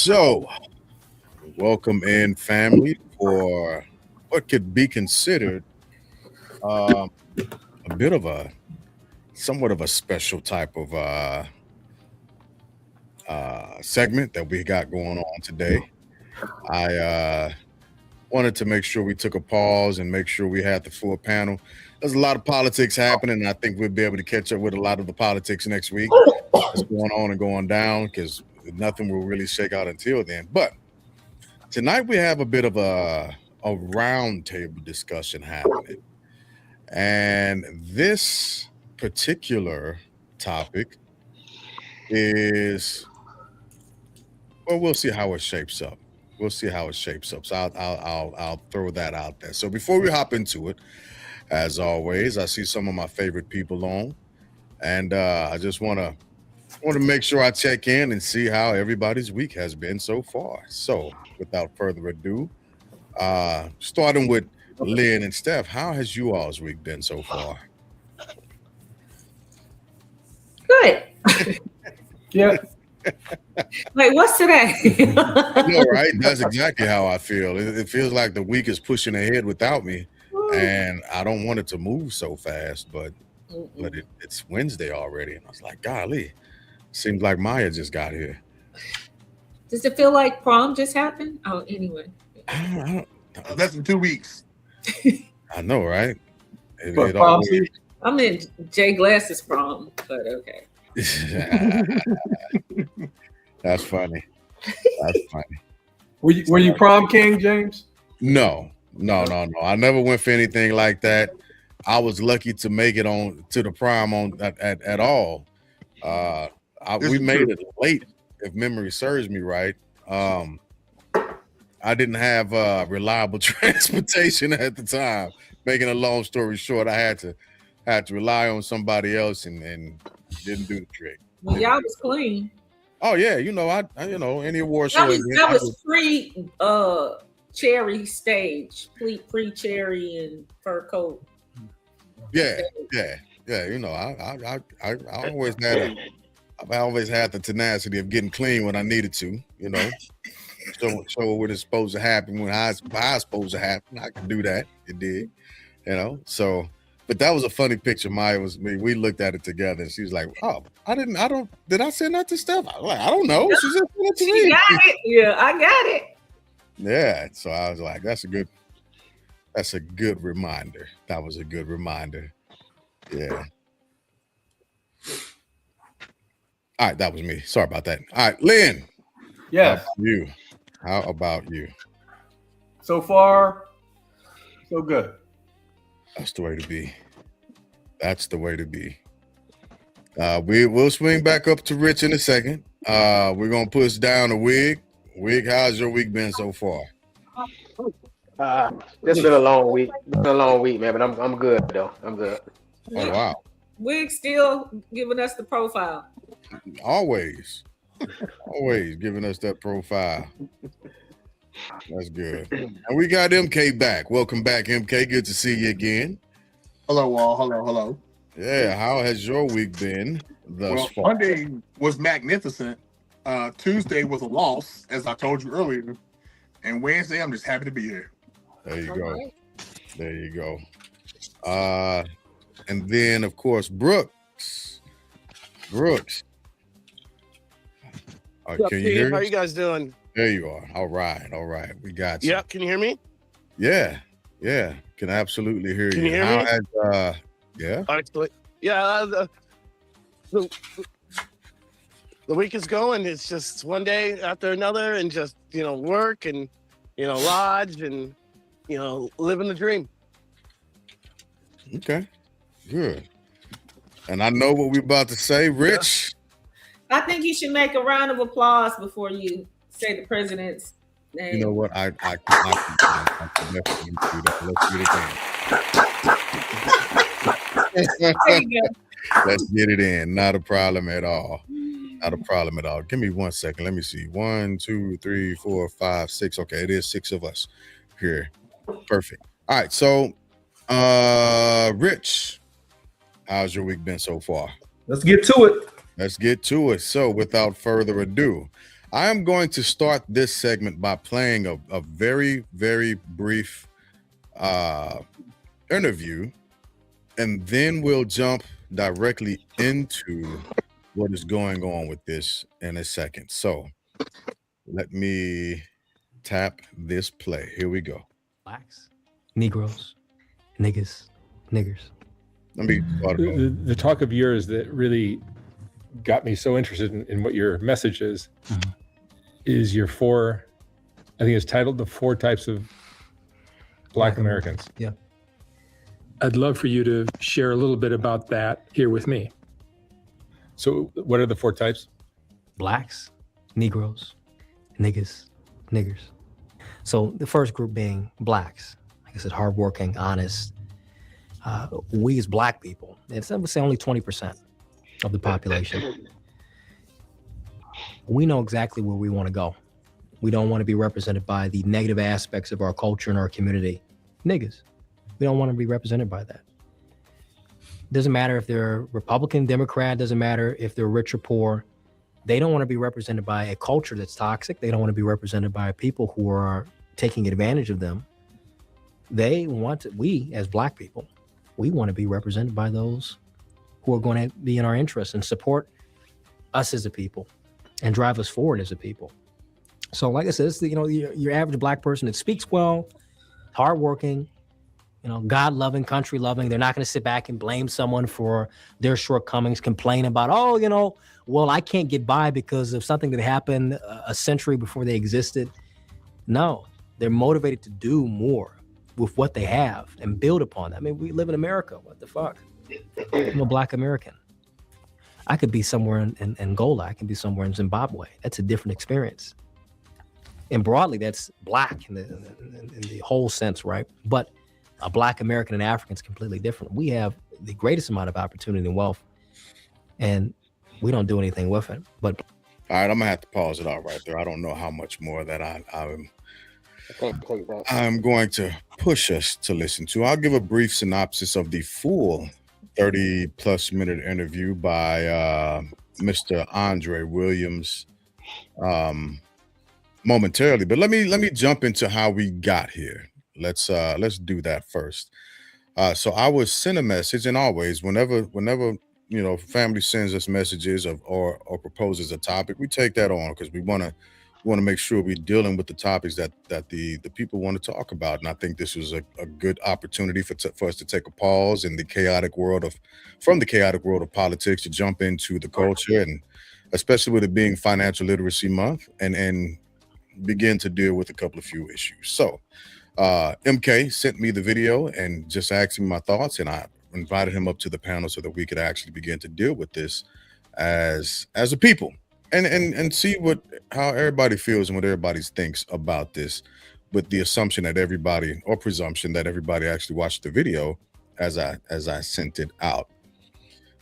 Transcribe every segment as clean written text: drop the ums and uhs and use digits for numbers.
So, welcome in, family, for what could be considered um, a bit of a somewhat of a special type of segment that we got going on today. I wanted to make sure we took a pause and make sure we had the full panel. There's a lot of politics happening, and I think we'll be able to catch up with a lot of the politics next week that's going on and going down because nothing will really shake out until then. But tonight we have a bit of a roundtable discussion happening, and this particular topic is well, we'll see how it shapes up. We'll see how it shapes up. So I'll throw that out there. So before we hop into it, as always, I see some of my favorite people on, and I just want to make sure I check in and see how everybody's week has been so far. So without further ado, starting with Lynn and Steph, how has you all's week been so far? Good. Yeah. Wait, what's today? I know, right? That's exactly how I feel. It feels like the week is pushing ahead without me, and I don't want it to move so fast. But it's Wednesday already, and I was like, golly, seems like Maya just got here. Does it feel like prom just happened? Oh, anyway. I Less than 2 weeks. know, right? But It prom always- season? I'm in Jay Glass's prom, but okay. That's funny. That's funny. Were you prom king, James? No. I never went for anything like that. I was lucky to make it on to the prom on at all. We made it late, if memory serves me right. I didn't have reliable transportation at the time. Making a long story short, I had to rely on somebody else and didn't do the trick. Well, y'all was clean. Oh yeah, I any award show. That was pre cherry stage, pre cherry and fur coat. Yeah. I always had the tenacity of getting clean when I needed to. Show what is supposed to happen when I supposed to happen. I could do that. It did. So. But that was a funny picture. Maya was me. We looked at it together, and she was like, "Oh, did I send that to Steph?" I was like, "I don't know." She just sent it to She me. got it. Yeah, I got it. Yeah. So I was like, "That's a good reminder." That was a good reminder. Yeah. All right, that was me. Sorry about that. All right, Lynn. Yes. How about you? So far, so good. That's the way to be. That's the way to be. We'll swing back up to Rich in a second. We're gonna push down a Wig. Wig, how's your week been so far? It's been a long week. Man, but I'm good though. I'm good. Oh wow. Wig still giving us the profile. Always giving us that profile. That's good. And we got MK back. Welcome back, MK. Good to see you again. Hello, all. Hello. Yeah, how has your week been thus far? Monday was magnificent. Tuesday was a loss, as I told you earlier. And Wednesday, I'm just happy to be here. There you All go. right. There you go. And then of course Brooks. Can you hear How us? you guys doing? There you are. All right. We got you. Yeah, can you hear me? Yeah. Can absolutely hear Can you. you hear How me? has yeah. Excellent. Yeah, the week is going. It's just one day after another, and just work and lodge and living the dream. Okay. Good. And I know what we're about to say, Rich. I think you should make a round of applause before you say the president's name. You know what? I can definitely do that. Let's get it in. There you go. Let's get it in. Not a problem at all. Not a problem at all. Give me 1 second. Let me see. 1, 2, 3, 4, 5, 6. Okay, it is 6 of us here. Perfect. All right. So, Rich, how's your week been so far? Let's get to it. Let's get to it. So, without further ado, I am going to start this segment by playing a very, very brief interview, and then we'll jump directly into what is going on with this in a second. So let me tap this play. Here we go. Blacks, Negroes, niggas, niggers. Let me start it over. The talk of yours that really got me so interested in what your message is, is your four, I think it's titled The Four Types of Black Americans. Yeah. I'd love for you to share a little bit about that here with me. So what are the four types? Blacks, Negroes, niggas, niggers. So the first group being blacks, like I said, hardworking, honest. We as black people, it's I would say only 20% of the population. We know exactly where we want to go. We don't want to be represented by the negative aspects of our culture and our community. Niggas, we don't want to be represented by that. Doesn't matter if they're Republican, Democrat, doesn't matter if they're rich or poor. They don't want to be represented by a culture that's toxic. They don't want to be represented by people who are taking advantage of them. They want to, we as black people, we want to be represented by those who are going to be in our interests and support us as a people and drive us forward as a people. So like I said, it's the, your average black person that speaks well, hardworking, God-loving, country-loving. They're not going to sit back and blame someone for their shortcomings, complain about, well, I can't get by because of something that happened a century before they existed. No, they're motivated to do more with what they have and build upon that. I mean, we live in America. What the fuck? I'm a black American. I could be somewhere in Angola. I can be somewhere in Zimbabwe. That's a different experience. And broadly, that's black in the whole sense, right? But a black American and African is completely different. We have the greatest amount of opportunity and wealth, and we don't do anything with it. But all right, I'm gonna have to pause it out right there. I don't know how much more that I'm going to push us to listen to. I'll give a brief synopsis of the full 30+ minute interview by Mr. Andre Williams momentarily, but let me jump into how we got here. Let's do that first. So I was sent a message, and always whenever family sends us messages or proposes a topic, we take that on because we want to make sure we're dealing with the topics that the people want to talk about. And I think this was a good opportunity for us to take a pause in the chaotic world of politics to jump into the culture, and especially with it being Financial Literacy Month, and begin to deal with a few issues. So MK sent me the video and just asked me my thoughts, and I invited him up to the panel so that we could actually begin to deal with this as a people and see how everybody feels and what everybody thinks about this, with the assumption that everybody, or presumption that everybody actually watched the video as I sent it out.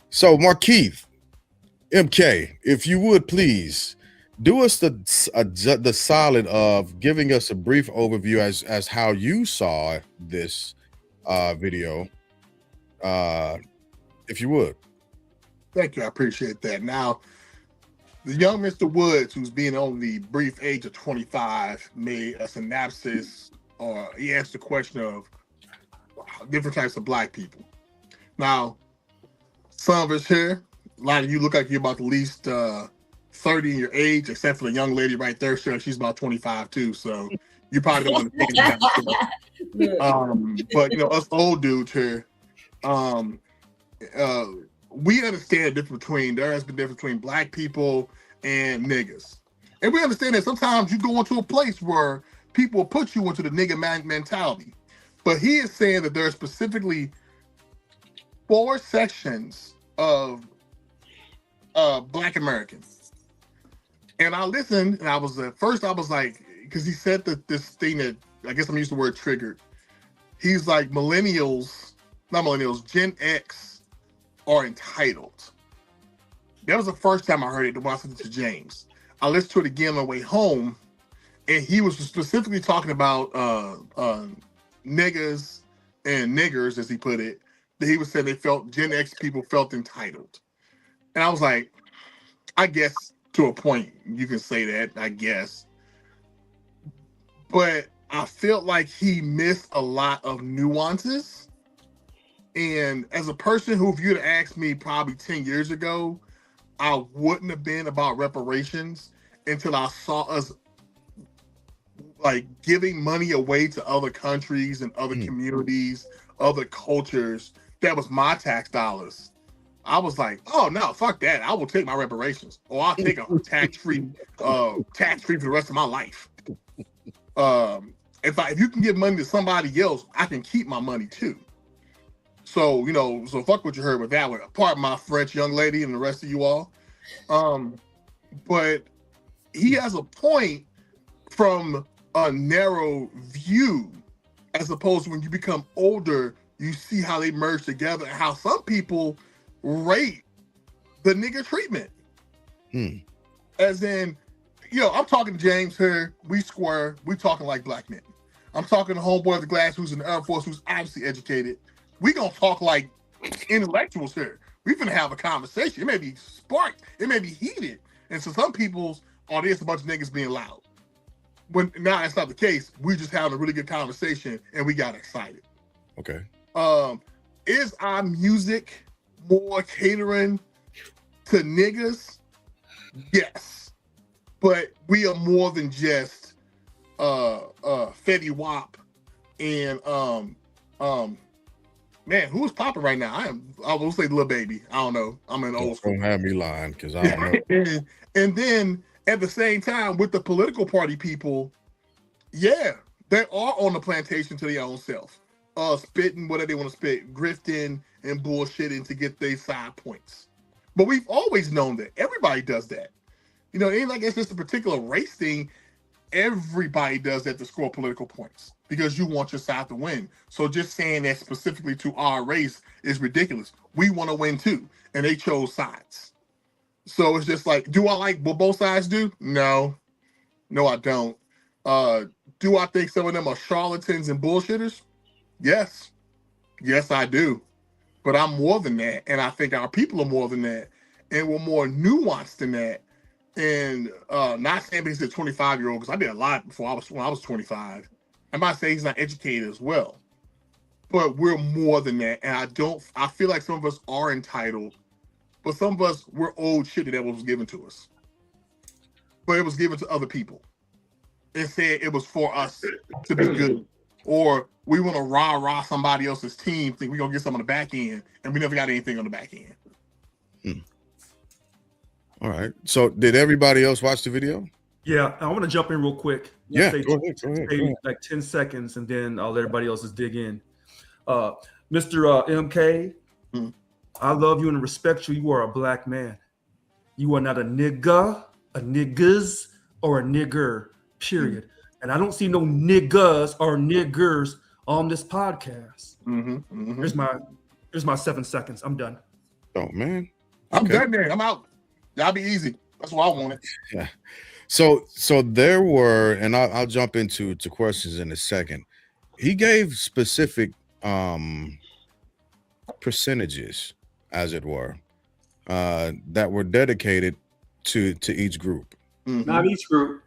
So Markeith, MK, if you would please do us the solid of giving us a brief overview as how you saw this video, if you would. Thank you. I appreciate that. Now, the young Mr. Woods, who's being on the brief age of 25, made a synopsis, or he asked the question of different types of black people. Now, some of us here, a lot of you look like you're about at least 30 in your age, except for the young lady right there. Sure, she's about 25 too, so you probably don't understand that. But us old dudes here, we understand the difference between, there has been difference between black people and niggas. And we understand that sometimes you go into a place where people put you into the nigga mentality. But he is saying that there are specifically 4 sections of black Americans. And I listened, and I was at first I was like, because he said that this thing that, I guess I'm using the word triggered. He's like, Gen X are entitled. That was the first time I heard it when I sent it to James. I listened to it again on the way home, and he was specifically talking about niggas and niggers, as he put it, that he was saying Gen X people felt entitled. And I was like, I guess to a point, you can say that, I guess. But I felt like he missed a lot of nuances. And as a person who, if you'd have asked me probably 10 years ago, I wouldn't have been about reparations until I saw us like giving money away to other countries and other communities, other cultures. That was my tax dollars. I was like, oh no, fuck that. I will take my reparations, or I'll take a tax-free for the rest of my life. If you can give money to somebody else, I can keep my money too. So, so fuck what you heard with that one. Pardon my French, young lady, and the rest of you all. But he has a point from a narrow view, as opposed to when you become older, you see how they merge together and how some people rate the nigga treatment. As in, I'm talking to James here, we square, we talking like black men. I'm talking to homeboy of the glass who's in the Air Force, who's obviously educated. We gonna talk like intellectuals here. We finna have a conversation. It may be sparked, it may be heated. And so some people's, there's a bunch of niggas being loud. When now that's not the case. We just having a really good conversation and we got excited. Okay. Is our music more catering to niggas? Yes. But we are more than just Fetty Wap and man, who's popping right now? I will say Lil Baby. I don't know. I'm in old school. Don't have me lying because I don't know. And then at the same time, with the political party people, yeah, they are on the plantation to their own self. Spitting whatever they want to spit, grifting and bullshitting to get their side points. But we've always known that. Everybody does that. It ain't like it's just a particular race thing. Everybody does that to score political points because you want your side to win. So just saying that specifically to our race is ridiculous. We want to win too, and they chose sides. So it's just like, do I like what both sides do? No, I don't. Do I think some of them are charlatans and bullshitters? Yes, I do. But I'm more than that, and I think our people are more than that, and we're more nuanced than that. And not saying because he's a 25-year-old, because I did a lot when I was 25. I'm not saying he's not educated as well, but we're more than that. And I feel like some of us are entitled, but some of us we're old shit that was given to us, but it was given to other people. It said it was for us to be good, or we want to rah somebody else's team, think we're gonna get some on the back end, and we never got anything on the back end. All right. So did everybody else watch the video? Yeah, I want to jump in real quick. Yeah, Say, go ahead. like 10 seconds, and then I'll let everybody else just dig in. Mr. MK, I love you and respect you. You are a black man. You are not a nigga, a niggas, or a nigger, period. And I don't see no niggas or niggers on this podcast. Here's my 7 seconds. I'm done. Oh, man. I'm done there. I'm out. That'll be easy. That's what I wanted. Yeah. So there were, and I'll jump into questions in a second. He gave specific percentages, as it were, that were dedicated to each group. Not each group.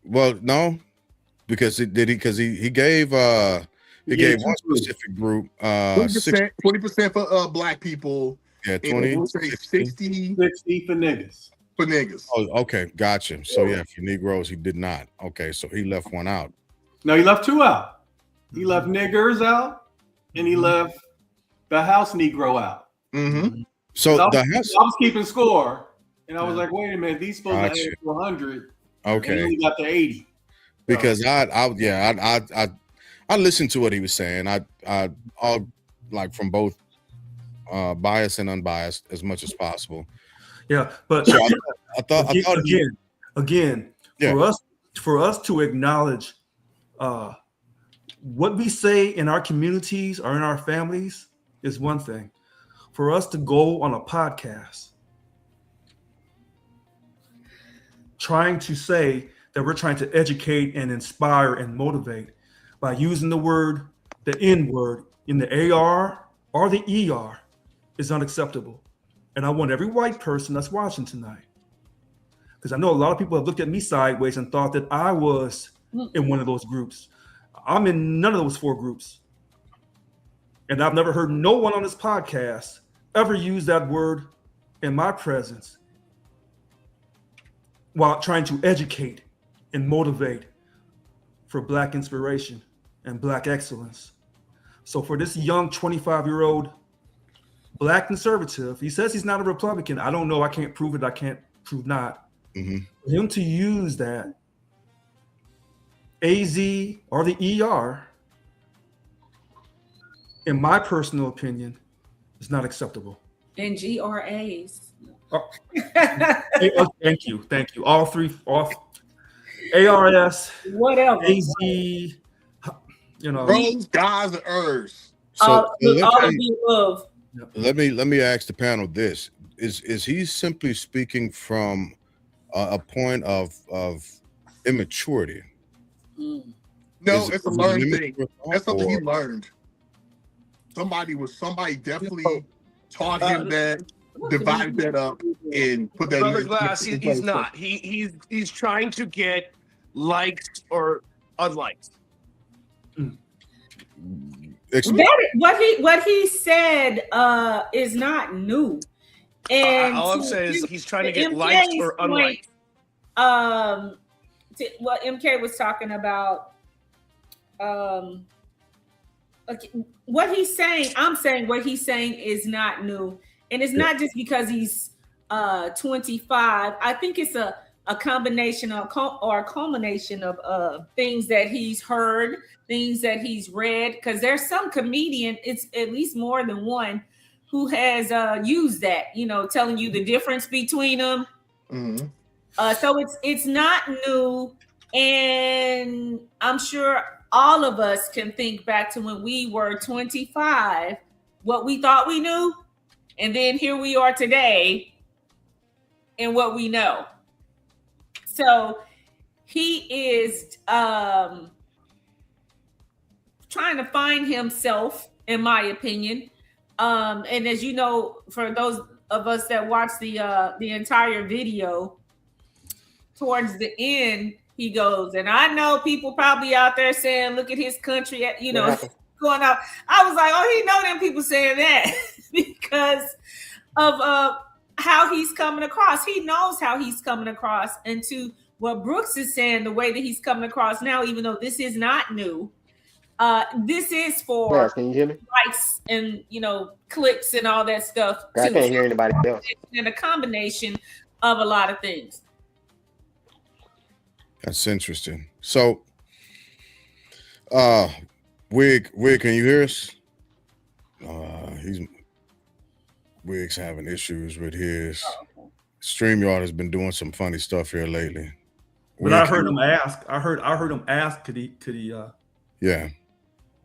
Well, no, because he gave gave one specific group 20% for black people. Yeah, 20, 60 for niggas. For niggas. Oh, okay, gotcha. So yeah, for Negroes, he did not. Okay, so he left one out. No, he left two out. He left niggers out, and he left the house Negro out. So I the house, was keeping score, and I was like, wait a minute, these supposed to add 100. Okay, and he only got to 80. Because I listened to what he was saying. I like from both biased and unbiased as much as possible. Yeah, but so I thought again, for us to acknowledge what we say in our communities or in our families is one thing. For us to go on a podcast trying to say that we're trying to educate and inspire and motivate by using the N word in the AR or the ER is unacceptable. And I want every white person that's watching tonight because I know a lot of people have looked at me sideways and thought that I was in one of those groups. I'm in none of those 4 groups. And I've never heard no one on this podcast ever use that word in my presence while trying to educate and motivate for Black inspiration and Black excellence. So for this young 25-year-old Black conservative, he says he's not a Republican. I don't know. I can't prove it. I can't prove not. For him to use that AZ or the ER, in my personal opinion, is not acceptable. And GRAs. Oh, thank you. All 3, ARS, Whatever. AZ, you know. Rose, guys, and Ers. So all of the above. let me ask the panel this: Is he simply speaking from a point of immaturity? No, Is it's a it learned immature thing. thought, That's something he or- learned. Somebody definitely taught him that, divided that up, and put that Brother in Glass, in he's place. not. He's trying to get likes or unlikes. What he said is not new. And All I'm to- saying is he's trying to to get likes MK's or point, unlikes. What MK was talking about, okay, what he's saying, I'm saying what he's saying is not new, and it's not just because he's 25. I think it's a combination of or a culmination of things that he's heard, things that he's read, because there's some comedian, it's at least more than one, who has used that, telling you the difference between them. Mhm. So it's not new, and I'm sure all of us can think back to when we were 25, what we thought we knew, and then here we are today, and what we know. So he is trying to find himself, in my opinion. And as you know, for those of us that watched the entire video, towards the end, he goes, and I know people probably out there saying, look at his country, going out. I was like, oh, he know them people saying that because of how he's coming across. He knows how he's coming across. And to what Brooks is saying, the way that he's coming across now, even though this is not new, this is for Yes, can you hear me? likes and clicks and all that stuff I too. can't hear anybody else. And a combination of a lot of things. That's interesting. So, Wig, can you hear us? Wig's having issues with his StreamYard. Has been doing some funny stuff here lately. But I heard him ask. I heard him ask. Could he? Yeah.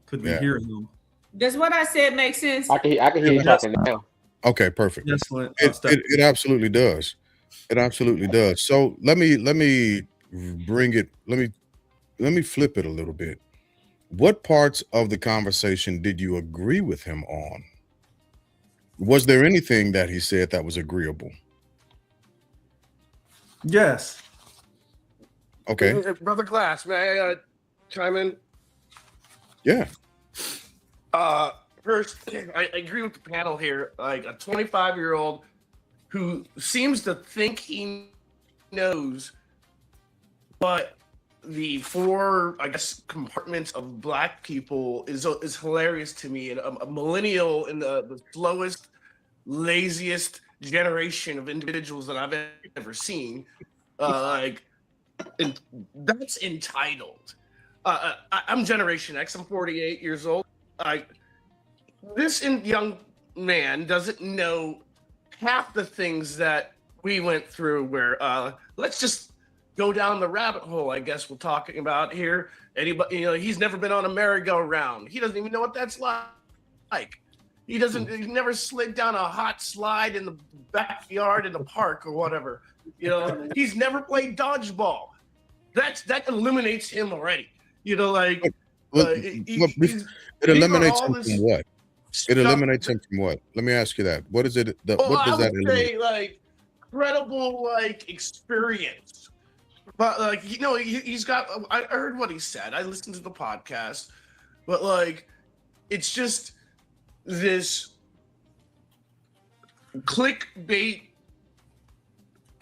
Could we hear him? Does what I said make sense? I can hear you talking now. Okay, perfect. Excellent. It absolutely does. It absolutely does. So let me bring it. Let me flip it a little bit. What parts of the conversation did you agree with him on? Was there anything that he said that was agreeable? Yes. Okay. Brother Glass, may I chime in? Yeah. First, I agree with the panel here. Like a 25-year-old who seems to think he knows, but the 4, I guess, compartments of Black people is hilarious to me. And a millennial in the slowest, laziest generation of individuals that I've ever seen. And that's entitled. I'm Generation X. I'm 48 years old. This young man doesn't know half the things that we went through. Where let's just go down the rabbit hole. I guess we're talking about here. Anybody, he's never been on a merry-go-round. He doesn't even know what that's like. He's never slid down a hot slide in the backyard in the park or whatever. He's never played dodgeball. That eliminates him already. It eliminates him from what? It eliminates him from what? Let me ask you that. What is it? What does that eliminate? Say, incredible like experience. But like he's got. I heard what he said. I listened to the podcast, but like, it's just this clickbait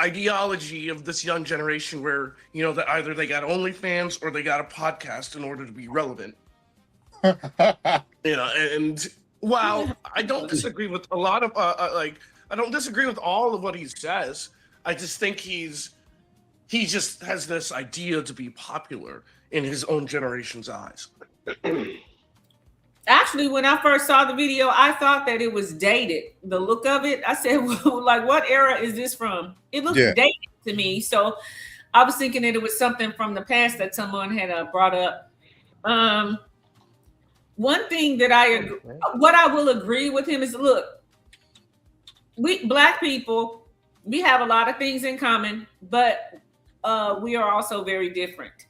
ideology of this young generation where that either they got OnlyFans or they got a podcast in order to be relevant. And while I don't disagree with a lot of I don't disagree with all of what he says. I just think he just has this idea to be popular in his own generation's eyes. Actually, when I first saw the video, I thought that it was dated. The look of it, I said, well, like, what era is this from? It looks dated to me. So I was thinking that it was something from the past that someone had brought up. One thing that what I will agree with him is, look, we Black people, we have a lot of things in common, but we are also very different.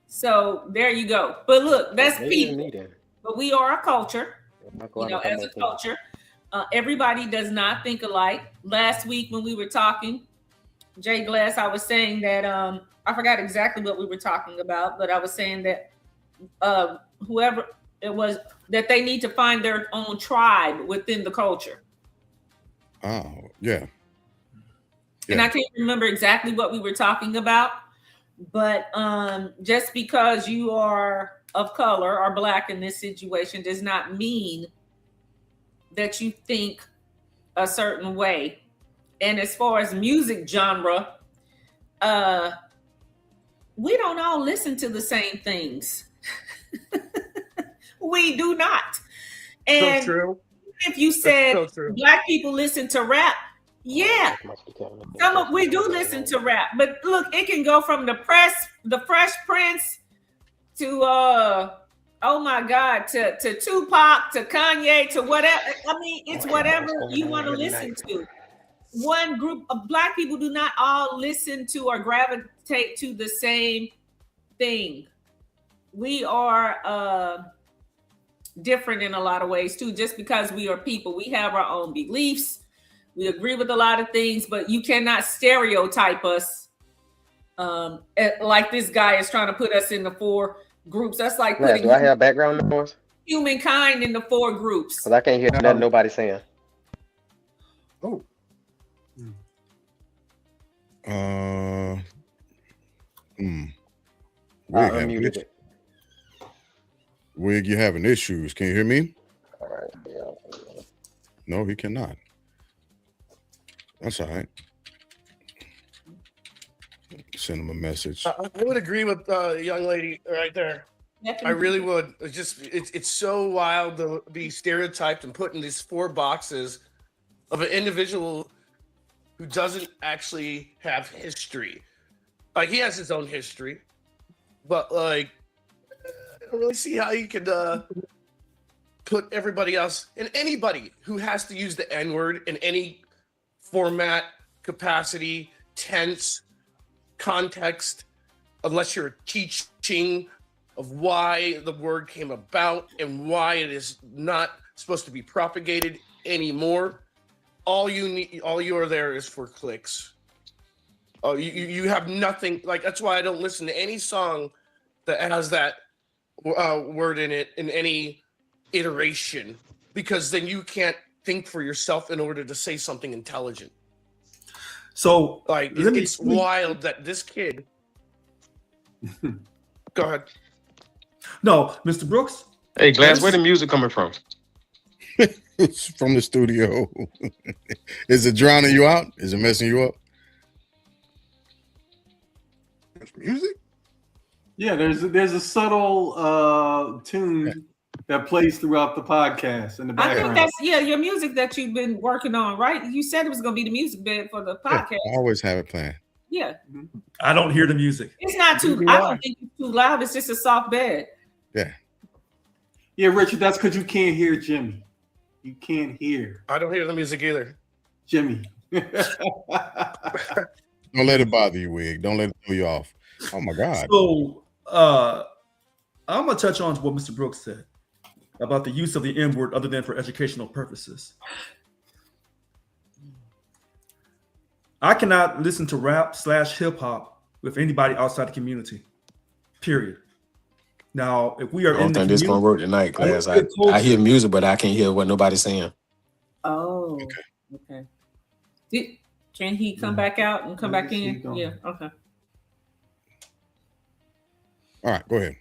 So there you go. But look, that's people. But we are a culture, as a culture. Everybody does not think alike. Last week when we were talking, Jay Glass, I was saying that I forgot exactly what we were talking about, but I was saying that whoever it was, that they need to find their own tribe within the culture. Oh, yeah. And I can't remember exactly what we were talking about, but just because you are of color or Black in this situation does not mean that you think a certain way. And as far as music genre, we don't all listen to the same things. We do not. And so true. If you said Black people listen to rap, yeah, we do listen to rap. But look, it can go from the Fresh Prince to oh my God, to Tupac, to Kanye, to whatever. I mean, it's whatever you want to listen to. One group of Black people do not all listen to or gravitate to the same thing. We are different in a lot of ways too, just because we are people. We have our own beliefs. We agree with a lot of things, but you cannot stereotype us like this guy is trying to put us in the 4 groups. That's like putting do I have background noise? Humankind in the 4 groups. Because I can't hear nothing nobody's saying. Oh. Wig, you having issues. Can you hear me? All right. Yeah. No, he cannot. That's all right. Send him a message. I would agree with the young lady right there. I really would. It's so wild to be stereotyped and put in these 4 boxes of an individual who doesn't actually have history. Like, he has his own history, but like, I don't really see how you could put everybody else and anybody who has to use the N-word in any format, capacity, tense, context, unless you're teaching of why the word came about and why it is not supposed to be propagated anymore. All you are there is for clicks. You have nothing. Like, that's why I don't listen to any song that has that word in it in any iteration, because then you can't think for yourself in order to say something intelligent. So like, it's wild that this kid. Go ahead. No, Mr. Brooks. Hey, Glass, where the music coming from? It's from the studio. Is it drowning you out? Is it messing you up? There's music? Yeah, there's a subtle tune that plays throughout the podcast in the I background. think that's your music that you've been working on, right? You said it was going to be the music bed for the podcast. Yeah, I always have it playing. Yeah. I don't hear the music. It's not too, I don't think it's too loud. It's just a soft bed. Yeah. Yeah, Richard, that's because you can't hear Jimmy. You can't hear. I don't hear the music either. Jimmy. Don't let it bother you, Wig. Don't let it throw you off. Oh my God. So I'm gonna touch on what Mr. Brooks said about the use of the N-word other than for educational purposes. I cannot listen to rap / hip hop with anybody outside the community. Period. Now, if we are I don't in the think this community, gonna work tonight, I class. want to be I hear music, but I can't hear what nobody's saying. Oh, okay. Can he come back out and come back in? Yeah, okay. All right, go ahead.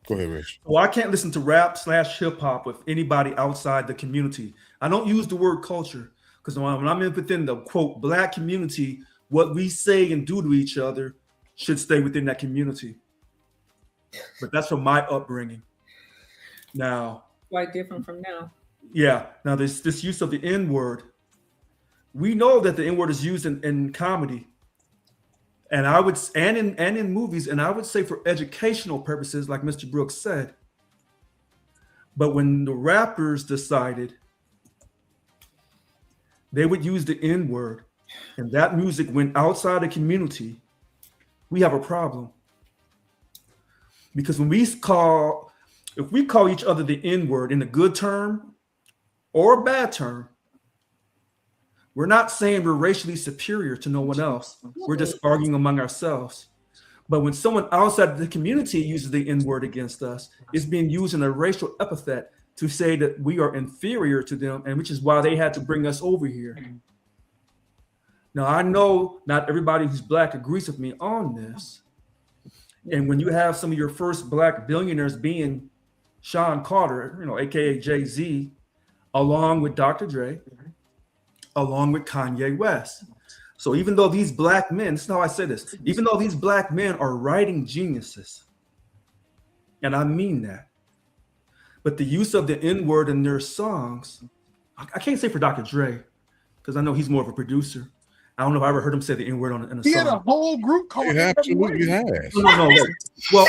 Go ahead, Rich. Well, I can't listen to rap / hip hop with anybody outside the community. I don't use the word culture because when I'm within the quote black community, what we say and do to each other should stay within that community. But that's from my upbringing. Now, Quite different from now. yeah. Now, this use of the N word. We know that the N word is used in comedy, and in movies, and I would say for educational purposes, like Mr. Brooks said. But when the rappers decided they would use the N word, and that music went outside the community, we have a problem. Because if we call each other the N word in a good term or a bad term, we're not saying we're racially superior to no one else. We're just arguing among ourselves. But when someone outside the community uses the N word against us, it's being used in a racial epithet to say that we are inferior to them, and which is why they had to bring us over here. Now, I know not everybody who's black agrees with me on this. And when you have some of your first black billionaires being Sean Carter, AKA Jay-Z, along with Dr. Dre, along with Kanye West. So even though these black men, this is how I say this, even though these black men are writing geniuses, and I mean that, but the use of the N-word in their songs, I can't say for Dr. Dre, because I know he's more of a producer. I don't know if I ever heard him say the N-word in a He song. had a whole group called. He absolutely has. No. Well,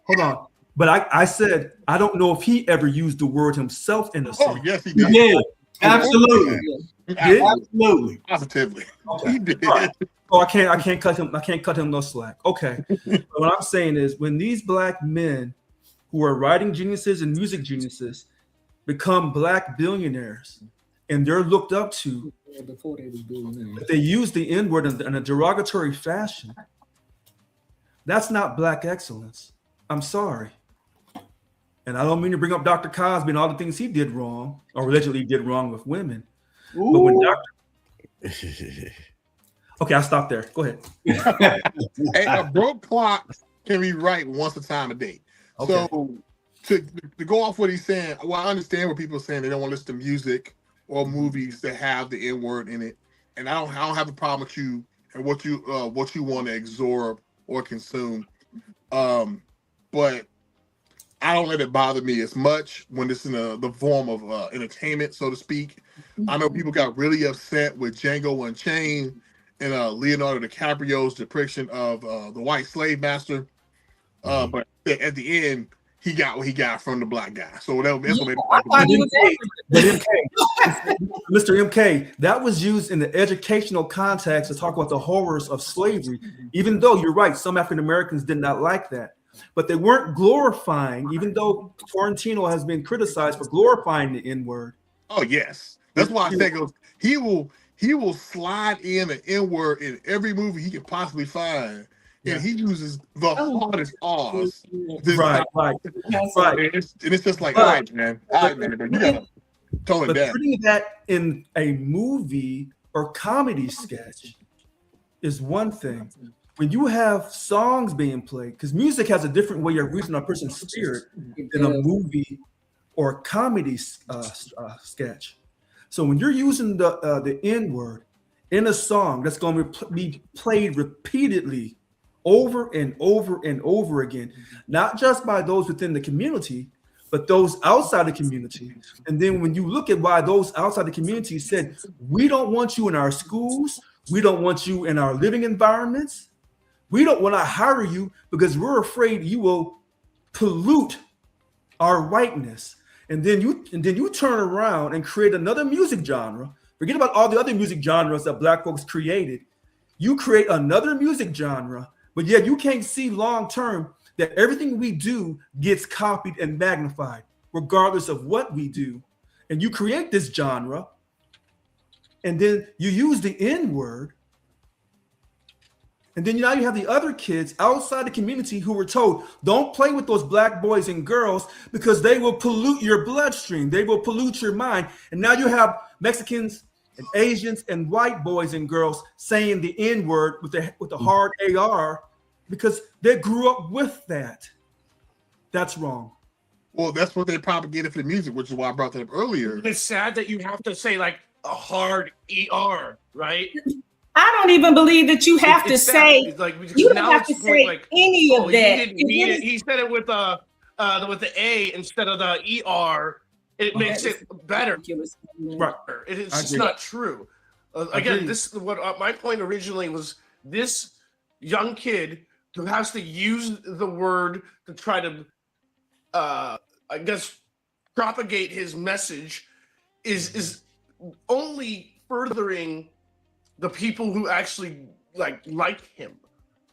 hold on. But I said, I don't know if he ever used the word himself in a Oh, song. yes, he did. Yeah, absolutely, Did? absolutely. Positively. Okay. He did. All right. So I can't cut him no slack. Okay. But what I'm saying is when these black men who are writing geniuses and music geniuses become black billionaires and they're looked up to, before they was doing if they use the N-word in a derogatory fashion, that's not black excellence. I'm sorry. And I don't mean to bring up Dr. Cosby and all the things he did wrong or allegedly did wrong with women. Ooh. But when Okay, I'll stop there. Go ahead. Hey, a broke clock can be right once a time a day. Okay. So to go off what he's saying, well, I understand what people are saying. They don't want to listen to music or movies that have the N word in it, and I don't have a problem with you and what you want to absorb or consume. But I don't let it bother me as much when it's in the form of entertainment, so to speak. I know people got really upset with Django Unchained and Leonardo DiCaprio's depiction of the white slave master. But at the end, he got what he got from the black guy. So that's what made Mr. MK, that was used in the educational context to talk about the horrors of slavery, even though you're right, some African Americans did not like that. But they weren't glorifying, even though Tarantino has been criticized for glorifying the N-word. Oh, yes. That's why I think he will slide in an N-word in every movie he can possibly find. And he uses the hardest R's. Right. And it's just like, all right, man. You gotta tone it But down. putting that in a movie or comedy sketch is one thing. When you have songs being played, because music has a different way of reaching a person's spirit than a movie or a comedy sketch. So when you're using the N-word in a song that's going to be played repeatedly over and over and over again, not just by those within the community, but those outside the community. And then when you look at why those outside the community said, we don't want you in our schools, we don't want you in our living environments, we don't want to hire you because we're afraid you will pollute our whiteness. And then you turn around and create another music genre. Forget about all the other music genres that black folks created. You create another music genre, but yet you can't see long term that everything we do gets copied and magnified, regardless of what we do. And you create this genre, and then you use the N-word And then now you have the other kids outside the community who were told, don't play with those black boys and girls because they will pollute your bloodstream. They will pollute your mind. And now you have Mexicans and Asians and white boys and girls saying the N-word with the hard AR because they grew up with that. That's wrong. Well, that's what they propagated for the music, which is why I brought that up earlier. It's sad that you have to say like a hard ER, right? I don't even believe that you have to It's sad. say. It's like, You don't now have it's to the say point, any oh, of that. He didn't mean it. He said it with the A instead of the ER. It makes it better. Right. It's I just agree. not true. Again, Agreed. this is what my point originally was. This young kid who has to use the word to try to, I guess, propagate his message is only furthering the people who actually like him.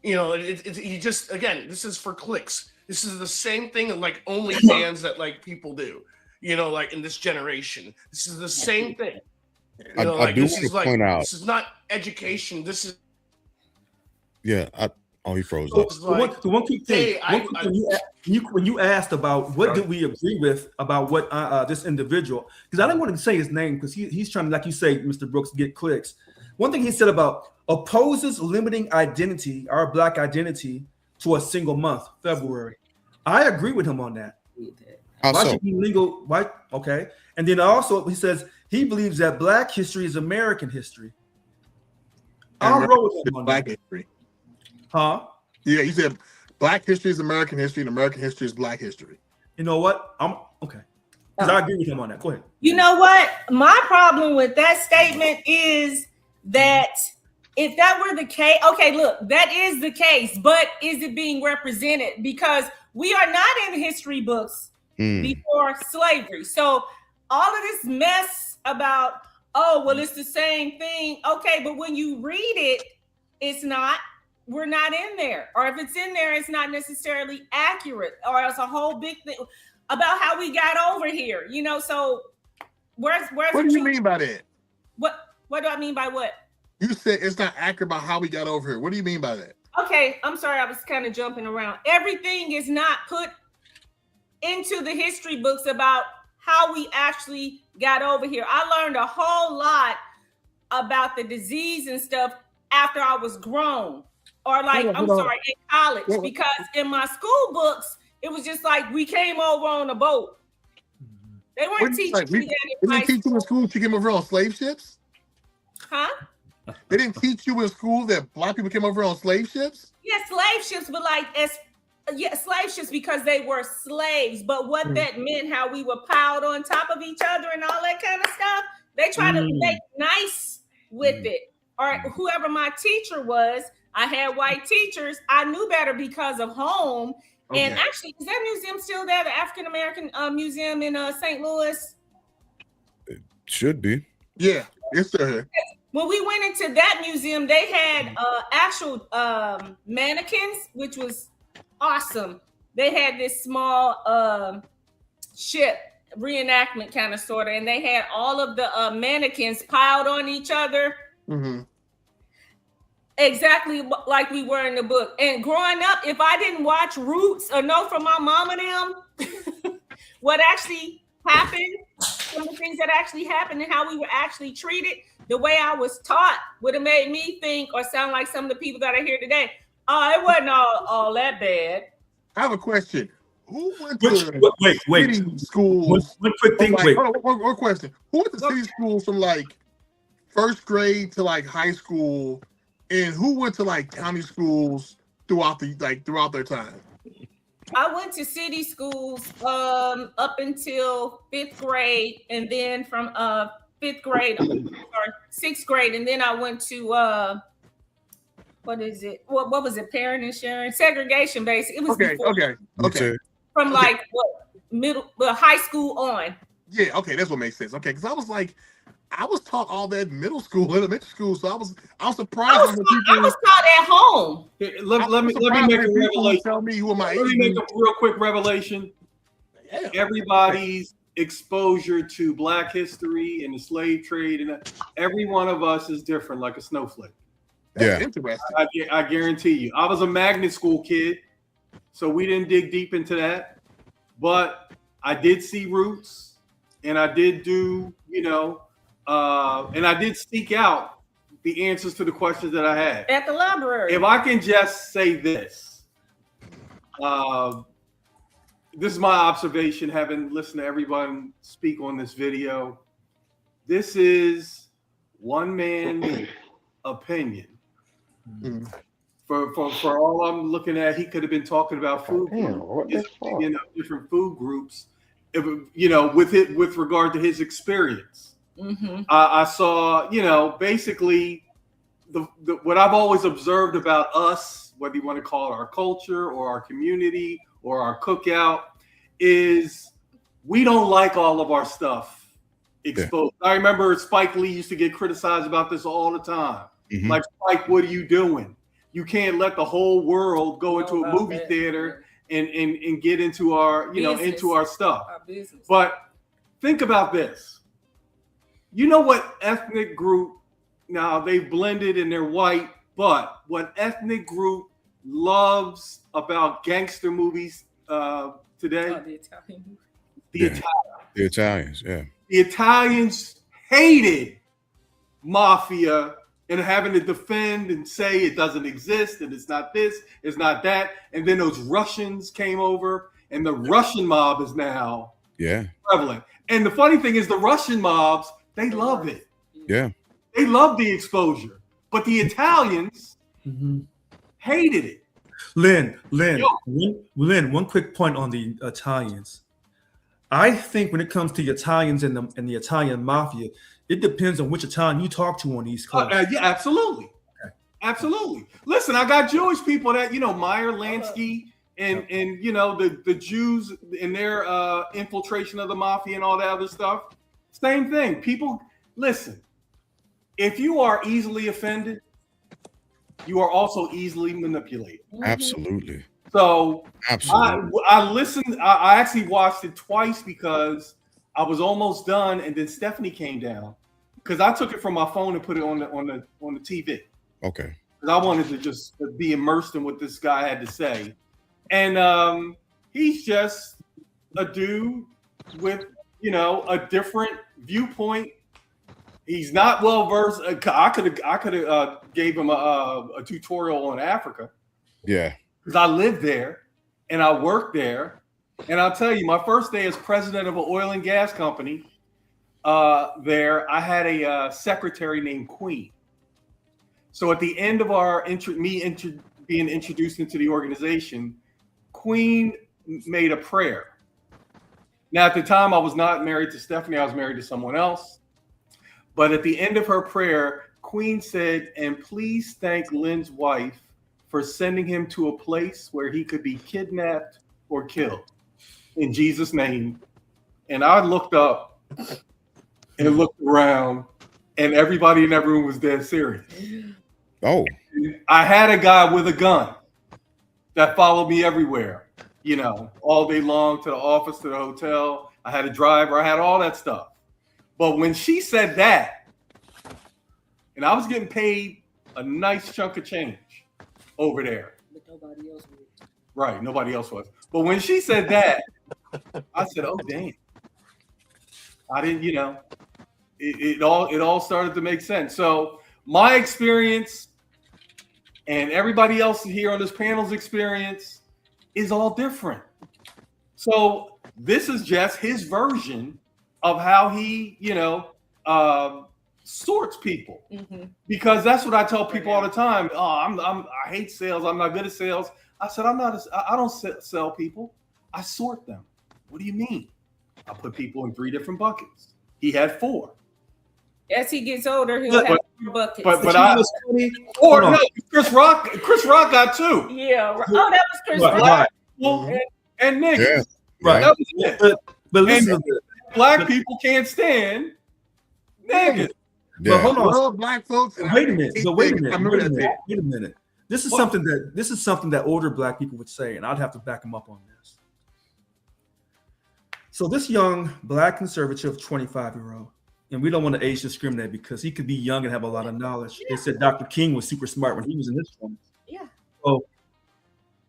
You know, he just, again, this is for clicks. This is the same thing like OnlyFans that like people do. You know, like in this generation, this is the same thing. You know, I do this want is to point out. this is not education. This is Yeah. He froze So, up. the one quick thing. Hey, When you asked about what did we agree with about what this individual, because I didn't want to say his name because he's trying to, like you say, Mr. Brooks, get clicks. One thing he said about opposes limiting identity, our black identity, to a single month, February. I agree with him on that. How Why so? should it be legal? Why? Okay. And then also he says he believes that black history is American history. I'll roll with him on Black that. history. Huh? Yeah, he said black history is American history and American history is black history. You know what? I'm okay. 'Cause I agree with him on that. Go ahead. You know what? My problem with that statement is that if that were the case, okay, look, that is the case, but is it being represented? Because we are not in history books before slavery. So all of this mess about, oh, well, it's the same thing. Okay, but when you read it, it's not. We're not in there. Or if it's in there, it's not necessarily accurate. Or it's a whole big thing about how we got over here. You know, so where's What the do you truth? mean by that? What do I mean by what? You said it's not accurate about how we got over here. What do you mean by that? Okay, I'm sorry, I was kind of jumping around. Everything is not put into the history books about how we actually got over here. I learned a whole lot about the disease and stuff after I was grown, or like, in college, because in my school books, it was just like we came over on a boat. They weren't teaching me that in They high didn't teach you in school to came over on slave ships? Huh? They didn't teach you in school that black people came over on slave ships? Yeah, slave ships, but like slave ships because they were slaves. But what that meant, how we were piled on top of each other and all that kind of stuff, they try to make nice with it. Or whoever my teacher was, I had white teachers. I knew better because of home. Okay. And actually, is that museum still there? The African American Museum in St. Louis? Should be. Yeah, it's still here. When we went into that museum, they had actual mannequins, which was awesome. They had this small ship reenactment kind of sort of, and they had all of the mannequins piled on each other. Mm-hmm. Exactly like we were in the book. And growing up, if I didn't watch Roots or know from my mom and them what actually happened, some of the things that actually happened and how we were actually treated, the way I was taught would have made me think or sound like some of the people that are here today. Oh, it wasn't all that bad. I have a question. Who went to Wait. city schools? One quick thing. Like, Wait. one question. Who went to city schools from like first grade to like high school, and who went to like county schools throughout their time? I went to city schools up until 5th grade, and then from 5th grade or 6th grade, and then I went to what is it? What was it? Parent insurance, segregation based. It was Okay. From like high school on. Yeah, okay, that's what makes sense. Okay, because I was like, I was taught all that in middle school, elementary school, so I was surprised. I was taught at home. Let me make a revelation. Tell me who am I? Let me make a real quick revelation. Yeah. Everybody's exposure to Black history and the slave trade, and every one of us is different, like a snowflake. That's Yeah. interesting. I guarantee you. I was a magnet school kid, so we didn't dig deep into that. But I did see Roots, and I did do, and I did seek out the answers to the questions that I had. At the library. If I can just say this, this is my observation, having listened to everyone speak on this video. This is one man's opinion. Mhm. For all I'm looking at, he could have been talking about food, different food groups, with regard to his experience. Mm-hmm. I saw, basically what I've always observed about us, whether you want to call it our culture or our community or our cookout, is we don't like all of our stuff exposed. I remember Spike Lee used to get criticized about this all the time. Mhm. Like, Spike, what are you doing? You can't let the whole world go into a movie theater and get into our, into our stuff. Our business. But think about this. You know what ethnic group, now they blended and they're white, but what ethnic group loves about gangster movies today? The Italian. The Italians, yeah. The Italians hated mafia and having to defend and say it doesn't exist and it's not this, it's not that. And then those Russians came over, and the Russian mob is now prevalent. And the funny thing is, the Russian mobs, they love it. Yeah. They love the exposure. But the Italians hated it. Lynn, one quick point on the Italians. I think when it comes to the Italians and the Italian mafia, it depends on which Italian you talk to on the East Coast. Yeah, absolutely. Okay. Absolutely. Listen, I got Jewish people that, Meyer Lansky and the Jews in their infiltration of the mafia and all that other stuff. Same thing. People, listen, if you are easily offended, you are also easily manipulated. Absolutely. So Absolutely. I listened. I actually watched it twice because I was almost done, and then Stephanie came down because I took it from my phone and put it on the TV. Okay. Because I wanted to just be immersed in what this guy had to say, and he's just a dude with a different viewpoint. He's not well versed. I could have gave him a tutorial on Africa. Yeah. Because I lived there and I worked there. And I'll tell you, my first day as president of an oil and gas company there, I had a secretary named Queen. So at the end of our being introduced into the organization, Queen made a prayer. Now, at the time, I was not married to Stephanie. I was married to someone else. But at the end of her prayer, Queen said, "And please thank Lynn's wife for sending him to a place where he could be kidnapped or killed. In Jesus' name." And I looked up and looked around, and everybody in that room was dead serious. Oh. I had a guy with a gun that followed me everywhere, all day long, to the office, to the hotel. I had a driver. I had all that stuff. But when she said that, and I was getting paid a nice chunk of change over there. But nobody else would. Right, nobody else was. But when she said that, I said, "Oh, damn." I didn't, it all started to make sense. So my experience and everybody else here on this panel's experience is all different. So this is just his version of how he, sorts people. Mm-hmm. Because that's what I tell people all the time. Oh, I hate sales. I'm not good at sales. I said, I don't sell people. I sort them. What do you mean? I put people in 3 different buckets. He had 4. As he gets older, he'll have 4 buckets. But no, Chris Rock got 2. Yeah. Oh, that was Chris Rock. Right. Well, and niggas. Yeah. Right. That was it. But listen, Black people can't stand niggas. but hold on. Well, black folks. and Wait a I minute. hate But wait a niggas. minute. I remember Wait a that minute. thing. Wait a minute. This is What? something that older Black people would say, and I'd have to back them up on this. So this young Black conservative 25-year-old and we don't want to age discriminate because he could be young and have a lot of knowledge. They said Dr. King was super smart when he was in his 20s. Yeah. So,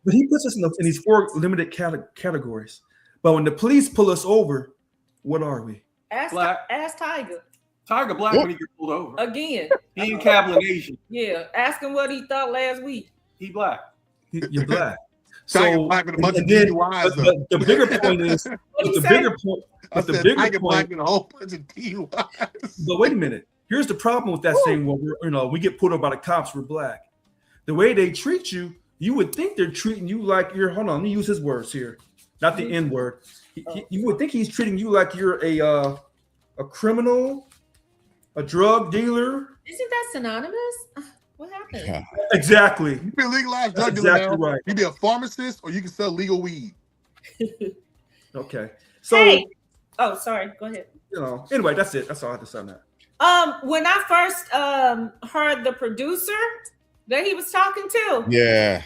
but he puts us in these 4 limited categories. But when the police pull us over, what are we? Ask Tiger Tiger Black when he gets pulled over. again. He ain't Kabbalah Asian. Yeah, ask him what he thought last week. He black. You're black. Tiger So Black with a bunch of and then, DUIs. but the bigger point is, What'd he the say? bigger point. But the Tiger bigger Black point. with a whole bunch of DUIs. But wait a minute. Here's the problem with that saying. Well, we get pulled over by the cops. We're black. The way they treat you, you would think they're treating you like you're. Hold on, let me use his words here, not the N word. You would think he's treating you like you're a criminal, a drug dealer. Isn't that synonymous? What happened? Exactly. You can legalize That's drug dealer exactly now. right. You be a pharmacist or you can sell legal weed. Okay. So Hey. Oh, sorry. Go ahead. Anyway, that's it. That's all I have to say on that. When I first heard the producer that he was talking to, Yeah.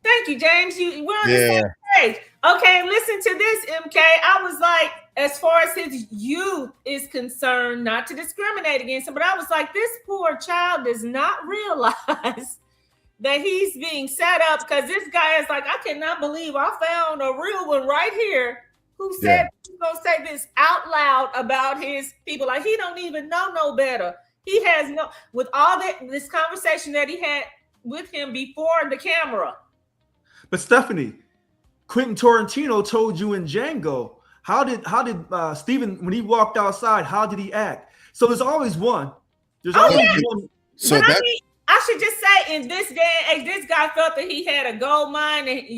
thank you, James. We're on the same page. Okay, listen to this, MK. I was like, as far as his youth is concerned, not to discriminate against him, but I was like, this poor child does not realize that he's being set up because this guy is like, I cannot believe I found a real one right here who said he's gonna say this out loud about his people. Like he don't even know no better. He has no, with all this conversation that he had with him before the camera. But Stephanie, Quentin Tarantino told you in Django. How did Steven, when he walked outside, how did he act? So there's always one. There's always one. So But that I should just say, in this day and age, this guy felt that he had a gold mine, and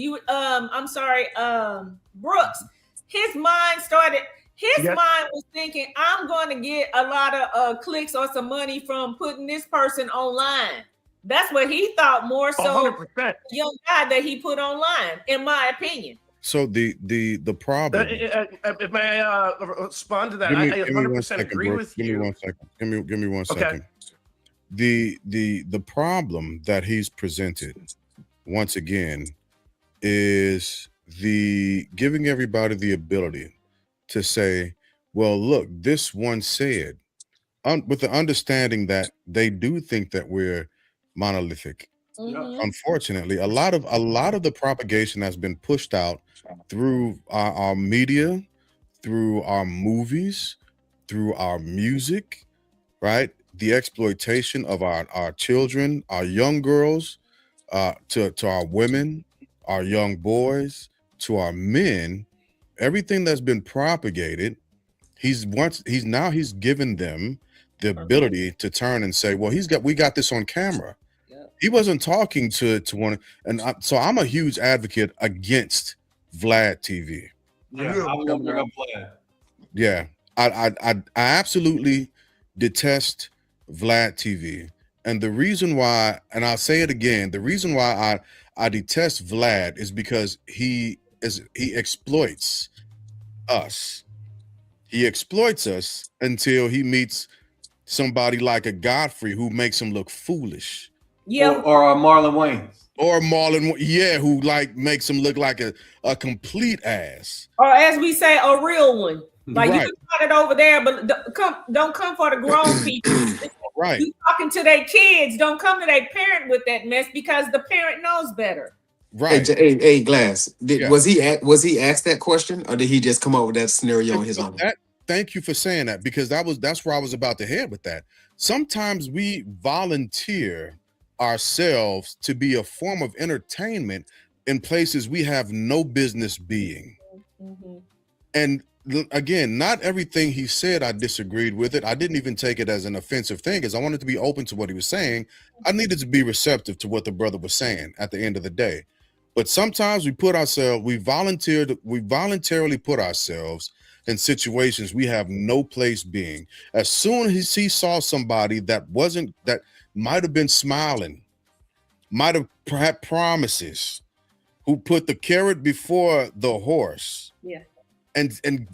Brooks, his mind was thinking, I'm going to get a lot of clicks or some money from putting this person online. That's what he thought more so. 100%. The young guy that he put online, in my opinion. so the problem. If may I respond to that? Give me I 1 100% second, agree bro. with Give you. me 1 second. Give me 1 Okay. second. The problem that he's presented once again is the giving everybody the ability to say, well, look, this one said, with the understanding that they do think that we're monolithic. Mhm. Unfortunately, a lot of the propagation has been pushed out through our media, through our movies, through our music, right? The exploitation of our children, our young girls, to our women, our young boys, to our men, everything that's been propagated, he's given them the ability to turn and say, well, we got this on camera. He wasn't talking to one, and so I'm a huge advocate against Vlad TV. Yeah, I was gonna bring up Vlad. Yeah, I absolutely detest Vlad TV, and the reason why, and I'll say it again, the reason why I detest Vlad is because he exploits us. He exploits us until he meets somebody like a Godfrey who makes him look foolish. Yeah. Or Marlon Wayans. Or Marlon, yeah, who like makes him look like a complete ass. Or as we say, a real one. Like Right. you can find it over there, but don't come for the grown people. Right. You talking to their kids, don't come to their parent with that mess because the parent knows better. Right. Hey, Glass. Yeah. Was he asked that question, or did he just come up with that scenario on his own? Thank you for saying that, because that's where I was about to head with that. Sometimes we volunteer ourselves to be a form of entertainment in places we have no business being. Mhm. And again, not everything he said I disagreed with it. I didn't even take it as an offensive thing, because I wanted to be open to what he was saying. I needed to be receptive to what the brother was saying at the end of the day. But sometimes we voluntarily put ourselves in situations we have no place being. As soon as he saw somebody that might have been smiling, might have had promises, who put the carrot before the horse, Yeah. and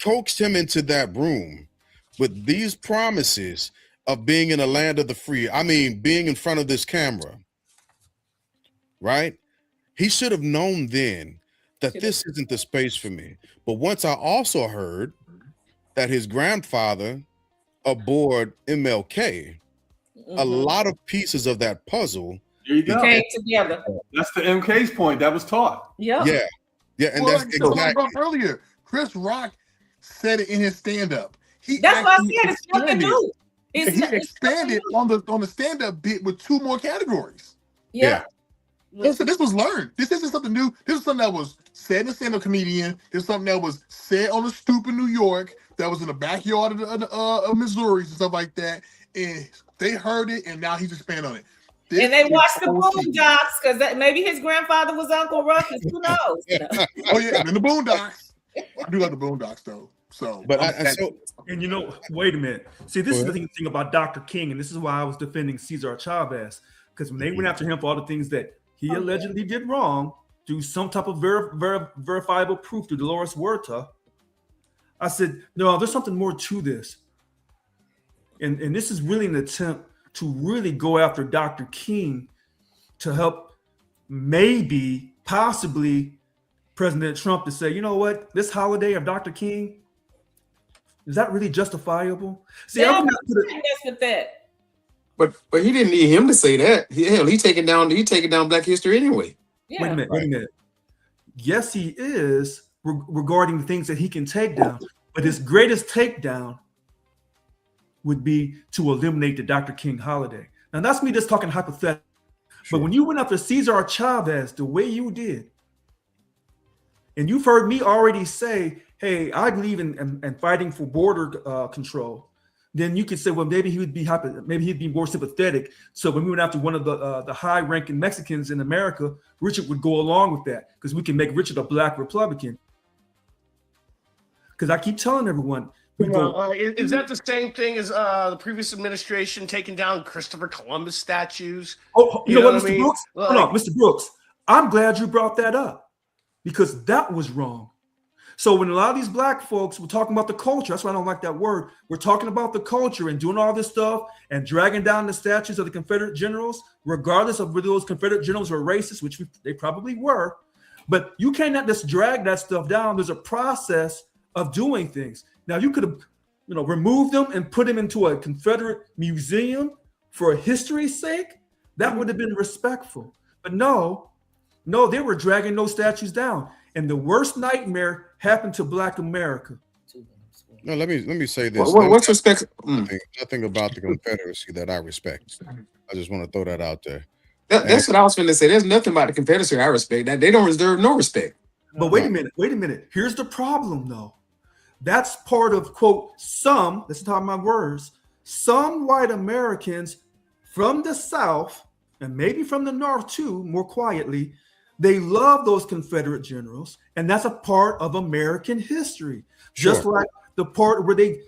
coaxed him into that room with these promises of being in the land of the free. I mean, being in front of this camera, right? He should have known then that this isn't the space for me. But once I also heard that his grandfather aboard MLK, a lot of pieces of that puzzle There you go. came together. That's the MK's point. That was taught. Yep. Yeah, and Well, that's like I talked exactly about earlier. Chris Rock said it in his stand-up. That's why I said it's nothing expanded- new. He It's expanded on the stand-up bit with 2 more categories. Yeah. So this was learned. This isn't something new. This is something that was said in a stand-up comedian. This is something that was said on the stoop in New York. That was in the backyard of Missouri and stuff like that. And they heard it, and now he's expanding on it. This And they is watched the OC. Boondocks because maybe his grandfather was Uncle Ruckus. Who knows? Oh yeah, and the Boondocks. I do like the Boondocks though. So, But And you know, wait a minute. See, this is the thing about Dr. King, and this is why I was defending Cesar Chavez, because when they went after him for all the things that he allegedly did wrong, through some type of verifiable proof through Dolores Huerta, I said, no, there's something more to this. And this is really an attempt to really go after Dr. King to help maybe, possibly, President Trump to say, you know what, this holiday of Dr. King, is that really justifiable? See, Yeah, I'm not mess with that. But he didn't need him to say that. Hell, he taking down Black history anyway. Yeah. Wait a minute. Yes, he is regarding the things that he can take down, but his greatest takedown would be to eliminate the Dr. King holiday. Now that's me just talking hypothetical. But when you went after Cesar Chavez the way you did, and you've heard me already say, hey, I believe in fighting for border control, then you could say, well, maybe he'd be more sympathetic. So when we went after one of the high-ranking Mexicans in America, Richard would go along with that because we can make Richard a black Republican. Because I keep telling everyone, is that the same thing as the previous administration taking down Christopher Columbus statues? Oh, you know what, I Mr. mean? Brooks? Hold on, Mr. Brooks. I'm glad you brought that up because that was wrong. So when a lot of these black folks were talking about the culture, that's why I don't like that word. We're talking about the culture and doing all this stuff and dragging down the statues of the Confederate generals, regardless of whether those Confederate generals were racist, which they probably were. But you cannot just drag that stuff down. There's a process of doing things. Now you could have, removed them and put them into a Confederate museum for history's sake. That would have been respectful. But no, they were dragging those statues down. And the worst nightmare happened to Black America. No, let me say this. What's respect? Nothing about the Confederacy that I respect. I just want to throw that out there. That's what I was going to say. There's nothing about the Confederacy I respect. That they don't deserve no respect. But wait a minute. Here's the problem, though. That's part of, quote, this is how my words, some white Americans from the South, and maybe from the North too, more quietly, they love those Confederate generals, and that's a part of American history. Sure. Just like the part where they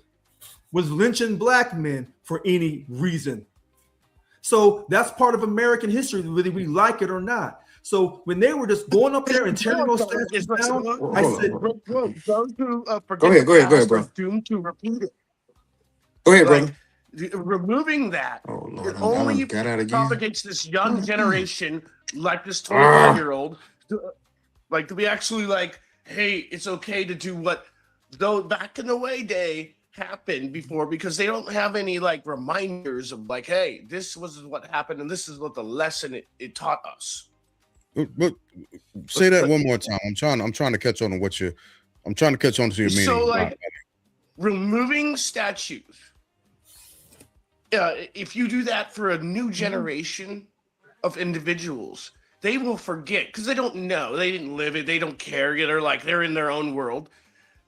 was lynching black men for any reason. So that's part of American history, whether we like it or not. So when they were just going up there and tearing those statues down, I said, those who Go ahead, bro. doomed to repeat it. Go ahead, brother. Removing that, Oh, Lord, it only got out again. propagates this young generation, like this 21-year-old, to be actually like, hey, it's okay to do what though back in the way day happened before, because they don't have any like reminders of like, hey, this was what happened and this is what the lesson it taught us. But say that one more time. I'm trying to catch on to what you're. I'm trying to catch on to your meaning. So like removing statues. If you do that for a new generation of individuals, they will forget because they don't know, they didn't live it, they don't care, they're like they're in their own world.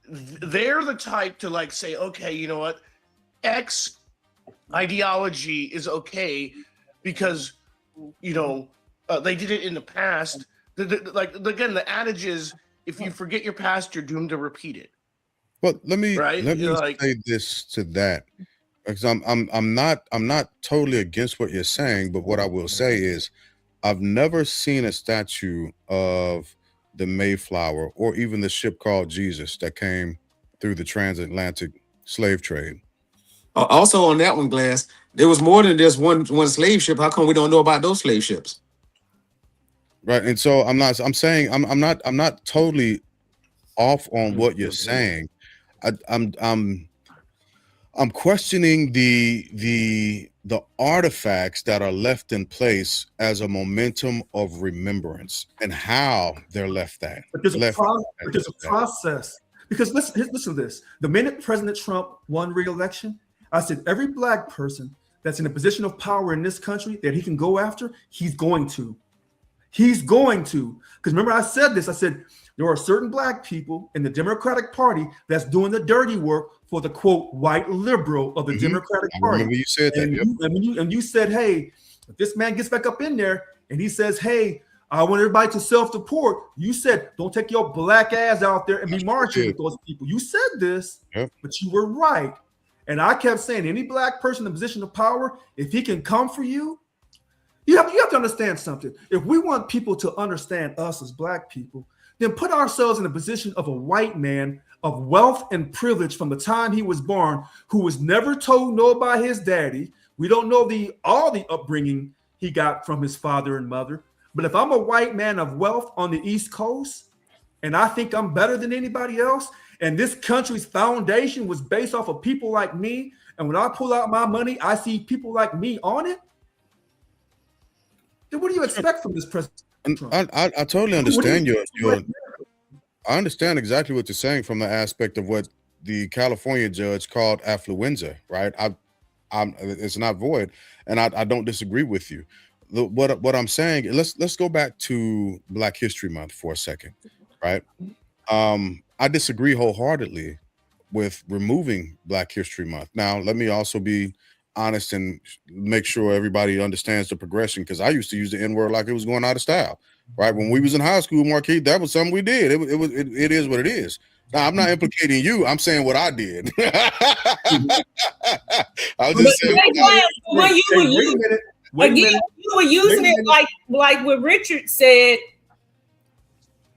They're the type to like say, okay, you know what, X ideology is okay because they did it in the past. Again, the adage is if you forget your past, you're doomed to repeat it. But let me like, say this to that, because I'm not totally against what you're saying, but what I will say is I've never seen a statue of the Mayflower or even the ship called Jesus that came through the transatlantic slave trade. Also on that one, Glass, there was more than just one slave ship. How come we don't know about those slave ships? Right. And so I'm not totally off on what you're saying. I'm questioning the artifacts that are left in place as a momentum of remembrance and how they're left that. But there's a process. Because listen to this. The minute President Trump won re-election, I said every black person that's in a position of power in this country that he can go after, he's going to. He's going to. Because remember, I said this. I said there are certain black people in the Democratic Party that's doing the dirty work for the quote white liberal of the Democratic Party. Remember you said that. And you said, hey, if this man gets back up in there and he says, hey, I want everybody to self-deport. You said, don't take your black ass out there and be marching with those people. You said this, but you were right. And I kept saying, any black person in a position of power, if he can come for you, you have to understand something. If we want people to understand us as black people, then put ourselves in the position of a white man of wealth and privilege from the time he was born, who was never told no by his daddy. We don't know all the upbringing he got from his father and mother. But if I'm a white man of wealth on the East Coast, and I think I'm better than anybody else, and this country's foundation was based off of people like me, and when I pull out my money, I see people like me on it, then what do you expect from this president? I totally understand I understand exactly what you're saying from the aspect of what the California judge called affluenza, right? It's not void, and I don't disagree with you. What I'm saying, let's go back to Black History Month for a second, right? I disagree wholeheartedly with removing Black History Month. Now, let me also be honest and make sure everybody understands the progression, because I used to use the N-word like it was going out of style, right? When we was in high school, Marquis, that was something we did. It is what it is. Now, I'm not implicating you. I'm saying what I did. I was just saying. You were using it like what Richard said.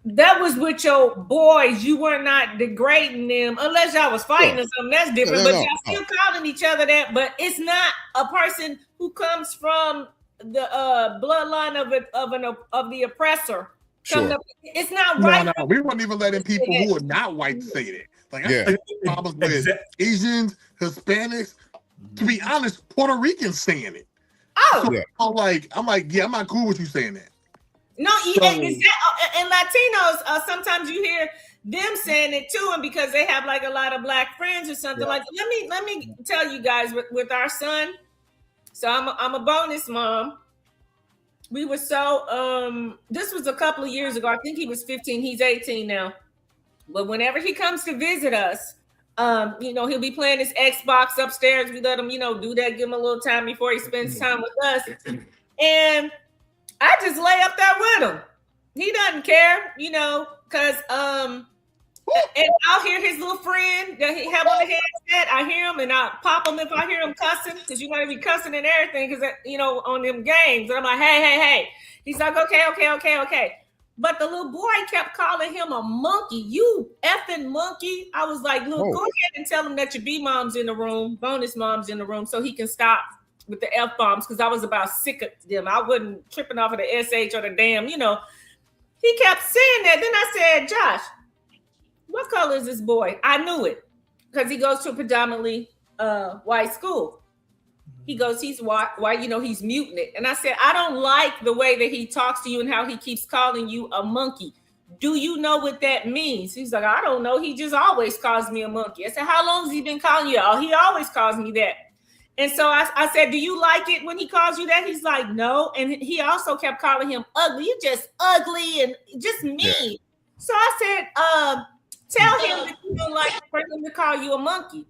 That was with your boys. You were not degrading them, unless y'all was fighting or something. That's different. But y'all still calling each other that. But it's not a person who comes from the bloodline of the oppressor. Sure. It's not right. No, we weren't even letting people who are not white say that. Like, I have problems with Asians, Hispanics. To be honest, Puerto Ricans saying it. Oh, so I'm like, yeah, I'm not cool with you saying that. No, and Latinos, sometimes you hear them saying it too, and because they have like a lot of black friends or something like. Let me tell you guys with our son. So I'm a bonus mom. We were so this was a couple of years ago. I think he was 15. He's 18 now. But whenever he comes to visit us, he'll be playing his Xbox upstairs. We let him, do that, give him a little time before he spends time with us, and I just lay up there with him. He doesn't care, because and I'll hear his little friend that he have on the headset. I hear him and I pop him if I hear him cussing, because they be cussing and everything, because on them games. And I'm like, hey. He's like, okay. But the little boy kept calling him a monkey. You effing monkey. I was like, look, go ahead and tell him that your B mom's in the room, bonus mom's in the room, so he can stop with the F bombs, because I was about sick of them. I wasn't tripping off of the SH or the damn, He kept saying that. Then I said, Josh, what color is this boy? I knew it, because he goes to a predominantly white school. He goes, he's white, he's muting it. And I said, I don't like the way that he talks to you and how he keeps calling you a monkey. Do you know what that means? He's like, I don't know. He just always calls me a monkey. I said, how long has he been calling you? Oh, he always calls me that. And so I said, do you like it when he calls you that? He's like, no. And he also kept calling him ugly. You just ugly and just mean. Yeah. So I said, tell him that you don't like for him to call you a monkey.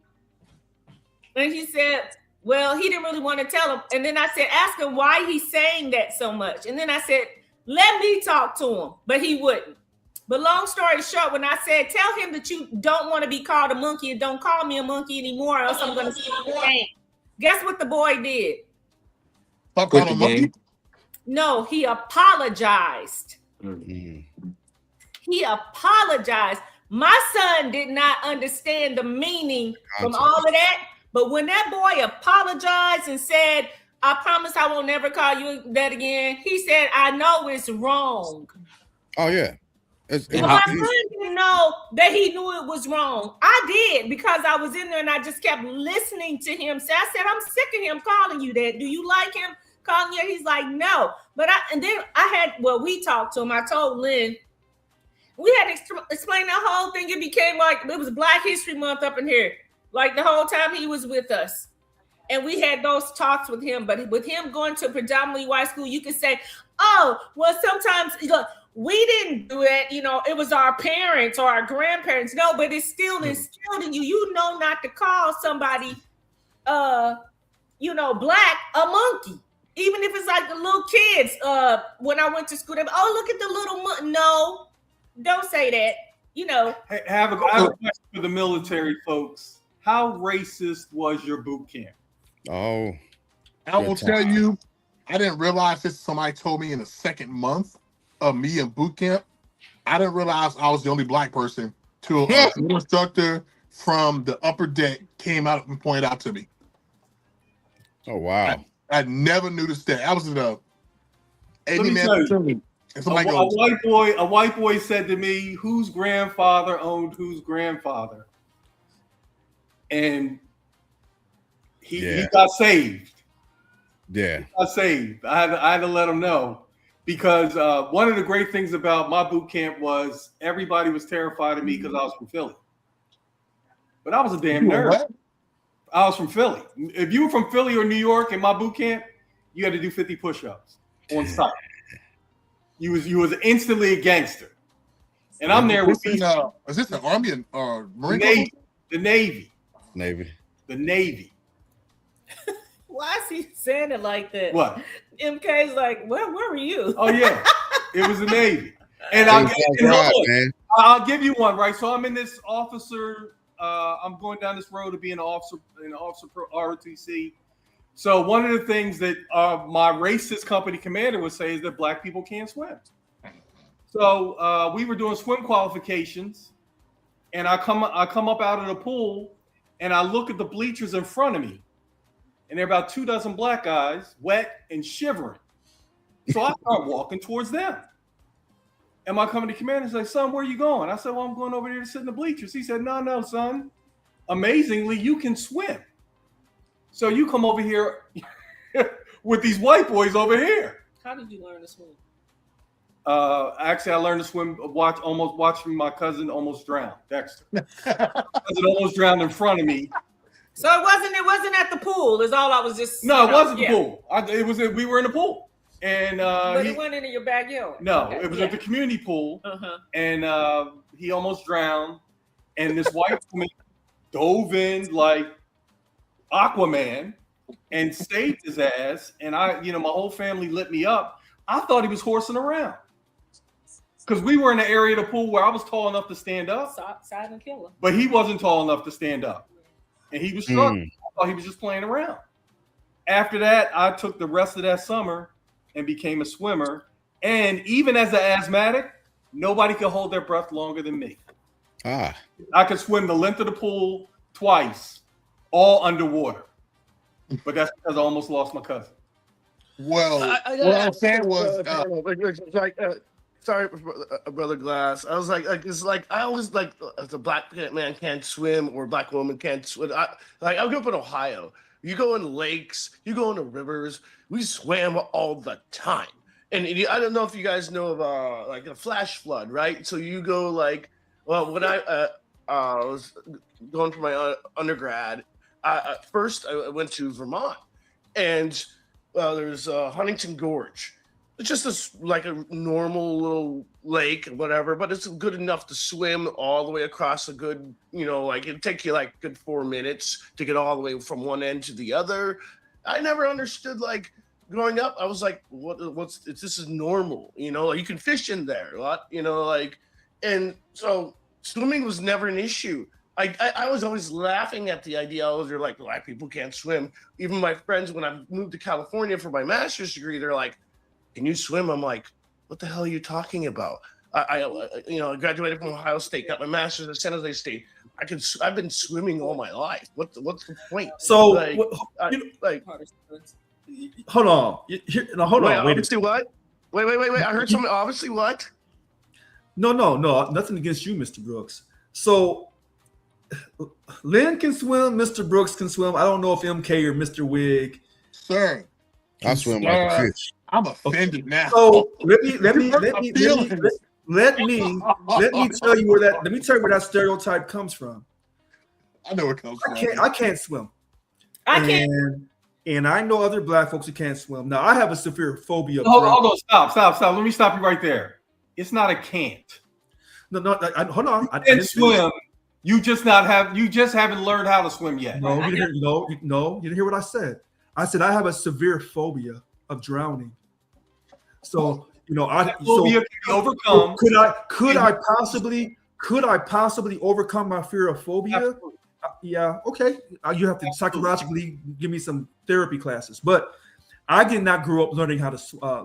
And he said, well, he didn't really want to tell him. And then I said, ask him why he's saying that so much. And then I said, let me talk to him. But he wouldn't. But long story short, when I said, tell him that you don't want to be called a monkey and don't call me a monkey anymore, or else I'm going to see the game. Guess what the boy did? Stop calling him monkey? No, he apologized. Mm-hmm. He apologized. My son did not understand the meaning from all of that. But when that boy apologized and said, I promise I won't never call you that again, he said, I know it's wrong. Oh, yeah. It's- Well, my friend didn't know that he knew it was wrong. I did because I was in there and I just kept listening to him. So I said, I'm sick of him calling you that. Do you like him calling you? He's like, no. But we talked to him. I told Lynn, we had to explain the whole thing. It became like it was Black History Month up in here, like the whole time he was with us. And we had those talks with him. But with him going to a predominantly white school, you could say, oh, well, sometimes we didn't do it. It was our parents or our grandparents. No, but it's still instilled in you. You know not to call somebody, black a monkey. Even if it's like the little kids. When I went to school, look at the little no, don't say that. Hey, I have a question for the military folks. How racist was your boot camp? Oh, I will tell you, I didn't realize this. Somebody told me in the second month of me in boot camp. I didn't realize I was the only black person till an instructor from the upper deck came out and pointed out to me. Oh wow! I never noticed that. I was in a 80-man platoon. A white boy said to me, "Whose grandfather owned whose grandfather?" And he got saved. Yeah, he got saved. I had to let him know because one of the great things about my boot camp was everybody was terrified of me because I was from Philly. But I was a damn nerd. What? I was from Philly. If you were from Philly or New York in my boot camp, you had to do 50 push-ups on site. You was instantly a gangster. And I'm there with is this the Army or Marine Corps? The Navy. The Navy. Why is he saying it like that? What? MK's like, where were you? Oh yeah, it was the Navy. And I'll give you one, right? So I'm in this officer. I'm going down this road to be an officer pro ROTC. So one of the things that my racist company commander would say is that black people can't swim. So we were doing swim qualifications, and I come up out of the pool, and I look at the bleachers in front of me, and there are about 24 black guys, wet and shivering. So I start walking towards them. And my company commander said, "Son, where are you going?" I said, "Well, I'm going over there to sit in the bleachers." He said, No, son. Amazingly, you can swim. So you come over here with these white boys over here. How did you learn to swim? Actually, I learned to swim watching my cousin almost drown, Dexter. Cousin almost drowned in front of me. So it wasn't at the pool, is all I was just No, it wasn't the pool. We were in the pool. And but it went into your backyard. No, it was at the community pool. And he almost drowned. And this white woman dove in like Aquaman and saved his ass. And my whole family lit me up. I thought he was horsing around. Because we were in the area of the pool where I was tall enough to stand up. Silent killer. But he wasn't tall enough to stand up. And he was struggling. I thought he was just playing around. After that, I took the rest of that summer and became a swimmer. And even as an asthmatic, nobody could hold their breath longer than me. I could swim the length of the pool twice, all underwater. But that's because I almost lost my cousin. Well, what I'm saying was, sorry, Brother Glass. I was I always if a black man can't swim or a black woman can't swim. I grew up in Ohio. You go in lakes, you go into rivers. We swam all the time. And I don't know if you guys know of a flash flood, right? So you go when I was going for my undergrad, first I went to Vermont, and there's Huntington Gorge. It's just a normal little lake, whatever, but it's good enough to swim all the way across a good, it'd take you good 4 minutes to get all the way from one end to the other. I never understood, growing up, I was like, this is normal, you can fish in there a lot, and so swimming was never an issue. I was always laughing at the idea. They're like, black people can't swim. Even my friends, when I moved to California for my master's degree, they're like, "Can you swim?" I'm like, "What the hell are you talking about?" I graduated from Ohio State, got my master's at San Jose State. I've been swimming all my life. What's the point? So, hold on. Hold on. Obviously, what? Wait. I heard something. Obviously, what? No, nothing against you, Mr. Brooks. So Lynn can swim, Mr. Brooks can swim. I don't know if MK or Mr. Wig. Sir, I swim like a fish. I'm offended now. So let me tell you where that stereotype comes from. I know it comes from. I can't swim. I can't. And I know other black folks who can't swim. Now I have a severe phobia. Hold on, stop. Let me stop you right there. It's not a can't. No, hold on. You can swim. You just haven't learned how to swim yet. No, you didn't hear what I said. I said I have a severe phobia of drowning. So phobia can be overcome. Could I possibly overcome my fear of phobia? Yeah, okay. You have to psychologically give me some therapy classes. But I did not grow up learning how to swim,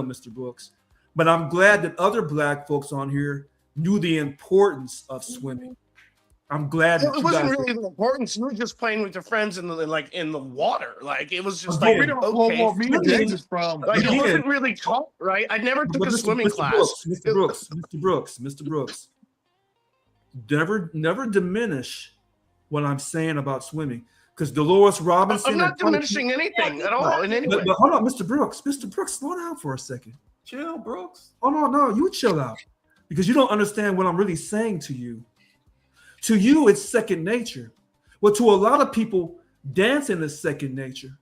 Mr. Brooks. But I'm glad that other black folks on here knew the importance of swimming. I'm glad that it wasn't really the importance. You were just playing with your friends in the water. Like it was just like we don't know what me and James is from. Like, it wasn't really taught, right? I never took a swimming class. Mr. Brooks. Never diminish what I'm saying about swimming. Because Dolores Robinson. I'm not diminishing anything at all in any way. But hold on, Mr. Brooks. Mr. Brooks, slow down for a second. Chill, Brooks. Oh no, you chill out. Because you don't understand what I'm really saying to you. To you, it's second nature. Well, to a lot of people, dancing is second nature.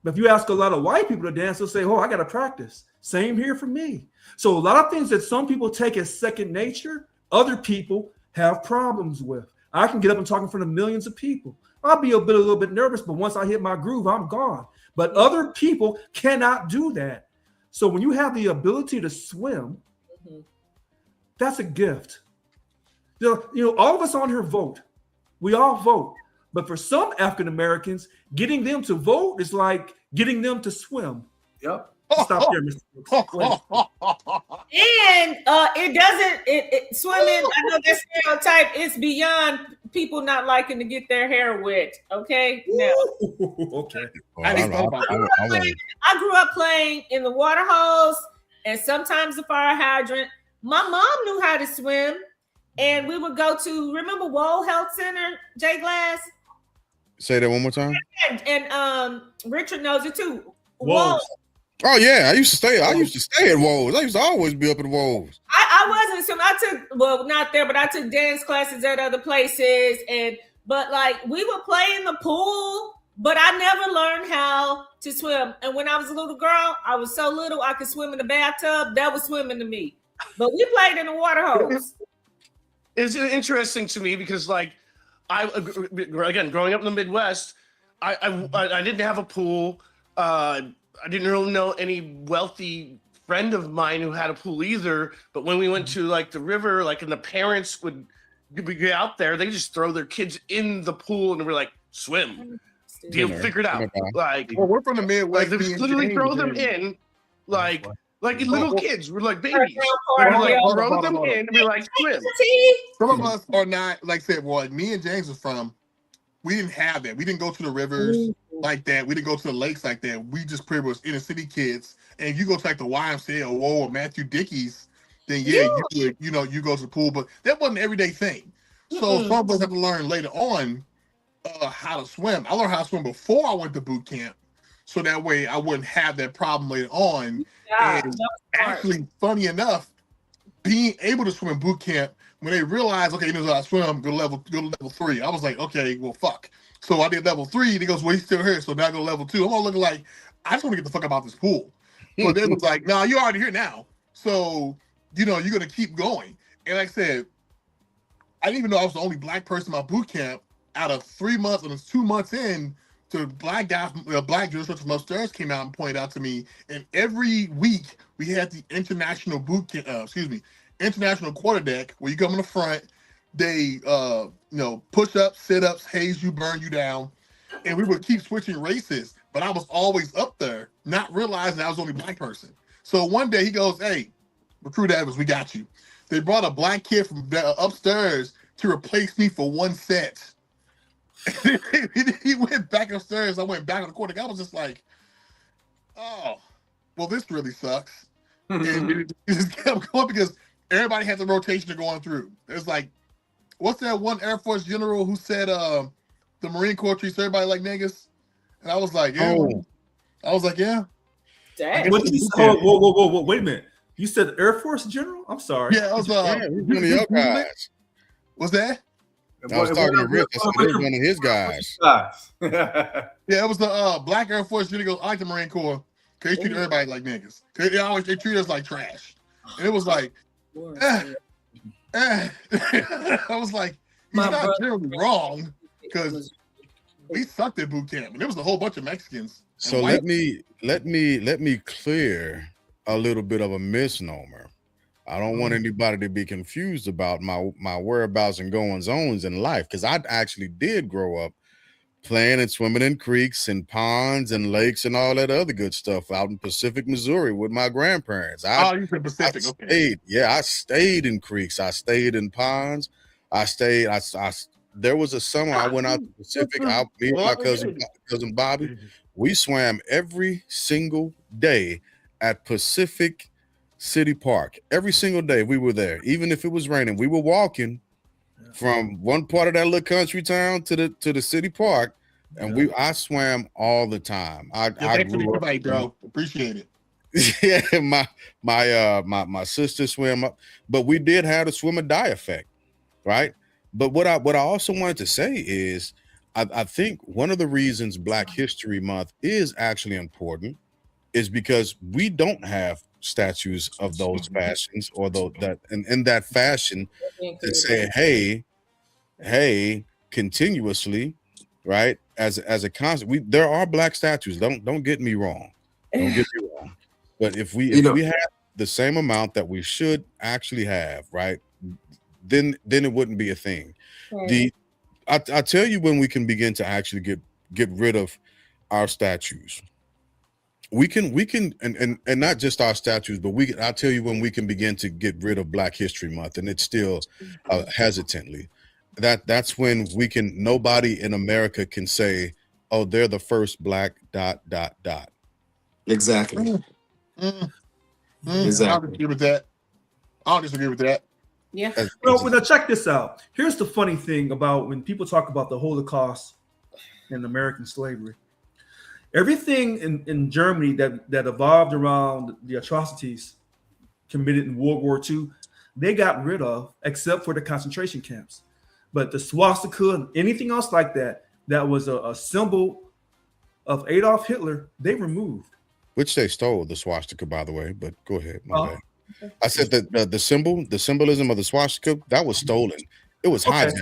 But if you ask a lot of white people to dance, they'll say, oh, I got to practice. Same here for me. So a lot of things that some people take as second nature, other people have problems with. I can get up and talk in front of millions of people. I'll be a little bit nervous, but once I hit my groove, I'm gone. But other people cannot do that. So when you have the ability to swim, that's a gift. All of us on here vote. We all vote. But for some African Americans, getting them to vote is like getting them to swim. Yep. Stop there, Mr. Brooks. And it doesn't swimming. I know that stereotype. It's beyond people not liking to get their hair wet. Okay. Now, okay. I grew up playing in the water hose and sometimes the fire hydrant. My mom knew how to swim, and we would go to remember Wold Health Center, Jay Glass. Say that one more time. And Richard knows it too. Wold. Oh yeah, I used to stay at Woles. I used to always be up at Woles. I wasn't so I took not there, but I took dance classes at other places, but we would play in the pool, but I never learned how to swim. And when I was a little girl, I was so little I could swim in the bathtub. That was swimming to me. But we played in the water hose. It's interesting to me because I growing up in the Midwest, I didn't have a pool. I didn't really know any wealthy friend of mine who had a pool either. But when we went to the river, and the parents would get out there, they just throw their kids in the pool and we're like, swim. Deal figured out. Well, we're from the Midwest. They just literally throw them in, like little kids. We're like babies. We're throw them in and we're like, swim. Some of us are not, me and James was from, we didn't have that. We didn't go to the rivers like that. We didn't go to the lakes like that. We just pretty much inner city kids. And if you go to the YMCA or Matthew Dickey's, then you go to the pool. But that wasn't an everyday thing. So some of us have to learn later on how to swim. I learned how to swim before I went to boot camp, so that way I wouldn't have that problem later on. And actually, funny enough, being able to swim in boot camp, when they realized, okay, you know how to swim, go to level 3. I was like, okay, well, fuck. So I did level 3. He goes, well, he's still here. So now I go to level 2. I'm all looking like, I just want to get the fuck about this pool. But then it was like, no, you're already here now. So, you're going to keep going. And like I said, I didn't even know I was the only black person in my boot camp. Out of 3 months, and it's 2 months in, the black jurors from upstairs came out and pointed out to me. And every week we had the international international quarterdeck where you come in the front. They, push ups, sit ups, haze you, burn you down, and we would keep switching races. But I was always up there, not realizing I was the only black person. So one day he goes, "Hey, Recruit Evans, we got you." They brought a black kid from upstairs to replace me for one set. He went back upstairs. I went back on the quarterdeck. I was just like, "Oh, well, this really sucks." And it just kept going because everybody had the rotation of going through. It's like, what's that one Air Force general who said the Marine Corps treats everybody like niggas? And I was like, yeah. I was like, yeah. Dang. What did you say? Whoa, wait a minute. You said Air Force General? I'm sorry. Yeah, it was one of your guys. What's that? I was talking to Rick. I said it was one of his guys. Yeah, it was the black Air Force general. I like the Marine Corps because they treat everybody like niggas. They treat us like trash. And it was like, I was like, he's not terribly wrong because we sucked at boot camp, and there was a whole bunch of Mexicans. So let me clear a little bit of a misnomer. I don't want anybody to be confused about my whereabouts and goings ons in life, because I actually did grow up playing and swimming in creeks and ponds and lakes and all that other good stuff out in Pacific, Missouri with my grandparents. You said Pacific, okay. I stayed in creeks. I stayed in ponds. There was a summer I went out to the Pacific. Me and my cousin Bobby, we swam every single day at Pacific City Park. Every single day we were there. Even if it was raining, we were walking from one part of that little country town to the city park, and I swam all the time. I grew up, bro. Appreciate it. Yeah, my sister swam up, but we did have the swim or die effect, right? But what I also wanted to say is, I think one of the reasons Black History Month is actually important is because we don't have statues of those fashions or that in that fashion that say hey continuously, right? As a concept, there are Black statues. Don't get me wrong. Don't get me wrong. But if we have the same amount that we should actually have, right, then it wouldn't be a thing. Right. I tell you when we can begin to actually get rid of our statues. We can and not just our statues, but I'll tell you when we can begin to get rid of Black History Month, and it's still hesitantly. That's when nobody in America can say, oh, they're the first Black ... Exactly. Exactly. I don't disagree with that. I don't disagree with that. Yeah. Well, now check this out. Here's the funny thing about when people talk about the Holocaust and American slavery. Everything in Germany that evolved around the atrocities committed in World War II, they got rid of, except for the concentration camps. But the swastika and anything else like that was a symbol of Adolf Hitler, they removed. Which they stole, the swastika, by the way. But go ahead. My bad. I said that the symbolism of the swastika, that was stolen. It was hijacked.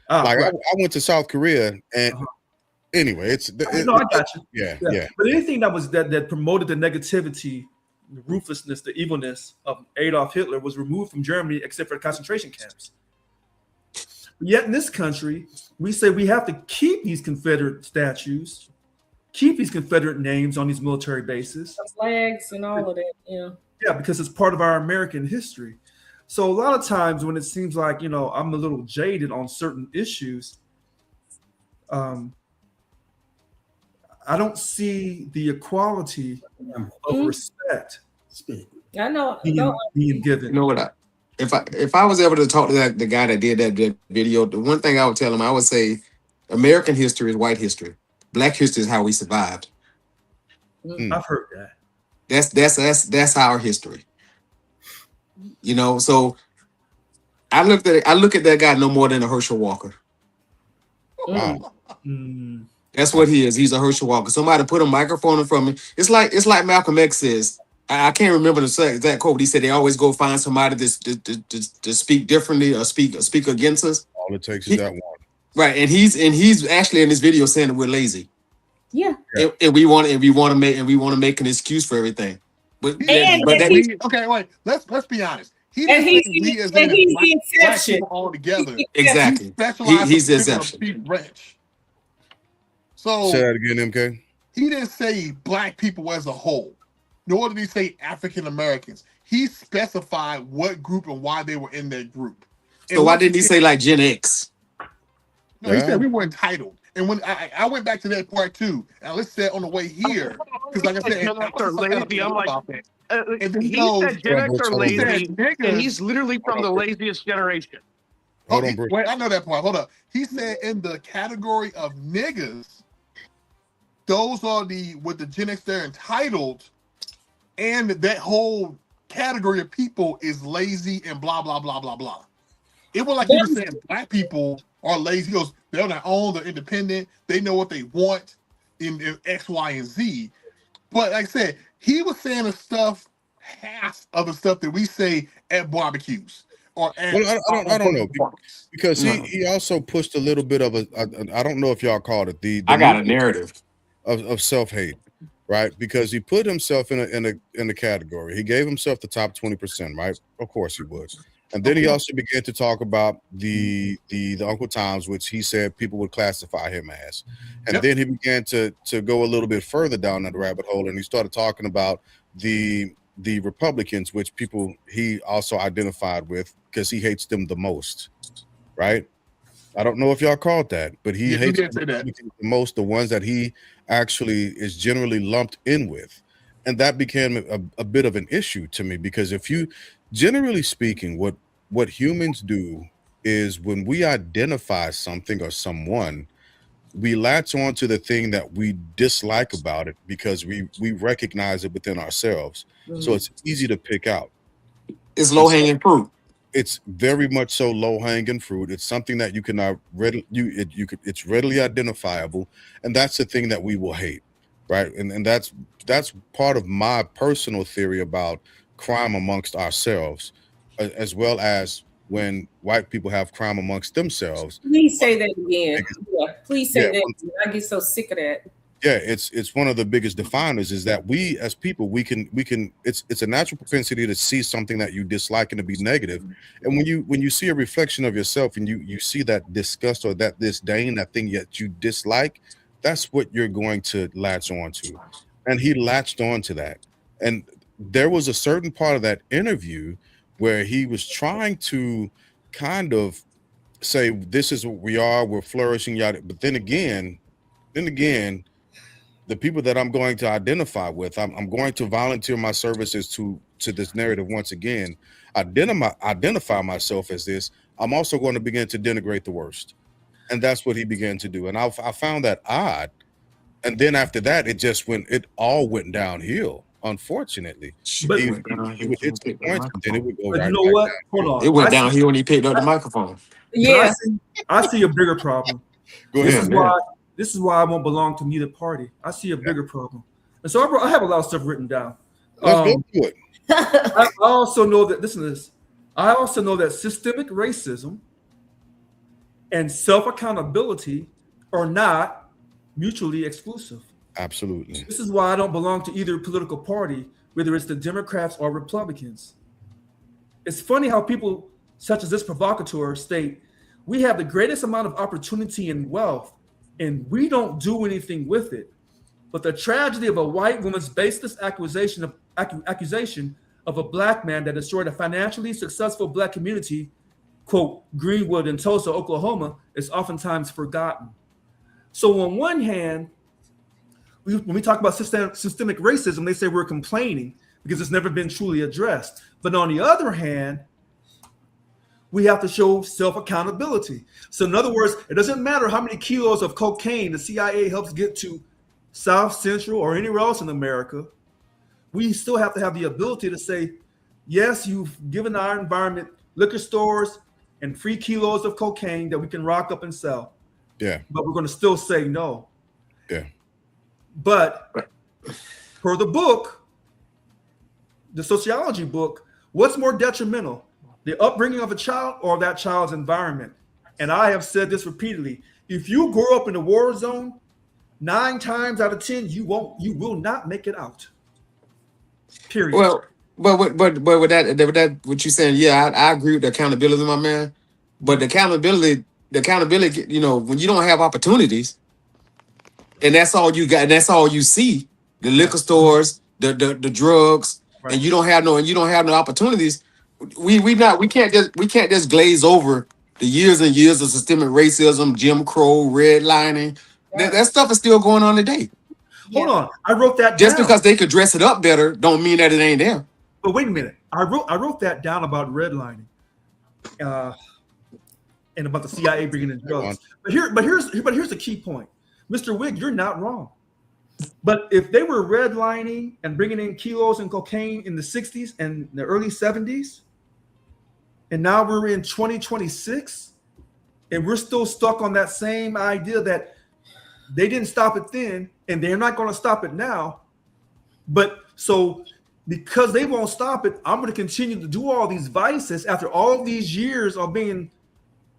Right. I went to South Korea, and anyway, I got you. Yeah. But anything that promoted the negativity, the ruthlessness, the evilness of Adolf Hitler was removed from Germany, except for the concentration camps. But yet in this country, we say we have to keep these Confederate statues, keep these Confederate names on these military bases, the flags and all of that. Yeah, because it's part of our American history. So a lot of times when it seems like, I'm a little jaded on certain issues, I don't see the equality of respect I know being given. You know what? If I was able to talk to the guy that did that video, the one thing I would tell him, I would say, American history is white history. Black history is how we survived. I've heard that. That's our history. So I look at that guy no more than a Herschel Walker. Wow. That's what he is. He's a Herschel Walker. Somebody put a microphone in front of me. It's like Malcolm X says. I can't remember the exact quote. He said they always go find somebody to speak differently or speak against us. All it takes is that one. Right, and he's actually in this video saying that we're lazy. Yeah. And we want to make an excuse for everything. But okay, wait. Let's be honest. He's the exception altogether. Exactly. He's the exception. So say that again, MK. He didn't say Black people as a whole, nor did he say African Americans. He specified what group and why they were in that group. So why didn't he say like Gen X? No, he said we were entitled. And when I went back to that part too, and I listened to that on the way here, because like I said, Gen X are lazy. I'm like, and then he goes, said Gen X are Hold on, Bruce. lazy, and he's literally from the laziest generation. Hold on, Bruce. Wait, I know that part. Hold up. He said in the category of niggas, those are with the Gen X they're entitled, and that whole category of people is lazy and blah blah blah blah blah. It was like he was saying black people are lazy. He goes, they're on their own, they're independent, they know what they want in X, Y, and Z. But like I said, he was saying the stuff, half of the stuff that we say at barbecues. Or at I don't know, because he also pushed a little bit of I don't know if y'all called it the I got a narrative of self-hate, right? Because he put himself in a category. He gave himself the top 20%, right? Of course he would. And then he also began to talk about the Uncle Toms, which he said people would classify him as. And then he began to go a little bit further down that rabbit hole, and he started talking about the Republicans, which people he also identified with because he hates them the most, right? I don't know if y'all called that, but he hates the most, the ones that he actually is generally lumped in with. And that became a bit of an issue to me, because if you, generally speaking, what humans do is when we identify something or someone, we latch on to the thing that we dislike about it because we recognize it within ourselves. So it's easy to pick out. It's low-hanging fruit. It's very much so low-hanging fruit. It's something that you cannot it's readily identifiable, and that's the thing that we will hate, right? And that's part of my personal theory about crime amongst ourselves, as well as when white people have crime amongst themselves. Please say that again. Yeah, please say that again. I get so sick of that. Yeah, it's one of the biggest definers is that we as people, we can it's a natural propensity to see something that you dislike and to be negative. And when you see a reflection of yourself and you see that disgust or that disdain, that thing that you dislike, that's what you're going to latch on to. And he latched on to that. And there was a certain part of that interview where he was trying to kind of say, this is what we are, we're flourishing, yada. But then again, the people that I'm going to identify with, I'm going to volunteer my services to this narrative once again, identify myself as this. I'm also going to begin to denigrate the worst. And that's what he began to do. And I found that odd. And then after that, it all went downhill. Unfortunately, But he would hit some points, and then it would go But right you know back what? down. Hold on. It went downhill when he picked up the microphone. Yeah. I see a bigger problem. Go This ahead. is why I won't belong to neither party. I see a bigger problem. And so I have a lot of stuff written down. Let's go to it. I also know that, listen to this. I also know that systemic racism and self-accountability are not mutually exclusive. Absolutely. This is why I don't belong to either political party, whether it's the Democrats or Republicans. It's funny how people such as this provocateur state, we have the greatest amount of opportunity and wealth, and we don't do anything with it. But the tragedy of a white woman's baseless accusation of a black man that destroyed a financially successful black community, quote, Greenwood in Tulsa, Oklahoma, is oftentimes forgotten. So on one hand, when we talk about systemic racism, they say we're complaining because it's never been truly addressed. But on the other hand, we have to show self-accountability. So in other words, it doesn't matter how many kilos of cocaine the CIA helps get to South Central or anywhere else in America, we still have to have the ability to say, yes, you've given our environment liquor stores and free kilos of cocaine that we can rock up and sell. Yeah. But we're going to still say no. Yeah. But per the book, the sociology book, what's more detrimental, the upbringing of a child or that child's environment? And I have said this repeatedly. If you grow up in a war zone, 9 times out of 10, you will not make it out. Period. Well, but with that, what you're saying, yeah, I agree with the accountability, my man. But the accountability, you know, when you don't have opportunities, and that's all you got, and that's all you see, the liquor stores, the drugs, Right. and you don't have no opportunities. We can't just glaze over the years and years of systemic racism, Jim Crow, redlining, That stuff is still going on today. Hold on, I wrote that Just down. because they could dress it up better, don't mean that it ain't there. But wait a minute, I wrote that down about redlining, and about the CIA bringing in drugs. But here's the key point, Mr. Wig, you're not wrong. But if they were redlining and bringing in kilos and cocaine in the 60s and the early 70s, and now we're in 2026, and we're still stuck on that same idea that they didn't stop it then, and they're not going to stop it now. But so because they won't stop it, I'm going to continue to do all these vices after all these years of being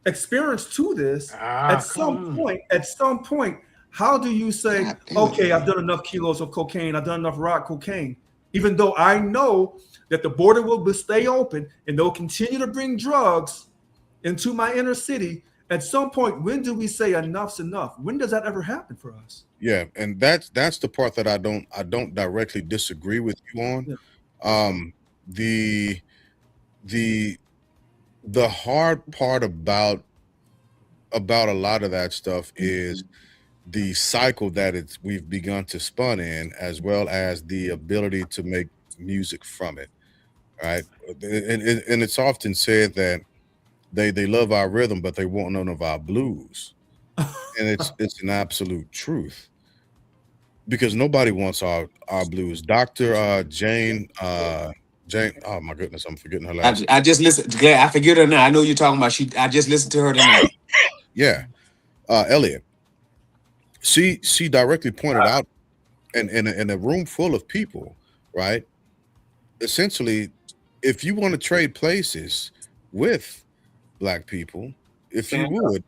experienced to this. At some point, how do you say, okay, I've done enough kilos of cocaine, I've done enough rock cocaine, even though I know that the border will stay open and they'll continue to bring drugs into my inner city? At some point, when do we say enough's enough? When does that ever happen for us? Yeah, and that's the part that I don't directly disagree with you on. Yeah. The hard part about a lot of that stuff is the cycle that we've begun to spun in, as well as the ability to make music from it, right? And it's often said that they love our rhythm, but they want none of our blues, and it's an absolute truth, because nobody wants our blues. Dr. Jane, oh my goodness, I'm forgetting her last name. I just listened. I forget her now. I know you're talking about. I just listened to her tonight. Yeah, Elliot. She directly pointed out, in a room full of people, right? Essentially, if you want to trade places with Black people, if you would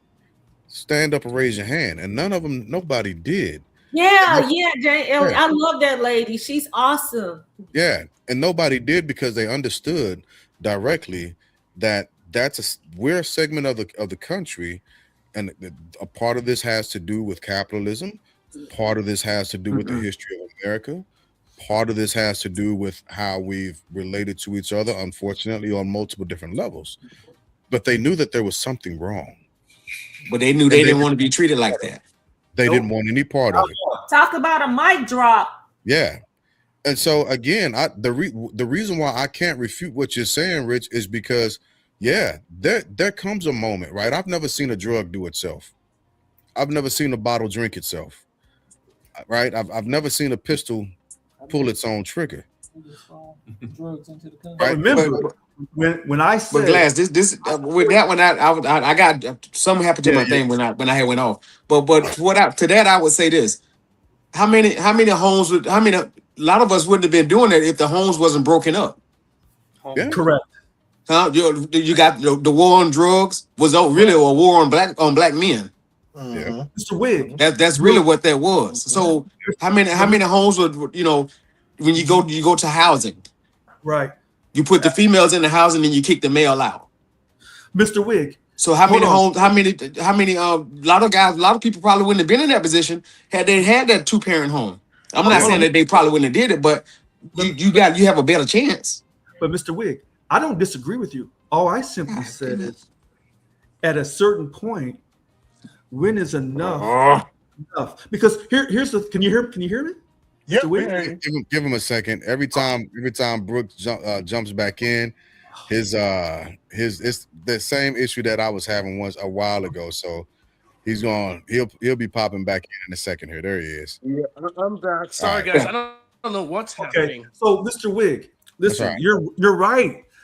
stand up and raise your hand, and nobody did. Yeah, Jane. I love that lady. She's awesome. Yeah, and nobody did because they understood directly that we're a segment of the country, and a part of this has to do with capitalism. Part of this has to do with the history of America. Part of this has to do with how we've related to each other, unfortunately, on multiple different levels. But they knew that there was something wrong. But they knew they didn't want to be treated like that. They didn't want any part of it. Talk about a mic drop. Yeah. And so again, the reason why I can't refute what you're saying, Rich, is because there comes a moment, right? I've never seen a drug do itself. I've never seen a bottle drink itself. Right? I've never seen a pistol pull its own trigger. Right? Remember, when I said, but Glass, this with that one, I got something happened to my thing when I had went off. But I would say this: how many homes a lot of us wouldn't have been doing it if the homes wasn't broken up. Yeah. Correct. Huh? You got the war on drugs was really a war on black men. Yeah. Mr. Wig. That's really what that was. So how many homes would when you go to housing? Right. You put the females in the housing and you kick the male out. Mr. Wig. So how many homes? How many? A lot of people probably wouldn't have been in that position had they had that 2-parent home. I'm not saying that they probably wouldn't have did it, but you have a better chance. But Mr. Wig, I don't disagree with you. All I simply said is, at a certain point, when is enough? Enough? Because here's the. Can you hear me? Yeah. Give him a second. Every time Brooks jumps back in, it's the same issue that I was having a while ago. So he'll be popping back in a second here. There he is. Yeah, I'm back. Sorry, guys. I don't know what's happening. So Mr. Wig, listen, right. you're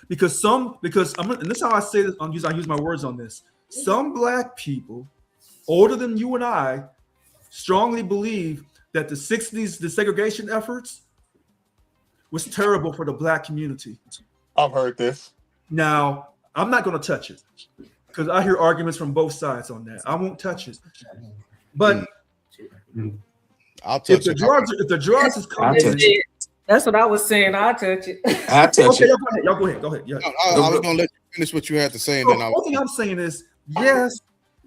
and this is how I say this. I use my words on this. Some Black people older than you and I strongly believe that the 60s desegregation efforts was terrible for the Black community. I've heard this. Now, I'm not going to touch it because I hear arguments from both sides on that. I won't touch it. But I'll touch it. If the drugs is coming in, that's what I was saying. I'll touch it. I touch it. Y'all go ahead. Yeah. I was going to let you finish what you had to say, and then one thing I'm saying is, yes,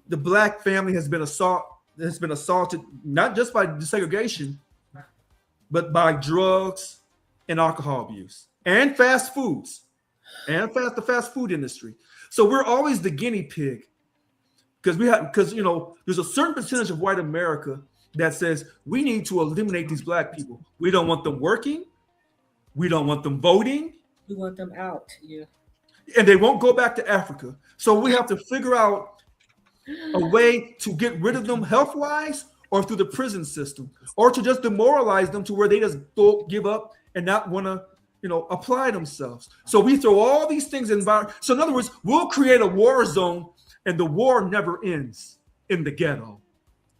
the Black family has been assaulted not just by desegregation, but by drugs and alcohol abuse and fast foods and the fast food industry. So we're always the guinea pig because you know there's a certain percentage of white America that says we need to eliminate these black people. We don't want them working. We don't want them voting. We want them out. Yeah. And they won't go back to Africa. So we have to figure out a way to get rid of them health-wise, or through the prison system, or to just demoralize them to where they just give up and not want to, you know, apply themselves. So we throw all these things in. So in other words, we'll create a war zone, and the war never ends in the ghetto.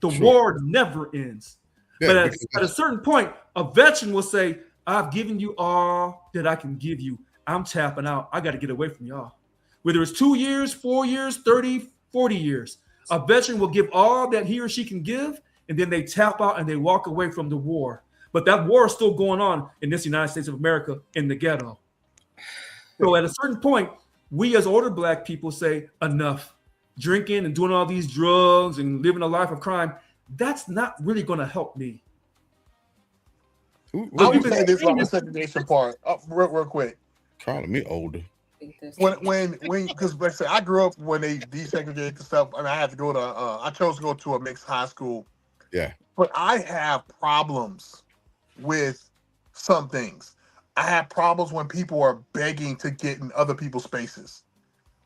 The war never ends. Yeah, but at a certain point, a veteran will say, I've given you all that I can give you. I'm tapping out. I got to get away from y'all. Whether it's 2 years, 4 years, 30, 40 years, a veteran will give all that he or she can give, and then they tap out and they walk away from the war. But that war is still going on in this United States of America in the ghetto. So at a certain point, we as older black people say, enough. Drinking and doing all these drugs and living a life of crime, that's not really going to help me. I would say this about the segregation part, real quick. Calling me older. When because like I said, I grew up when they desegregated the stuff, and I had to go to I chose to go to a mixed high school. Yeah. But I have problems with some things. I have problems when people are begging to get in other people's spaces.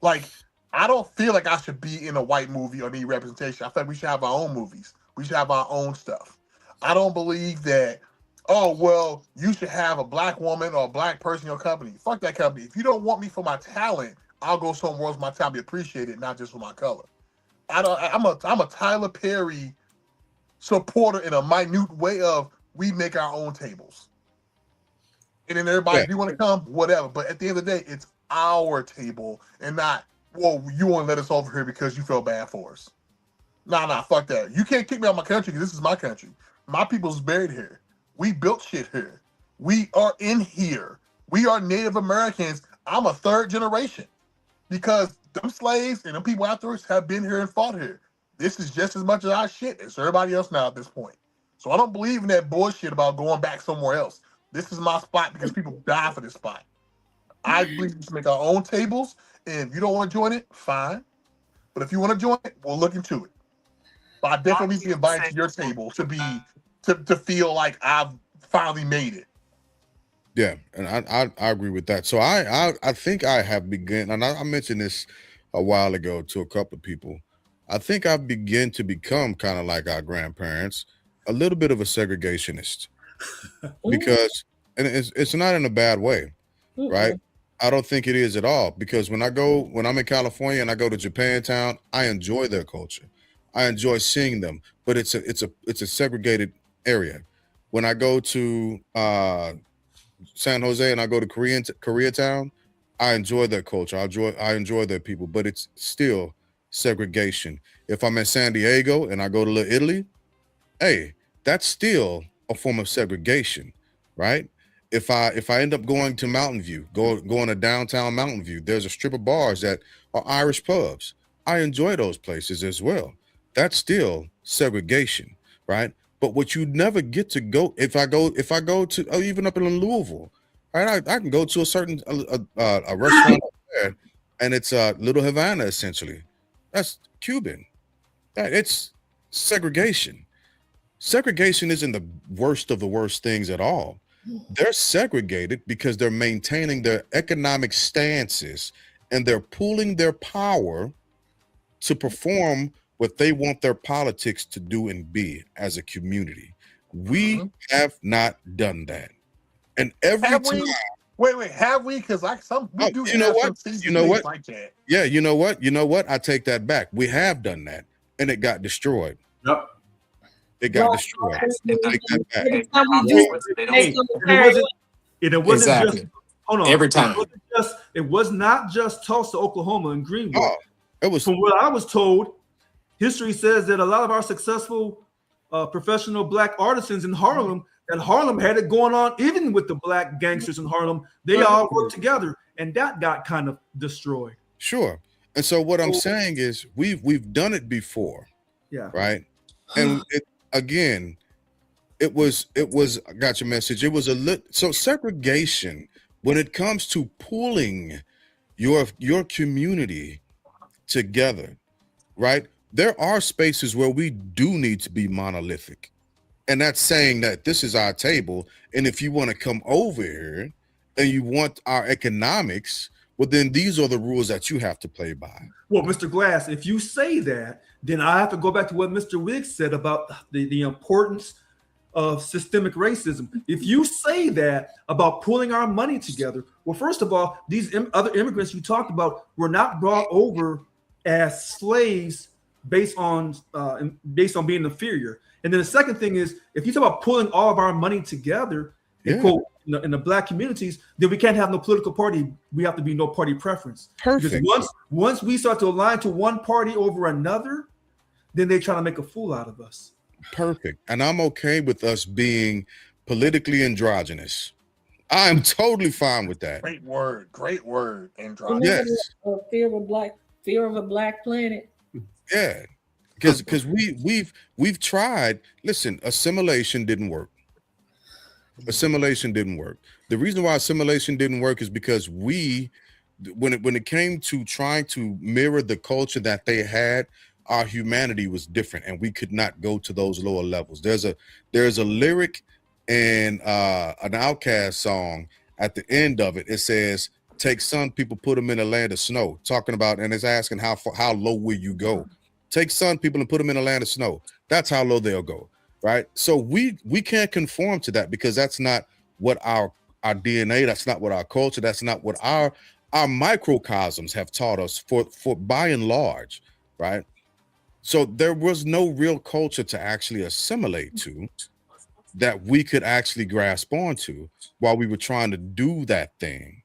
Like, I don't feel like I should be in a white movie or need representation. I feel like we should have our own movies. We should have our own stuff. I don't believe that, oh, well, you should have a black woman or a black person in your company. Fuck that company. If you don't want me for my talent, I'll go somewhere else. My talent be appreciated, not just for my color. I'm a Tyler Perry supporter in a minute way of we make our own tables. And then everybody, if you want to come, whatever. But at the end of the day, it's our table and not, well, you want to let us over here because you feel bad for us. Nah, fuck that. You can't kick me out of my country because this is my country. My people's buried here. We built shit here. We are in here. We are Native Americans. I'm a third generation because them slaves and them people afterwards have been here and fought here. This is just as much of our shit as everybody else now at this point. So I don't believe in that bullshit about going back somewhere else. This is my spot because people die for this spot. I believe we should make our own tables, and if you don't want to join it, fine. But if you want to join it, we'll look into it. But I definitely need to be invited to your table to feel like I've finally made it. Yeah, and I agree with that. So I think I have begun, and I mentioned this a while ago to a couple of people. I think I've begun to become kind of like our grandparents, a little bit of a segregationist, because, and it's not in a bad way, right? I don't think it is at all, because when I'm in California and I go to Japantown, I enjoy their culture. I enjoy seeing them, but it's a segregated area. When I go to San Jose and I go to Koreatown, I enjoy their culture. I enjoy their people, but it's still segregation. If I'm in San Diego and I go to Little Italy, hey, that's still a form of segregation, right? If I end up going to Mountain View, going to downtown Mountain View, there's a strip of bars that are Irish pubs. I enjoy those places as well. That's still segregation, right? But what you never get to go, if I go to even up in Louisville, right? I can go to a certain a restaurant there, and it's Little Havana essentially. That's Cuban. It's segregation. Segregation isn't the worst of the worst things at all. They're segregated because they're maintaining their economic stances and they're pooling their power to perform what they want their politics to do and be as a community. We have not done that. And every time. Wait, have we? Because like we do. You know what? You know what? Like that. Yeah, you know what? You know what? I take that back. We have done that, and it got destroyed. Yep. It got destroyed. I take that back. It wasn't Exactly. just, hold on. Every time. It was not just Tulsa, Oklahoma, and Greenwood. Oh, it was. From what I was told, history says that a lot of our successful professional black artisans in Harlem, that Harlem had it going on, even with the black gangsters in Harlem. They all worked together, and that got kind of destroyed. Sure. And so what I'm saying is we've done it before. Yeah. Right. And it was I got your message. It was so segregation when it comes to pulling your community together, right? there are spaces where we do need to be monolithic. And that's saying that this is our table. And if you want to come over here and you want our economics, well, then these are the rules that you have to play by. Well, Mr. Glass, if you say that, then I have to go back to what Mr. Wiggs said about the importance of systemic racism. If you say that about pulling our money together, well, first of all, these other immigrants you talked about were not brought over as slaves based on being inferior. And then the second thing is, if you talk about pulling all of our money together, quote, in the black communities, then we can't have no political party. We have to be no party preference. Perfect. Because once we start to align to one party over another, then they try to make a fool out of us. Perfect. And I'm okay with us being politically androgynous. I am totally fine with that. Great word, androgynous. Yes. Fear of a black planet. Yeah. Because we've tried. Listen, assimilation didn't work. Assimilation didn't work. The reason why assimilation didn't work is because when it came to trying to mirror the culture that they had, our humanity was different, and we could not go to those lower levels. There's a lyric in an Outkast song. At the end of it, it says, "Take some people, put them in a land of snow." Talking about, and it's asking how low will you go? Take some people and put them in a land of snow. That's how low they'll go, right? So we can't conform to that, because that's not what our DNA, that's not what our culture, that's not what our microcosms have taught us for by and large, right? So there was no real culture to actually assimilate to that we could actually grasp onto while we were trying to do that thing.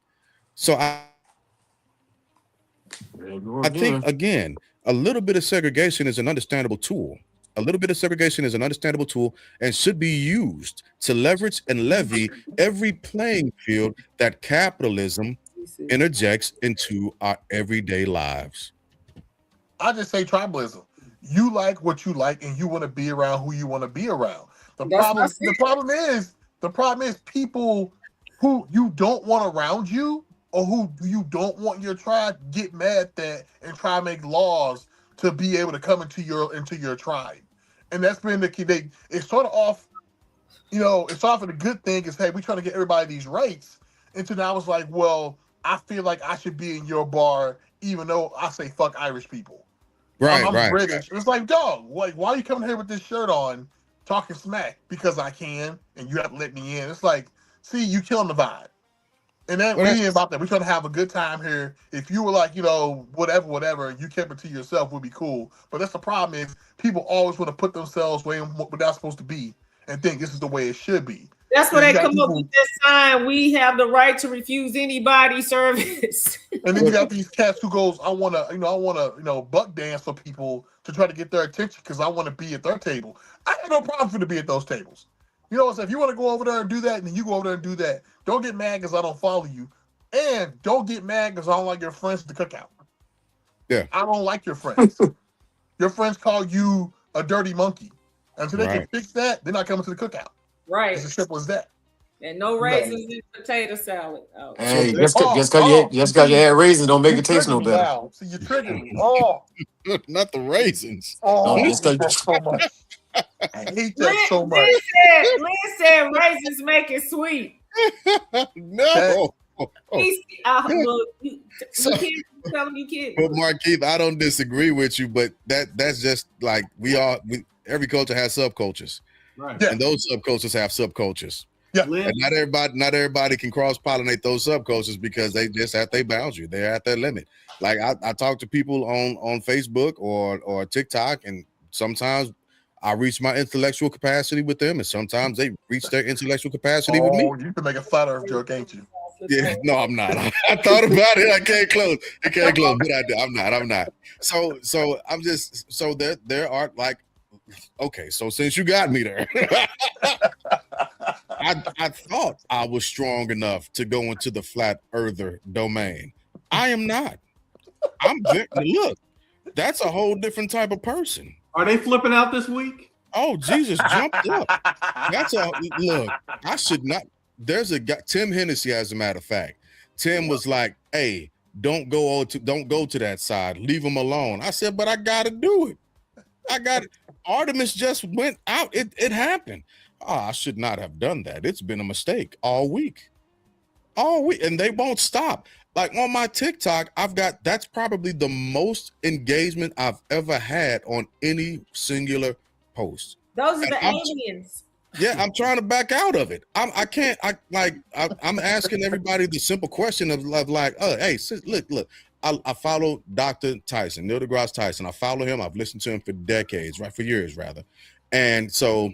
So I think, again, a little bit of segregation is an understandable tool. A little bit of segregation is an understandable tool and should be used to leverage and levy every playing field that capitalism interjects into our everyday lives. I just say tribalism. You like what you like, and you want to be around who you want to be around. The problem is people who you don't want around you, or who you don't want your tribe, get mad at that and try to make laws to be able to come into your tribe. And that's been the key. It's sort of off, it's often a good thing is, hey, we're trying to get everybody these rights. And so now it's like, well, I feel like I should be in your bar, even though I say fuck Irish people. I'm British. It's like, dog, why are you coming here with this shirt on, talking smack because I can, and you have to let me in? It's like, see, you killing the vibe. And that we ain't about that. We're trying to have a good time here. If you were like, whatever, you kept it to yourself, would be cool. But that's the problem is people always want to put themselves where they're supposed to be and think this is the way it should be. That's where they come up with this sign: "We have the right to refuse anybody service." And then you got these cats who goes, I wanna buck dance for people to try to get their attention because I want to be at their table. I have no problem for to be at those tables. So if you want to go over there and do that, then you go over there and do that. Don't get mad because I don't follow you, and don't get mad because I don't like your friends at the cookout. Yeah, I don't like your friends. Your friends call you a dirty monkey. Until they can fix that, they're not coming to the cookout. Right. It's as simple as that. And no raisins in potato salad. Oh. Hey, just because you had raisins don't make it taste no better. Now. See, you triggered me. Oh, not the raisins. Oh, I hate that so much. I hate that so much. Lynn said raisins make it sweet. No. But Markeith, I don't disagree with you, but that's just like every culture has subcultures. Right. And those subcultures have subcultures. Yeah. And not everybody can cross-pollinate those subcultures because they just at their boundary. They're at their limit. Like I talk to people on Facebook or TikTok, and sometimes I reach my intellectual capacity with them, and sometimes they reach their intellectual capacity with me. You can make a flat earth joke, ain't you? Yeah, no, I'm not. I thought about it. I can't close. But I'm not. So I'm just there are like, okay, so since you got me there, I thought I was strong enough to go into the flat earther domain. I am not. Look, that's a whole different type of person. Are they flipping out this week? Oh, Jesus jumped up. Look, I should not. There's a guy, Tim Hennessy, as a matter of fact. Tim was like, hey, don't go to that side. Leave him alone. I said, but I gotta do it. I got it. Artemis just went out. It happened. Oh, I should not have done that. It's been a mistake all week. And they won't stop. Like on my TikTok, that's probably the most engagement I've ever had on any singular post. Those are the aliens. Yeah, I'm trying to back out of it. I'm asking everybody the simple question of like, hey, look. I follow Dr. Tyson, Neil deGrasse Tyson. I follow him. I've listened to him for decades, right? For years, rather. And so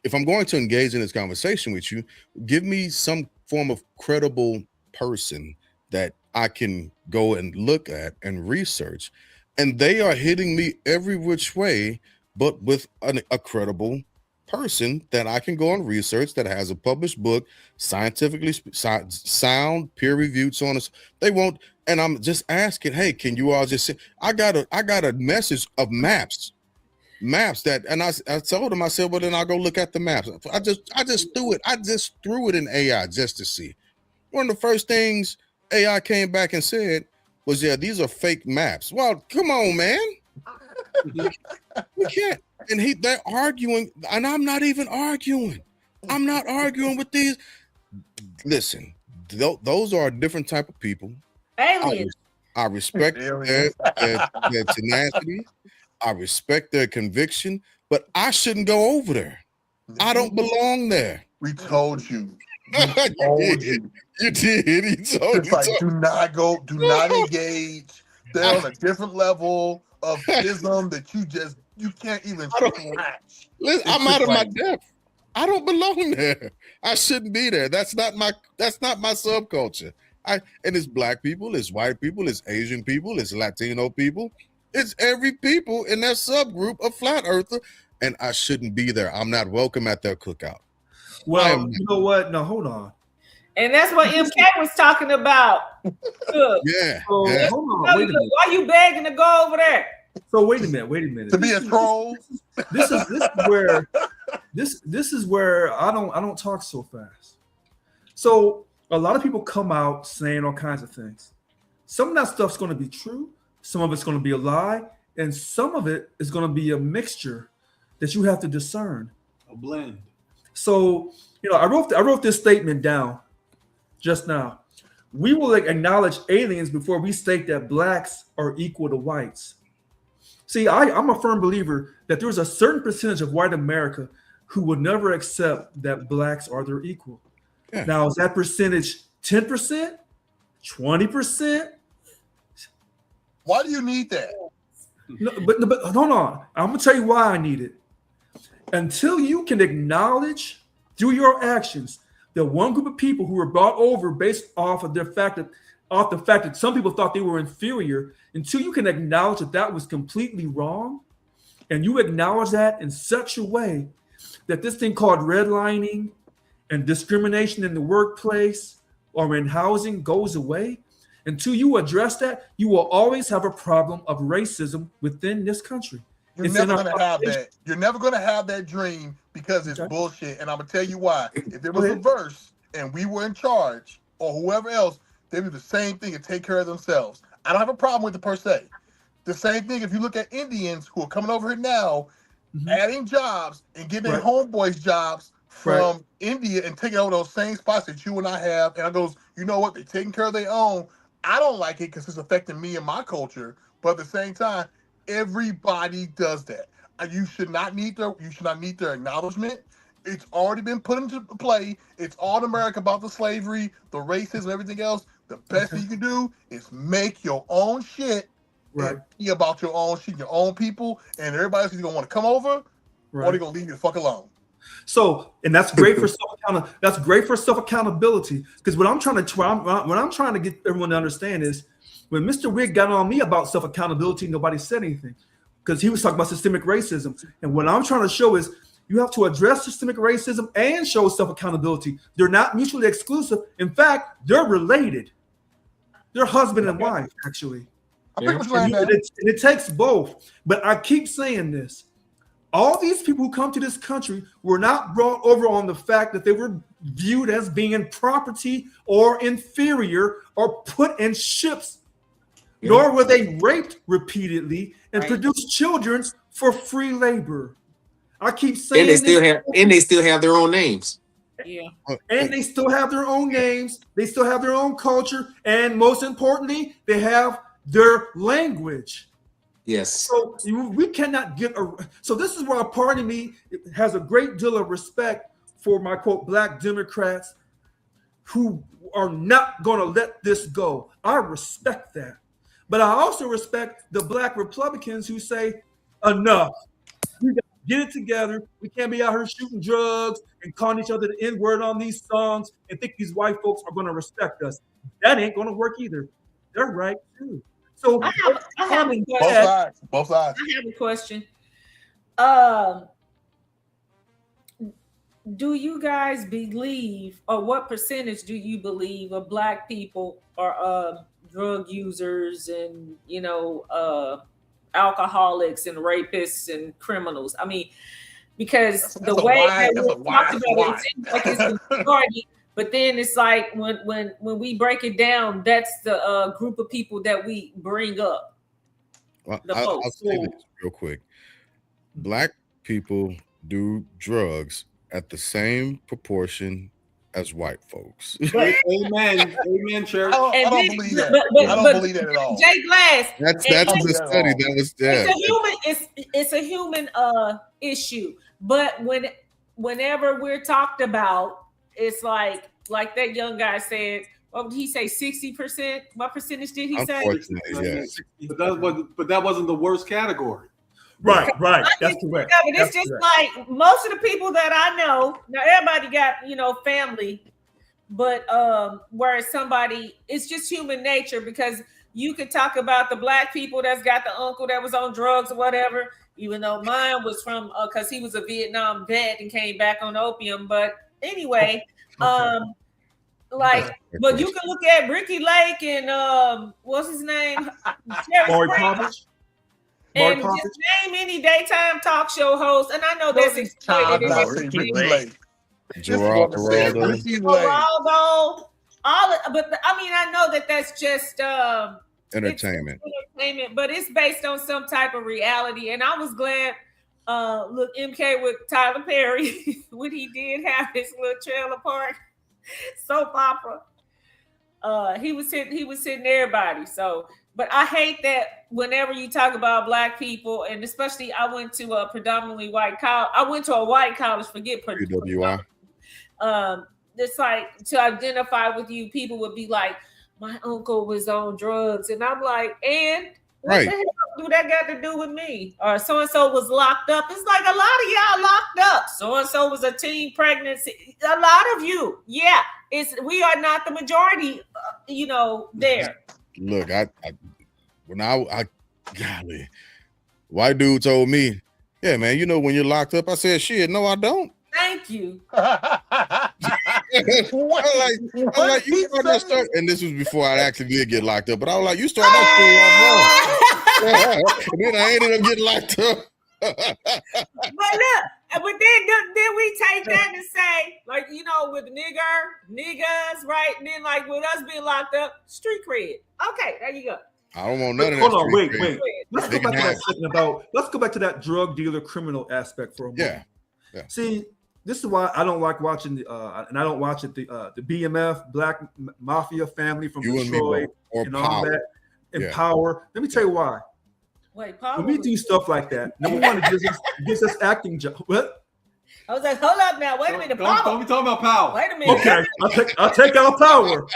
if I'm going to engage in this conversation with you, give me some form of credible person that I can go and look at and research. And they are hitting me every which way, but with a credible person that I can go and research that has a published book, scientifically sound, peer-reviewed, so on and so. They won't. And I'm just asking, hey, can you all just say, I got a message of maps that, and I told him, I said, well, then I'll go look at the maps. I just threw it in AI just to see. One of the first things AI came back and said was, yeah, these are fake maps. Well, come on, man. We can't. And they're arguing, and I'm not even arguing. I'm not arguing with these. Listen, those are a different type of people. Aliens. I respect their tenacity. I respect their conviction, but I shouldn't go over there. I don't belong there. We told you. You did. Do not engage. They're on a different level of ism that you can't even scratch. I'm out of my depth. I don't belong there. I shouldn't be there. That's not my subculture. And it's black people, it's white people, it's Asian people, it's Latino people. It's every people in that subgroup of flat earther, and I shouldn't be there. I'm not welcome at their cookout. Well, you know what? No, hold on. And that's what MK was talking about. Yeah. So, yeah. Hold on. Wait a minute. Why you begging to go over there? So wait a minute. To be a troll. This is where I don't talk so fast. So a lot of people come out saying all kinds of things. Some of that stuff's going to be true. Some of it's going to be a lie, and some of it is going to be a mixture that you have to discern. A blend. So, I wrote this statement down just now. We will acknowledge aliens before we state that blacks are equal to whites. See, I'm a firm believer that there's a certain percentage of white America who would never accept that blacks are their equal. Yeah. Now, is that percentage 10%, 20%? Why do you need that? No, but hold on. I'm going to tell you why I need it. Until you can acknowledge through your actions that one group of people who were brought over based off of the fact that some people thought they were inferior, until you can acknowledge that was completely wrong, and you acknowledge that in such a way that this thing called redlining and discrimination in the workplace or in housing goes away, until you address that, you will always have a problem of racism within this country. You're never going to have that. You're never going to have that dream because it's bullshit. And I'm going to tell you why. If it was reversed and we were in charge or whoever else, they'd do the same thing and take care of themselves. I don't have a problem with it per se. The same thing if you look at Indians who are coming over here now, adding jobs and getting their homeboys jobs from India and taking over those same spots that you and I have. And I goes, you know what? They're taking care of their own. I don't like it because it's affecting me and my culture. But at the same time, everybody does that. You should not need their acknowledgement. It's already been put into play. It's all in America about the slavery, the racism, everything else. The best thing you can do is make your own shit. And be about your own shit, your own people, and everybody else is gonna want to come over, or they're gonna leave you the fuck alone. So, and that's great for self accountability. Because what I'm trying to get everyone to understand is, when Mr. Wig got on me about self accountability, nobody said anything because he was talking about systemic racism. And what I'm trying to show is you have to address systemic racism and show self accountability. They're not mutually exclusive. In fact, they're related. They're husband and wife, actually. And it takes both. But I keep saying this. All these people who come to this country were not brought over on the fact that they were viewed as being property or inferior or put in ships, nor were they raped repeatedly and produced children for free labor. I keep saying And they still have their own names. Yeah. and they still have their own names, they still have their own culture, and most importantly, they have their language. Yes. So we cannot get a. So this is why part of me has a great deal of respect for my quote Black Democrats who are not going to let this go. I respect that, but I also respect the Black Republicans who say enough. We got to get it together. We can't be out here shooting drugs and calling each other the N-word on these songs and think these white folks are going to respect us. That ain't going to work either. They're right too. So I have a Both sides. Both sides. I have a question. Do you guys believe, or what percentage do you believe of Black people are drug users and alcoholics and rapists and criminals? I mean, because the way that we talked about it seems like it's the majority, but then it's like when we break it down, that's the group of people that we bring up. Well, I'll say this real quick. Black people do drugs at the same proportion as white folks. Amen. Amen, church. I don't believe that. I don't believe that at all. Jay Glass. That's the study that was there. It's a human issue. But whenever we're talked about, it's like that young guy said, what did he say, 60%? What percentage did he say? Unfortunately, yes. But that wasn't the worst category. Right. That's correct. Yeah, but it's just like most of the people that I know. Now everybody got family, but where somebody, it's just human nature, because you could talk about the Black people that's got the uncle that was on drugs or whatever, even though mine was from because he was a Vietnam vet and came back on opium. But anyway, but you can look at Ricky Lake and what's his name, Maury Povich. And just name any daytime talk show host, and I know that's exploited. Geraldo, but I mean, I know that that's just entertainment, but it's based on some type of reality. And I was glad, look, MK with Tyler Perry when he did have his little trailer park soap opera. He was hitting everybody. So. But I hate that whenever you talk about Black people, and especially I went to a predominantly white college. I went to a white college, forget PWI. It's like to identify with you, people would be like, my uncle was on drugs. And I'm like, and what the hell do that got to do with me? Or so-and-so was locked up. It's like a lot of y'all locked up. So-and-so was a teen pregnancy. A lot of you. Yeah. We are not the majority, there. Look, golly, white dude told me, yeah, man, when you're locked up, I said, shit, no, I don't. Thank you. I'm like, you start that story, and this was before I actually did get locked up, but I was like, you start that story off wrong. And then I ended up getting locked up. But then we take that and say, like, with niggas, right? And then like with us being locked up, street cred. Okay, there you go. I don't want none of that. Hold on, wait. Let's go back to that second let's go back to that drug dealer criminal aspect for a moment. Yeah. See, this is why I don't like watching and I don't watch it, the BMF, Black Mafia family from Detroit and all that, and Power. Let me tell you why. Wait, Power. When we do stuff like that, number one, it gives us acting job. What? I was like, hold up now, wait a minute. Don't be talking about Power. Wait a minute. Okay, I'll take out Power.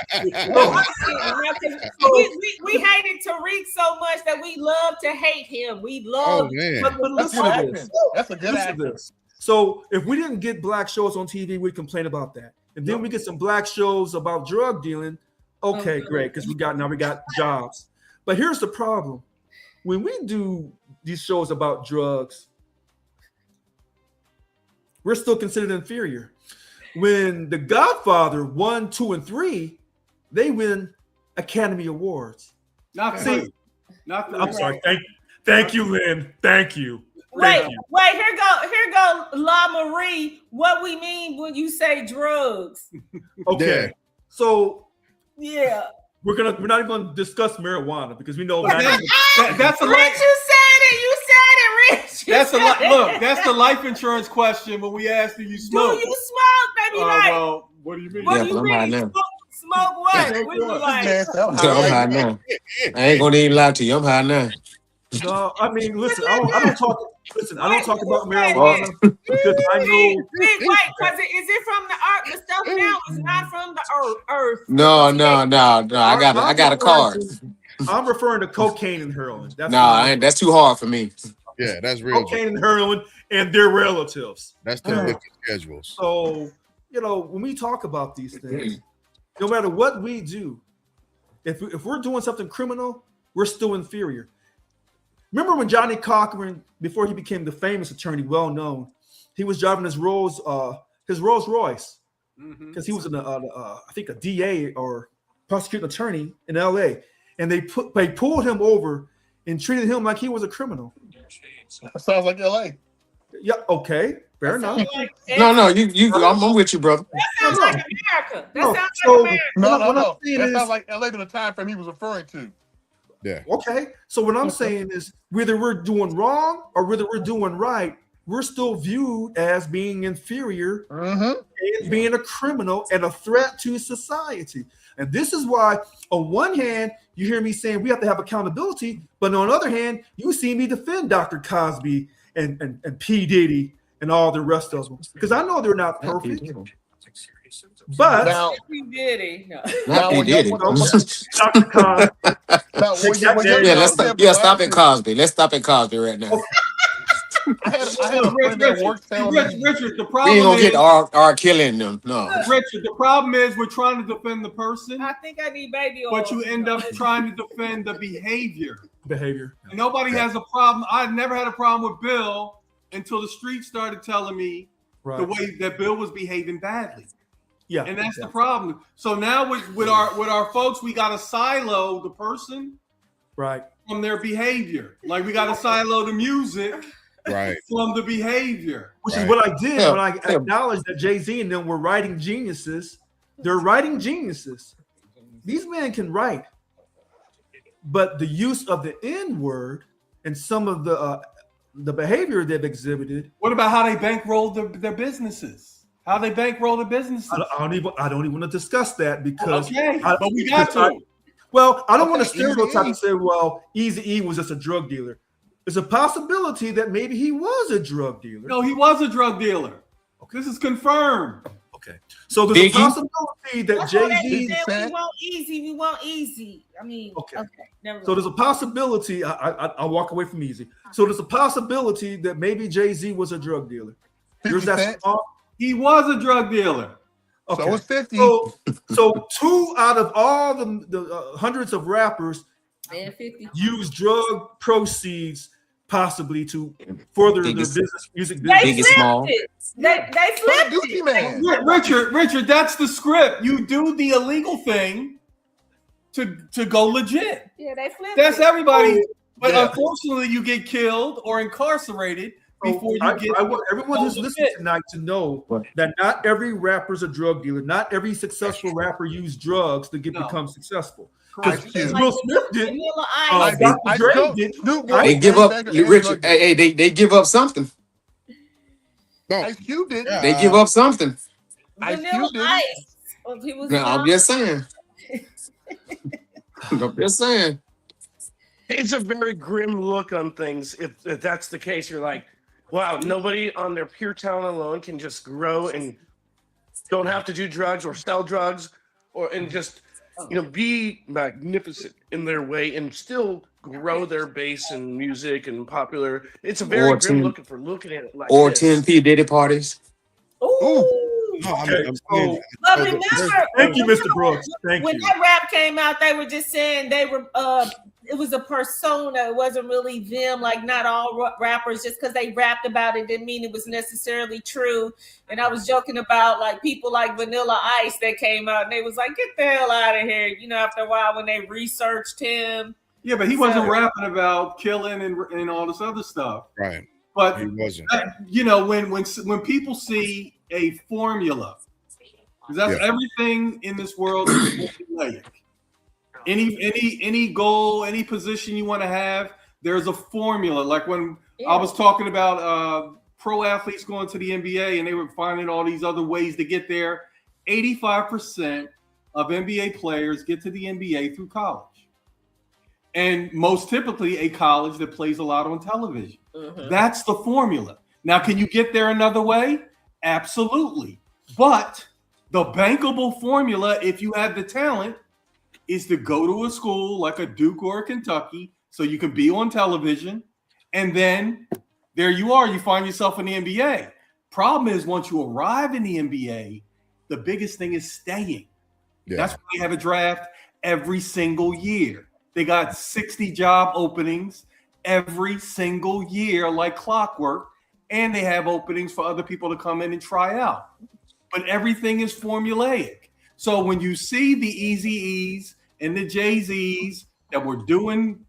we hated Tariq so much that we love to hate him. We love. Oh man, but listen to this. That's a good actor. So if we didn't get Black shows on TV, we'd complain about that. And then we get some Black shows about drug dealing. Okay, great, because we got jobs. But here's the problem. When we do these shows about drugs, we're still considered inferior. When The Godfather 1, 2, and 3, they win Academy Awards. I'm sorry. Thank you, Lynn. Thank you. Wait, here go La Marie. What we mean when you say drugs? Okay, so yeah, we're not even going to discuss marijuana because we know that's a Rich. You said it, Rich. That's the life insurance question when we asked, do you Do smoke? you smoke? They be like, Well, what do you mean? what Yeah, do you but I'm high mean? now. Smoke what? We be like, Man, I'm high now. I ain't gonna even lie to you. I'm high now. No, I mean, listen, I don't talk. Listen, I don't talk about marijuana because I know. wait, because is it from the earth? The stuff now is not from the earth. No. I got a card. I'm referring to cocaine and heroin. That's too hard for me. Yeah, that's real. Cocaine and heroin and their relatives. That's 10 different schedules. So, when we talk about these things, no matter what we do, if we're doing something criminal, we're still inferior. Remember when Johnny Cochran, before he became the famous attorney, well known, he was driving his Rolls Royce because he was I think a DA or prosecuting attorney in LA, and they pulled him over and treated him like he was a criminal. That sounds like LA. Yeah, okay, fair enough. No, I'm with you, brother. That sounds like America. That sounds like America. No. That sounds like LA to the time frame he was referring to. Yeah. Okay. So what I'm saying is whether we're doing wrong or whether we're doing right, we're still viewed as being inferior and being a criminal and a threat to society. And this is why, on one hand, you hear me saying we have to have accountability, but on the other hand, you see me defend Dr. Cosby and P. Diddy and all the rest of them. Because I know they're not perfect. But now, P. Diddy. No. Dr. Cosby. Stop at Cosby. Let's stop at Cosby right now. I had a friend that worked telling me. Richard, the We problem ain't gonna is get R. killing them. No. Richard, the problem is we're trying to defend the person, I think I need baby oil. but you end up trying to defend the behavior. Behavior. And nobody has a problem. I never had a problem with Bill until the street started telling me the way that Bill was behaving badly. Yeah. And that's the problem. So now with our folks, we got to silo the person from their behavior. Like we got to silo the music from the behavior. Which is what I did when I acknowledged that Jay-Z and them were writing geniuses. They're writing geniuses. These men can write. But the use of the N-word and some of the behavior they've exhibited. What about how they bankroll their businesses? How they bankroll the businesses? I don't even want to discuss that because but we got to. I don't want to stereotype and say, well, Eazy-E was just a drug dealer. There's a possibility that maybe he was a drug dealer. No, he was a drug dealer. This is confirmed. Okay. So there's a possibility that Jay-Z. We want easy. I mean, okay. Never mind. So there's a possibility. I'll walk away from easy. So there's a possibility that maybe Jay-Z was a drug dealer. There's that small. He was a drug dealer. Okay. So it's 50. So 2 out of all the hundreds of rappers use drug proceeds possibly to further their music business. They flipped it. They flipped it. Richard, that's the script. You do the illegal thing to go legit. Yeah, they flipped That's it. everybody. But unfortunately, you get killed or incarcerated before you get. I want everyone who's listening tonight to know that not every rapper is a drug dealer. Not every successful rapper used drugs to become successful. Because Will Smith did. They give up, Richard. Hey, they give up something. Ice Cube did. They give up something. Vanilla Ice. No, I'm just saying. I'm just saying. It's a very grim look on things. If that's the case, you're like, wow, nobody on their pure talent alone can just grow and don't have to do drugs or sell drugs and just be magnificent in their way and still grow their base in music and popular. It's a very grim looking at it like or this. 10 P Diddy parties. But remember, thank you, Mr. Brooks. Thank when you. that rap came out, they were just saying they were. It was a persona. It wasn't really them. Like not all rappers, just because they rapped about it, didn't mean it was necessarily true. And I was joking about like people like Vanilla Ice that came out and they was like, "Get the hell out of here!" After a while when they researched him. Yeah, but he wasn't rapping about killing and all this other stuff. Right. But he wasn't. When people see a formula, because that's everything in this world is formulaic. Any goal, any position you want to have, there's a formula. Like when I was talking about pro athletes going to the NBA, and they were finding all these other ways to get there. 85% of NBA players get to the NBA through college. And most typically a college that plays a lot on television. That's the formula. Now, can you get there another way? Absolutely. But the bankable formula, if you have the talent, is to go to a school like a Duke or a Kentucky so you can be on television. And then there you are. You find yourself in the NBA. Problem is, once you arrive in the NBA, the biggest thing is staying. Yeah. That's why they have a draft every single year. They got 60 job openings every single year, like clockwork, and they have openings for other people to come in and try out. But everything is formulaic. So when you see the Eazy-E's and the Jay-Z's that were doing,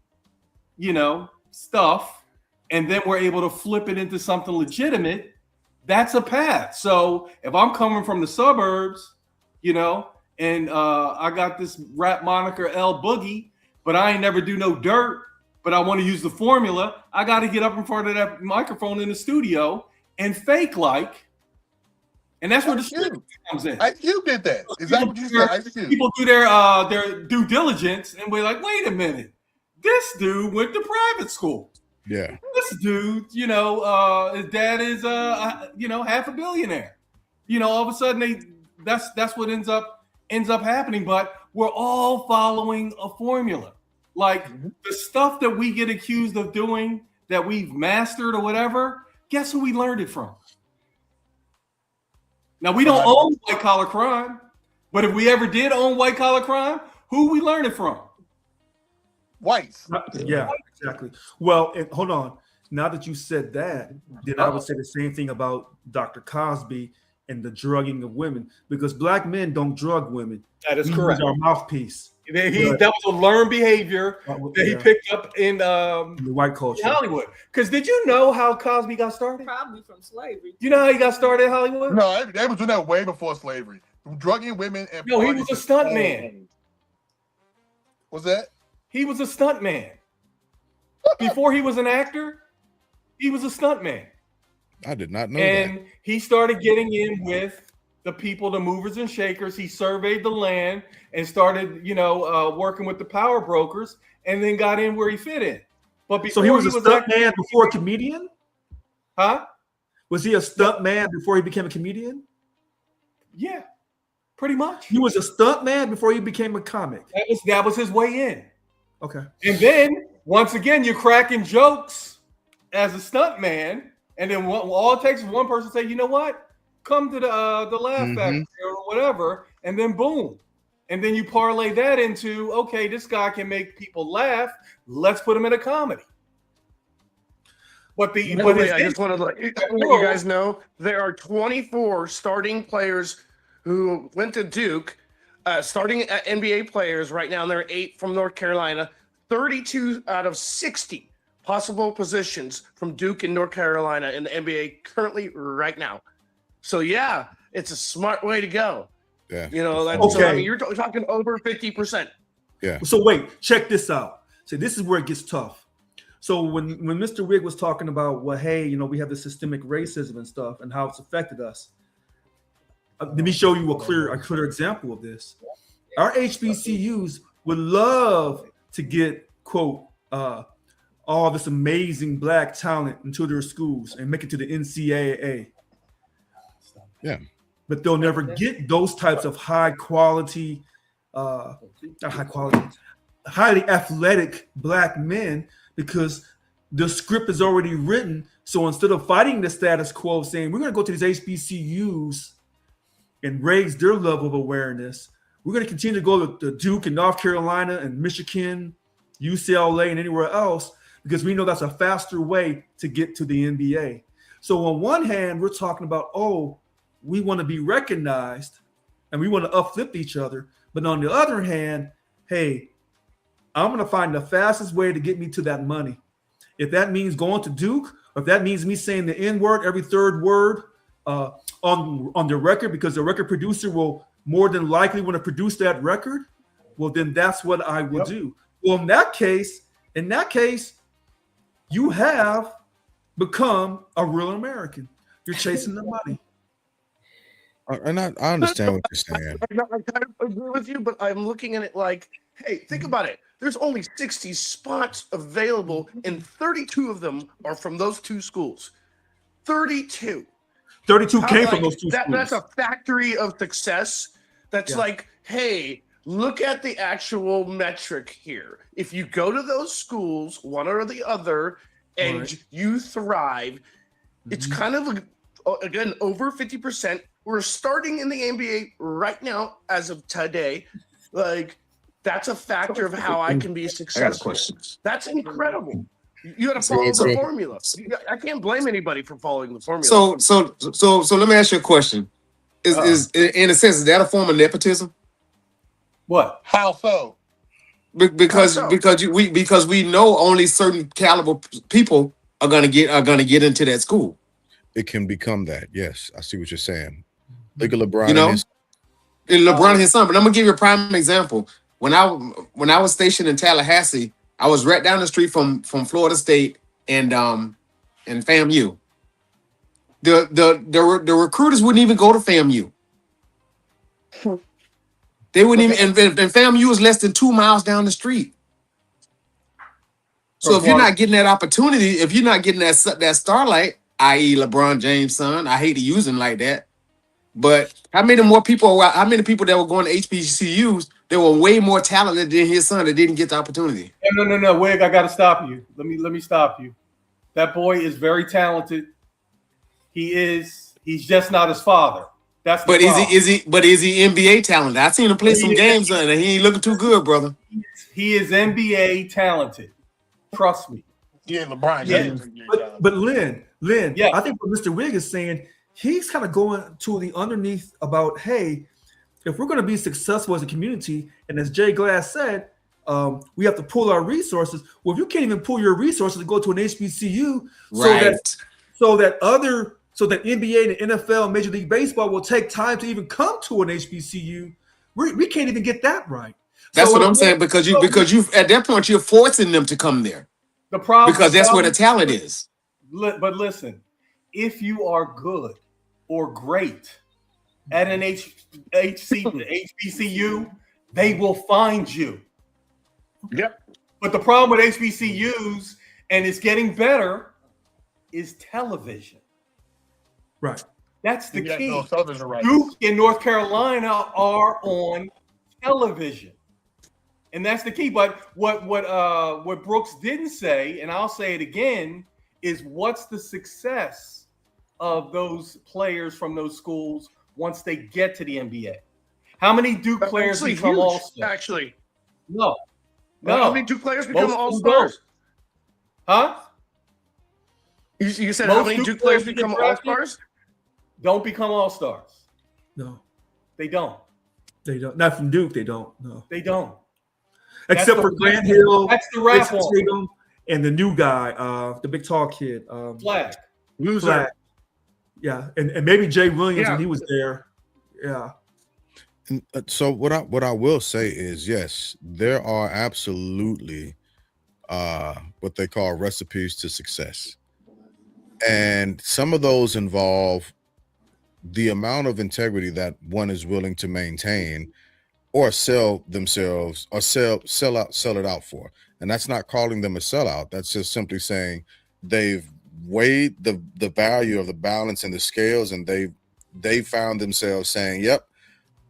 stuff, and then we're able to flip it into something legitimate, that's a path. So if I'm coming from the suburbs, and I got this rap moniker L Boogie, but I ain't never do no dirt, but I want to use the formula, I got to get up in front of that microphone in the studio and fake like, and that's where the script comes in. You did that. Exactly what you said. People do their due diligence, and we're like, wait a minute, this dude went to private school. Yeah. This dude, his dad is half a billionaire. All of a sudden that's what ends up happening. But we're all following a formula. Like the stuff that we get accused of doing that we've mastered or whatever, guess who we learned it from? Now, we don't own white collar crime, but if we ever did own white collar crime, who we learn it from? Whites. Yeah, exactly. Well, hold on. Now that you said that, then I would say the same thing about Dr. Cosby and the drugging of women, because black men don't drug women. That is We correct. use our mouthpiece. That was a learned behavior that he picked up in the white culture, Hollywood. Because did you know how Cosby got started? Probably from slavery. You know how he got started in Hollywood? No, they was doing that way before slavery. Drugging women and No, he was a stunt man. What's that? He was a stunt man. Before he was an actor, he was a stunt man. I did not know And that. he started getting in with the people, the movers and shakers. He surveyed the land and started, working with the power brokers, and then got in where he fit in. But before So he was a stunt man before a comedian? Huh? Was he a stunt man before he became a comedian? Yeah, pretty much. He was a stunt man before he became a comic. That was his way in. Okay. And then once again, you're cracking jokes as a stunt man, and then all it takes is one person to say, you know what? Come to the Laugh Factory or whatever, and then boom. And then you parlay that into, okay, this guy can make people laugh. Let's put him in a comedy. But I just want to let you guys know there are 24 starting players who went to Duke, starting NBA players right now. And there are 8 from North Carolina. 32 out of 60 possible positions from Duke and North Carolina in the NBA currently right now. So yeah, it's a smart way to go. Yeah. So, I mean, you're talking over 50%. Yeah. So wait, check this out. So this is where it gets tough. So when Mr. Wig was talking about, well, hey, we have the systemic racism and stuff and how it's affected us. Let me show you a clear example of this. Our HBCUs would love to get, quote, all this amazing black talent into their schools and make it to the NCAA. Yeah. But they'll never get those types of highly athletic black men because the script is already written. So instead of fighting the status quo, saying we're going to go to these HBCUs and raise their level of awareness, we're going to continue to go to Duke and North Carolina and Michigan, UCLA, and anywhere else because we know that's a faster way to get to the NBA. So on one hand, we're talking about, we want to be recognized and we want to uplift each other. But on the other hand, hey, I'm going to find the fastest way to get me to that money. If that means going to Duke, or if that means me saying the N-word every third word on the record, because the record producer will more than likely want to produce that record, well, then that's what I will do. Well, in that case, you have become a real American. You're chasing the money. And I understand what you're saying. I kind of agree with you, but I'm looking at it like, hey, think about it. There's only 60 spots available, and 32 of them are from those two schools. 32. 32 came from Like, those two schools. That's a factory of success. That's like, hey, look at the actual metric here. If you go to those schools, one or the other, and Right. you thrive, it's kind of, again, over 50%. We're starting in the NBA right now, as of today. Like, that's a factor of how I can be successful. question. That's incredible. You got to follow the formula. I can't blame anybody for following the formula. So let me ask you a question. Is in a sense, is that a form of nepotism? What? How so? Because How so? because we know only certain caliber people are gonna get into that school. It can become that. Yes, I see what you're saying. Look at LeBron. You know? and his- And LeBron his son. But I'm gonna give you a prime example. When I was stationed in Tallahassee, I was right down the street from Florida State and FAMU. The recruiters wouldn't even go to FAMU. They wouldn't even, and FAMU is less than 2 miles down the street. So if you're not getting that opportunity, if you're not getting that starlight, i.e. LeBron James' son, I hate to use him like that, but how many people that were going to HBCUs, there were way more talented than his son that didn't get the opportunity? No, Wig, I gotta stop you. Let me stop you. That boy is very talented. He's just not his father. That's the But problem. is he NBA talented? I seen him play some games and he ain't looking too good, brother. He is NBA talented. Trust me. Yeah, LeBron Yeah. James. But Lynn, Yeah. I think what Mr. Wig is saying, he's kind of going to the underneath about, hey, if we're going to be successful as a community, and as Jay Glass said, we have to pull our resources. Well, if you can't even pull your resources to go to an HBCU, Right. so that NBA and NFL, Major League Baseball will take time to even come to an HBCU, we can't even get that right. That's So what I'm saying, because you at that point you're forcing them to come there. The problem Because that's where the talent is. But listen, if you are good or great at an HBCU, they will find you. Yep. But the problem with HBCUs, and it's getting better, is television. Right. That's the Yeah, key. no, television rights. Duke and North Carolina are on television. And that's the key. But what Brooks didn't say, and I'll say it again, is what's the success of those players from those schools once they get to the NBA? How many Duke players Actually, become huge, All-Stars? Actually, No. how many Duke players become Most All-Stars? Huh? You said Most how many Duke Duke players players become get drafted? All-Stars? Don't become All-Stars. No, They don't. they don't. Not from Duke, they don't. No. They don't. Except for Grant Hill, That's the rap Jason on Tatum, and the new guy, the big tall kid. Flag. Loser. Flag. Yeah, and maybe Jay Williams Yeah. when he was there. Yeah. And, so what I will say is, yes, there are absolutely what they call recipes to success, and some of those involve the amount of integrity that one is willing to maintain or sell themselves or sell it out for. And that's not calling them a sellout. That's just simply saying they've weighed the value of the balance and the scales, and they found themselves saying, yep,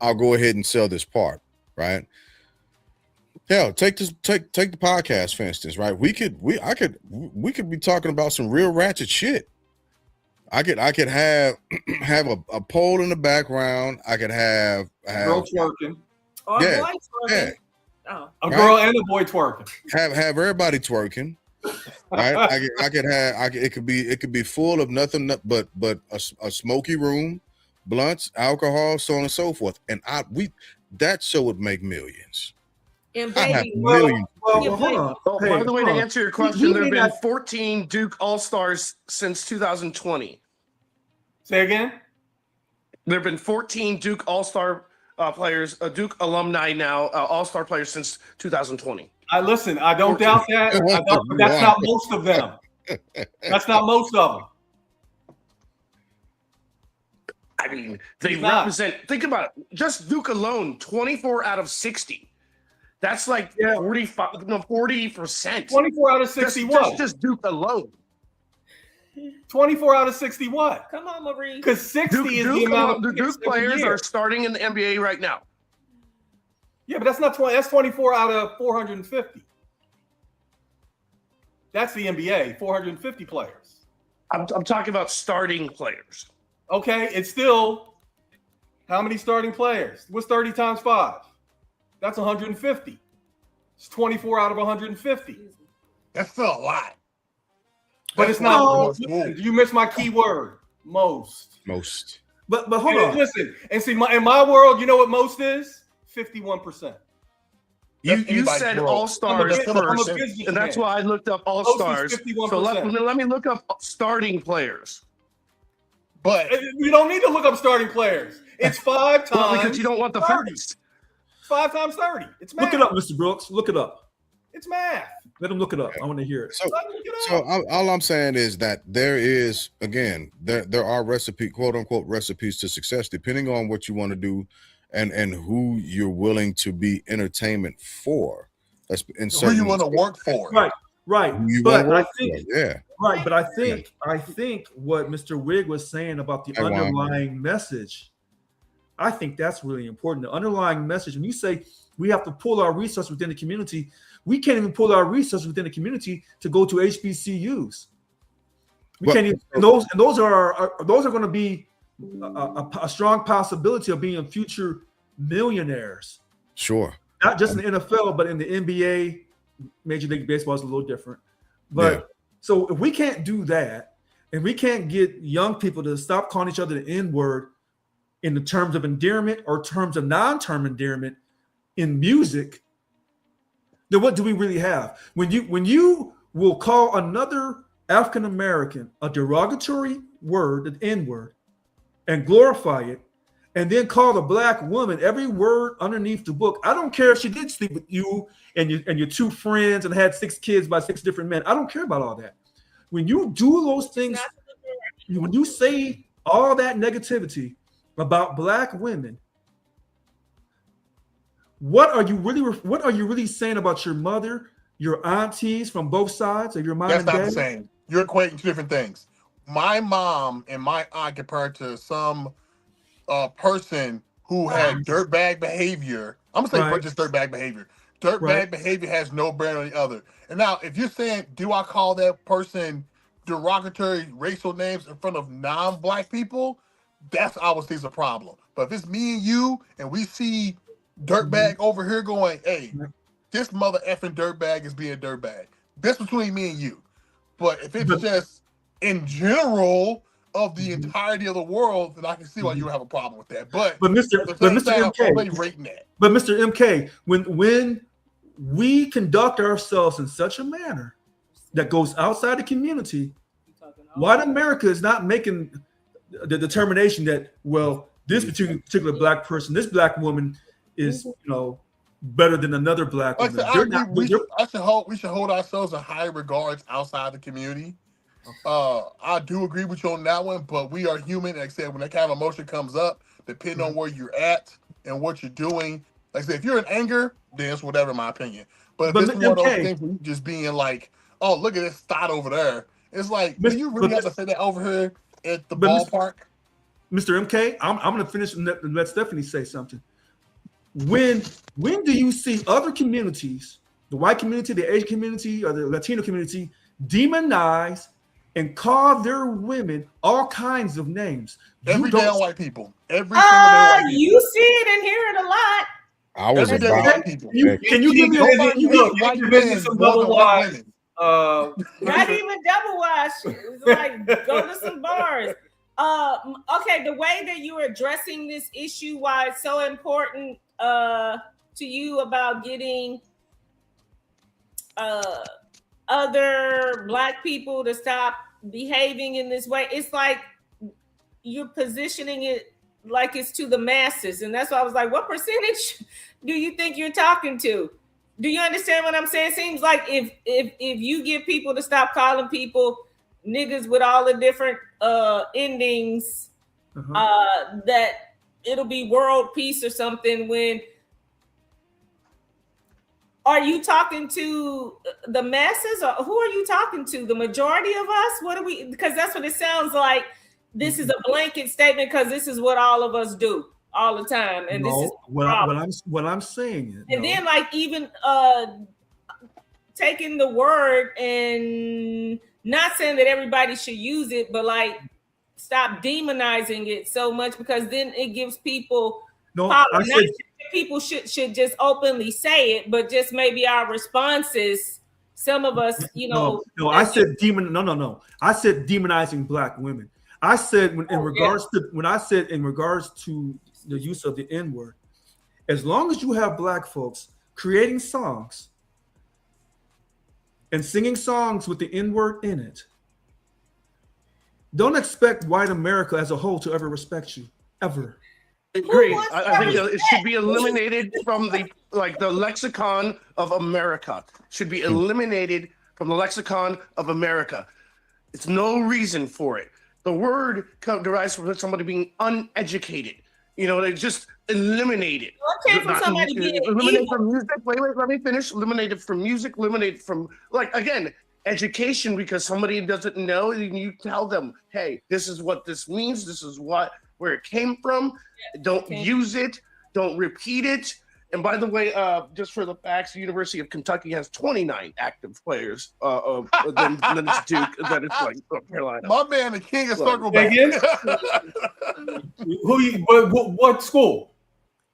I'll go ahead and sell this part, right? Hell, take the podcast, for instance, right? We could be talking about some real ratchet shit. I could have a pole in the background. I could have Girl twerking. Or Yeah, boy yeah. twerking. Oh. A girl and a boy twerking. have everybody twerking, right? I could have it could be full of nothing but a smoky room, blunts, alcohol, so on and so forth. And that show would make millions. And I have baby, millions. Well, hold on. Oh, Hey, by the way, to hold on. answer your He question, there may have been not- 14 Duke All-Stars since 2020. Say again? There have been 14 Duke All-Star players, Duke alumni now, All-Star players since 2020. I don't doubt that. But that's not most of them. That's not most of them. I mean, they He's not. represent. Think about it. Just Duke alone, 24 out of 60. That's like 40%. 24 out of 60 what? Just Duke alone. 24 out of 60 what? Come on, Marie. Because 60 is the amount The of Duke players are starting in the NBA right now. Yeah, but that's not 20. That's 24 out of 450. That's the NBA, 450 players. I'm talking about starting players. Okay, it's still how many starting players? What's 30 times 5? That's 150. It's 24 out of 150. That's still a lot. But it's not. You missed my key word. Most. But hold on. Listen, and see, in my world, you know what most is? 51%. You said all stars first, and that's why I looked up all stars. So let me look up starting players. But you don't need to look up starting players. It's 5 times. Well, because you don't want the 30s. 5 times 30. It's math. Look it up, Mr. Brooks. Look it up. It's math. Let him look it up. I want to hear it. So all I'm saying is that there is, again, there are quote unquote recipes to success, depending on what you want to do and who you're willing to be entertainment for. That's in Who you want to work for. Right. You But wanna I work think for, yeah. right, but I think what Mr. Wig was saying about the underlying message, I think that's really important. The underlying message, when you say we have to pull our resources within the community, we can't even pull our resources within the community to go to HBCUs. We can't even, and those are going to be a strong possibility of being future millionaires. Sure. Not just in the NFL, but in the NBA, Major League Baseball is a little different. But so if we can't do that, and we can't get young people to stop calling each other the N-word in the terms of endearment or terms of non-term endearment in music, then what do we really have? When you will call another African American a derogatory word, an N-word, and glorify it, and then call the black woman every word underneath the book. I don't care if she did sleep with you and your 2 friends and had 6 kids by 6 different men. I don't care about all that. When you do those things, when you say all that negativity about black women, what are you really saying about your mother, your aunties from both sides of your mom and dad? That's not the same. You're equating 2 different things. My mom and my aunt compared to some person who had dirtbag behavior. I'm gonna say just dirtbag behavior. Dirtbag behavior has no bearing on the other. And now, if you're saying, do I call that person derogatory racial names in front of non-black people? That's obviously a problem. But if it's me and you, and we see dirtbag over here going, hey, this mother effing dirtbag is being dirtbag. That's between me and you. But if it's just in general of the entirety of the world, then I can see why you have a problem with that. But Mr. MK, when we conduct ourselves in such a manner that goes outside the community, white America is not making the determination that, well, this particular black person, this black woman is, better than another black woman. We should hold ourselves in high regards outside the community. I do agree with you on that one, but we are human. Like I said, when that kind of emotion comes up, depending on where you're at and what you're doing, like I said, if you're in anger, then it's whatever, in my opinion. But if it's one of those things where you just being like, oh, look at this thought over there, it's like, do you really have to say that over here at the ballpark? Mr. MK, I'm going to finish and let Stephanie say something. When do you see other communities, the white community, the Asian community, or the Latino community, demonize and call their women all kinds of names? Every day on white people. Every single day on white people. You see it and hear it a lot. I was Every day on white people. Can you give me white men more than white women? Not even double wash. It's like, go to some bars. Okay, the way that you're addressing this issue, why it's so important to you about getting other black people to stop behaving in this way, it's like you're positioning it like it's to the masses. And that's why I was like, what percentage do you think you're talking to? Do you understand what I'm saying? It seems like if you get people to stop calling people niggas with all the different endings, that it'll be world peace or something. When are you talking to the masses, or who are you talking to? The majority of us? What are we? Because that's what it sounds like. This is a blanket statement because this is what all of us do all the time, and this is what I'm saying is, and then like even taking the word and not saying that everybody should use it, but like stop demonizing it so much, because then it gives people power. People should just openly say it, but just maybe our responses, some of us, No, I said No. I said demonizing black women. I said in regards to the use of the N-word, as long as you have black folks creating songs and singing songs with the N-word in it, don't expect white America as a whole to ever respect you, ever. Agree. I think it should be eliminated from the lexicon of America. Should be eliminated from the lexicon of America. It's no reason for it. The word derives from somebody being uneducated. They just eliminate it. Okay, from somebody being eliminated from music. Wait, let me finish. Eliminated from music. Eliminated from education, because somebody doesn't know, and you tell them, hey, this is what this means. This is where it came from. Don't use it. Don't repeat it. And by the way, just for the facts, the University of Kentucky has 29 active players. Then it's Duke. Then it's like North Carolina. My man, the king of circle back. What school?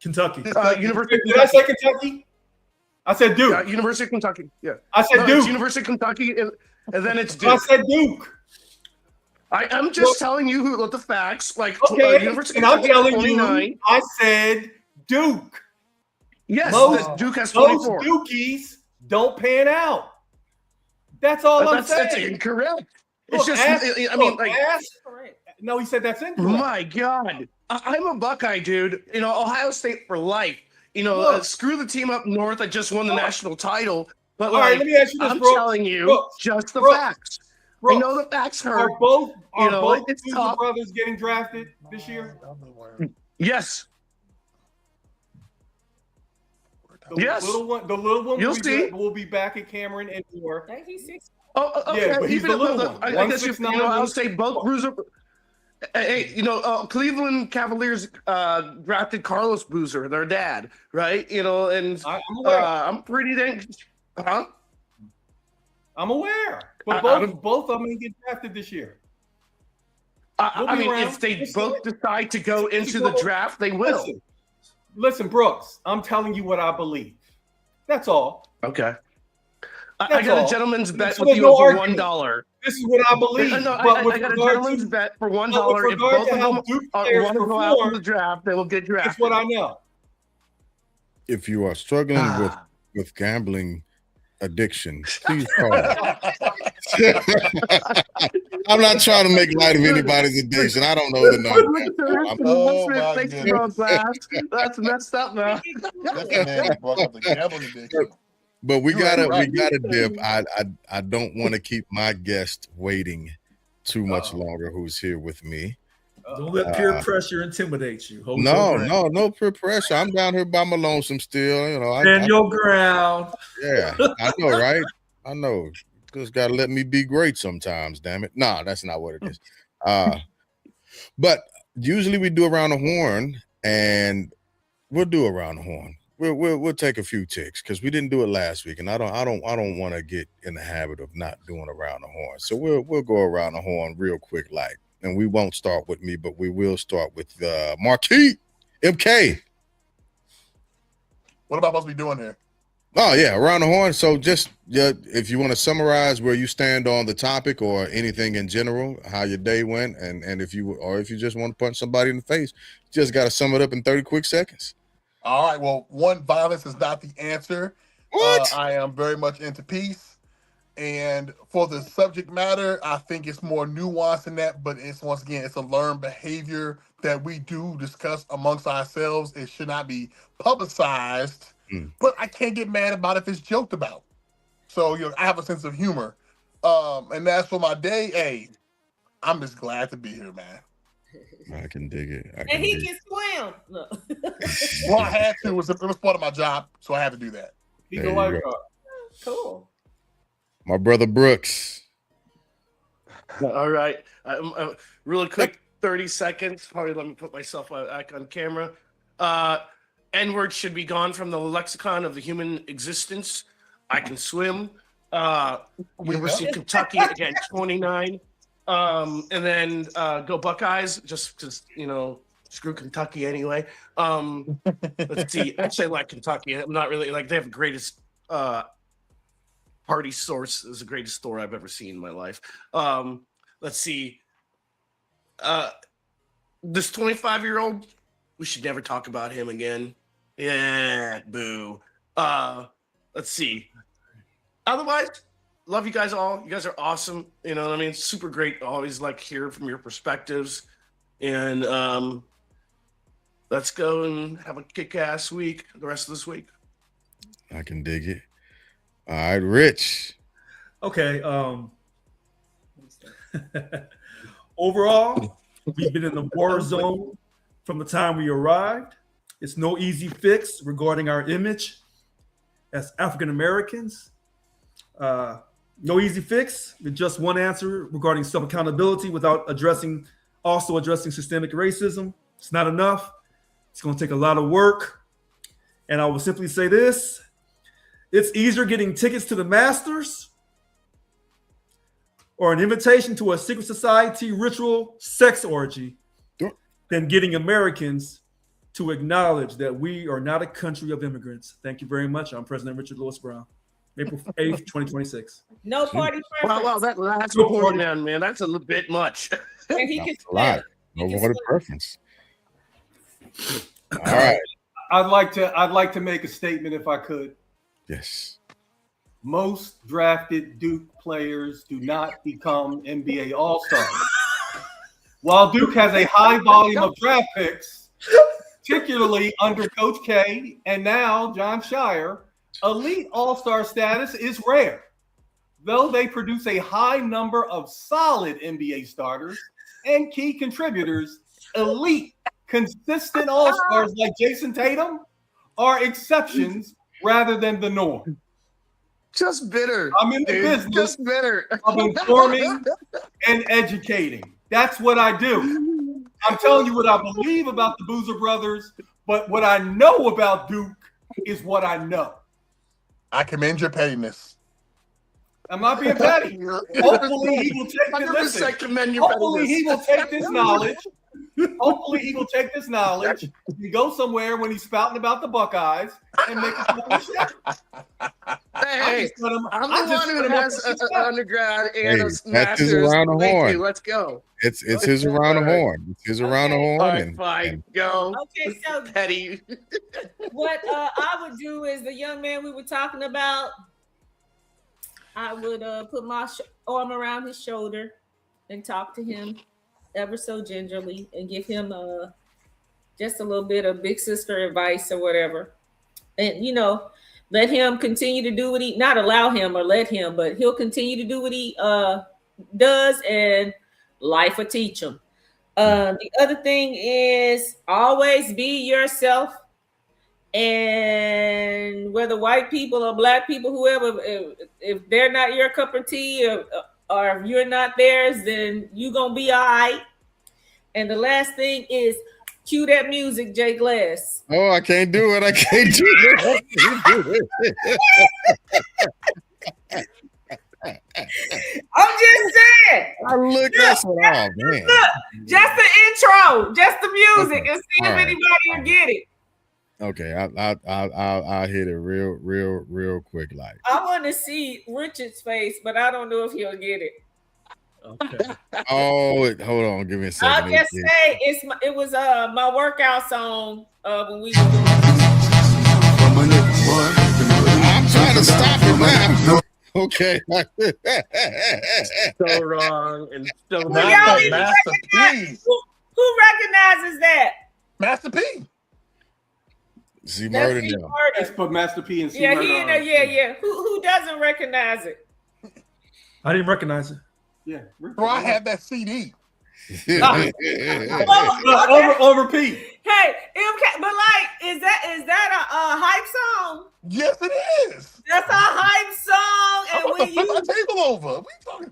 Kentucky. University. Did I say Kentucky? I said Duke. University of Kentucky. Yeah. I said Duke. It's University of Kentucky, and then it's Duke. I said Duke. I'm just telling you what the facts. Okay, University and of I'm Kentucky, telling 29. you, I said Duke. Yes, Duke has Those 24. Dukies don't pan out. That's all I'm saying. That's incorrect. Look, It's just, no, he said that's incorrect. My God, I'm a Buckeye dude. Ohio State for life. Screw the team up north that just won the national title. But all right, let me ask you this, I'm Brooks. telling you Brooks, just the Brooks, facts. Brooks, I know the facts hurt. Are both it's Boozer tough. brothers getting drafted this year? Yes. The little one You'll see. will be back at Cameron and more. Oh, okay. Yeah, but he's the little one. I guess I'll say both Boozer. Hey, Cleveland Cavaliers drafted Carlos Boozer, their dad, right? And I'm pretty dang. Huh? I'm aware, but both of them ain't get drafted this year. I mean, if they both decide to go into the draft, they will. Listen, Brooks, I'm telling you what I believe. That's all. Okay. I got a gentleman's bet with you for $1. This is what I believe. I got a gentleman's bet for $1. If both of them want to go out in the draft, they will get drafted. That's what I know. If you are struggling with gambling addiction, please call. I'm not trying to make light of anybody's addiction. I don't know the number. Oh my goodness. That's messed up, man. But we gotta dip. I don't want to keep my guest waiting too much longer. Who's here with me? Don't let peer pressure intimidate you. No peer pressure. I'm down here by my lonesome still. Stand your ground. Yeah, I know, right? I know. Just gotta let me be great sometimes. Damn it. Nah, that's not what it is. But usually we do around the horn, and we'll do around the horn. We'll take a few ticks because we didn't do it last week, and I don't want to get in the habit of not doing around the horn. So we'll go around the horn real quick, and we won't start with me, but we will start with Marquis MK. What am I supposed to be doing here? Oh yeah, around the horn. So just if you want to summarize where you stand on the topic or anything in general, how your day went, and if you just want to punch somebody in the face, you just got to sum it up in 30 quick seconds. All right. Well, one, violence is not the answer. What? I am very much into peace. And for the subject matter, I think it's more nuanced than that, but it's a learned behavior that we do discuss amongst ourselves. It should not be publicized but I can't get mad about if it's joked about. So I have a sense of humor. And as for my day, hey, I'm just glad to be here, man. I can dig it. And he can swim. No. Well, I had to. It was part of my job, so I had to do that. He's a lifeguard. Cool. My brother Brooks. All right. Really quick, 30 seconds. Probably let me put myself back on camera. N-word should be gone from the lexicon of the human existence. I can swim. University of Kentucky, again, 29. And then go Buckeyes, just because, screw Kentucky anyway. Let's see. Actually, I like Kentucky. I'm not really, they have the greatest party source. Is the greatest store I've ever seen in my life. Let's see. This 25-year-old, we should never talk about him again. Yeah, boo. Let's see. Otherwise, love you guys all. You guys are awesome. You know what I mean? Super great. Always hear from your perspectives. And let's go and have a kick-ass week the rest of this week. I can dig it. All right, Rich. Okay. Overall, we've been in the war zone from the time we arrived. It's no easy fix regarding our image as African Americans. No easy fix with just one answer regarding self-accountability without addressing systemic racism. It's not enough. It's going to take a lot of work. And I will simply say this. It's easier getting tickets to the Masters or an invitation to a secret society ritual sex orgy than getting Americans to acknowledge that we are not a country of immigrants. Thank you very much. I'm President Richard Lewis Brown. April 8th, 2026. No party preference. Wow, that last report, man, that's a little bit much. And he can a lot. No water preference. All right. I'd like to make a statement if I could. Yes. Most drafted Duke players do not become NBA All-Stars. While Duke has a high volume of draft picks, particularly under Coach K and now John Shire, elite All-Star status is rare. Though they produce a high number of solid NBA starters and key contributors, elite, consistent All-Stars like Jason Tatum are exceptions rather than the norm. Just bitter. I'm in the business just bitter. of informing and educating. That's what I do. I'm telling you what I believe about the Boozer brothers, but what I know about Duke is what I know. I commend your pettiness. I'm not being petty. Hopefully he will take this. Hopefully he will take this knowledge. Hopefully he will take this knowledge and go somewhere when he's spouting about the Buckeyes and make a shit. Hey, I'm the one who has an undergrad and a master's. Around the horn. Let's go. It's his around the horn. It's his around the horn. All right, fine. Go. Okay, so petty. What I would do is the young man we were talking about, I would put my arm around his shoulder and talk to him ever so gingerly and give him just a little bit of big sister advice or whatever. And, let him continue to do what he, not allow him or let him, but he'll continue to do what he does, and life will teach him. The other thing is always be yourself. And whether white people or black people, whoever, if they're not your cup of tea or if you're not theirs, then you're going to be all right. And the last thing is cue that music, Jay Glass. Oh, I can't do it. I can't do it. I'm just saying. I look at man. Look, just the intro, just the music, and see if anybody will get it. Okay, I'll hit it real quick. Like I want to see Richard's face, but I don't know if he'll get it. Okay. Oh, hold on, give me a second. I'll just say it was my workout song when we. I'm trying to stop it now. Okay. So wrong and so Master P. Who recognizes that? Master P. See That's murder C now. Let's Murder. put Master P and C Yeah, Murder he in on. there. Yeah. Who doesn't recognize it? I didn't recognize it. Yeah. Bro, I had that CD. Over P. Hey, MK, but like, is that a hype song? Yes, it is. That's a hype song. I'm And about to flip my table over. What you talking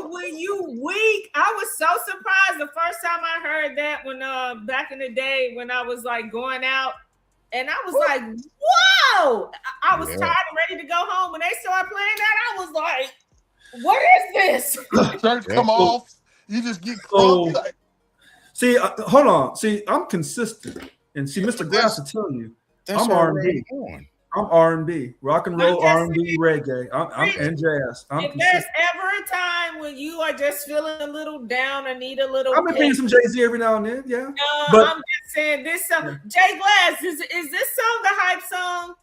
about? when you weak, I was so surprised the first time I heard that when back in the day when I was like going out, and I was like, whoa! I was Yeah. tired and ready to go home. When they started playing that, I was like, what is this? Shirts come off. You just get So- crunk. Like, See, hold on. See, I'm consistent, and see, Mr. Glass will tell you, That's I'm already R&B. on. I'm R&B, rock and roll, I'm just R&B, reggae. I'm and jazz. I'm If there's consistent. ever a time when you are just feeling a little down or need a little I've been playing some Jay-Z every now and then. Yeah, No, but- I'm just saying this song. Jay Glass, is this song the hype song?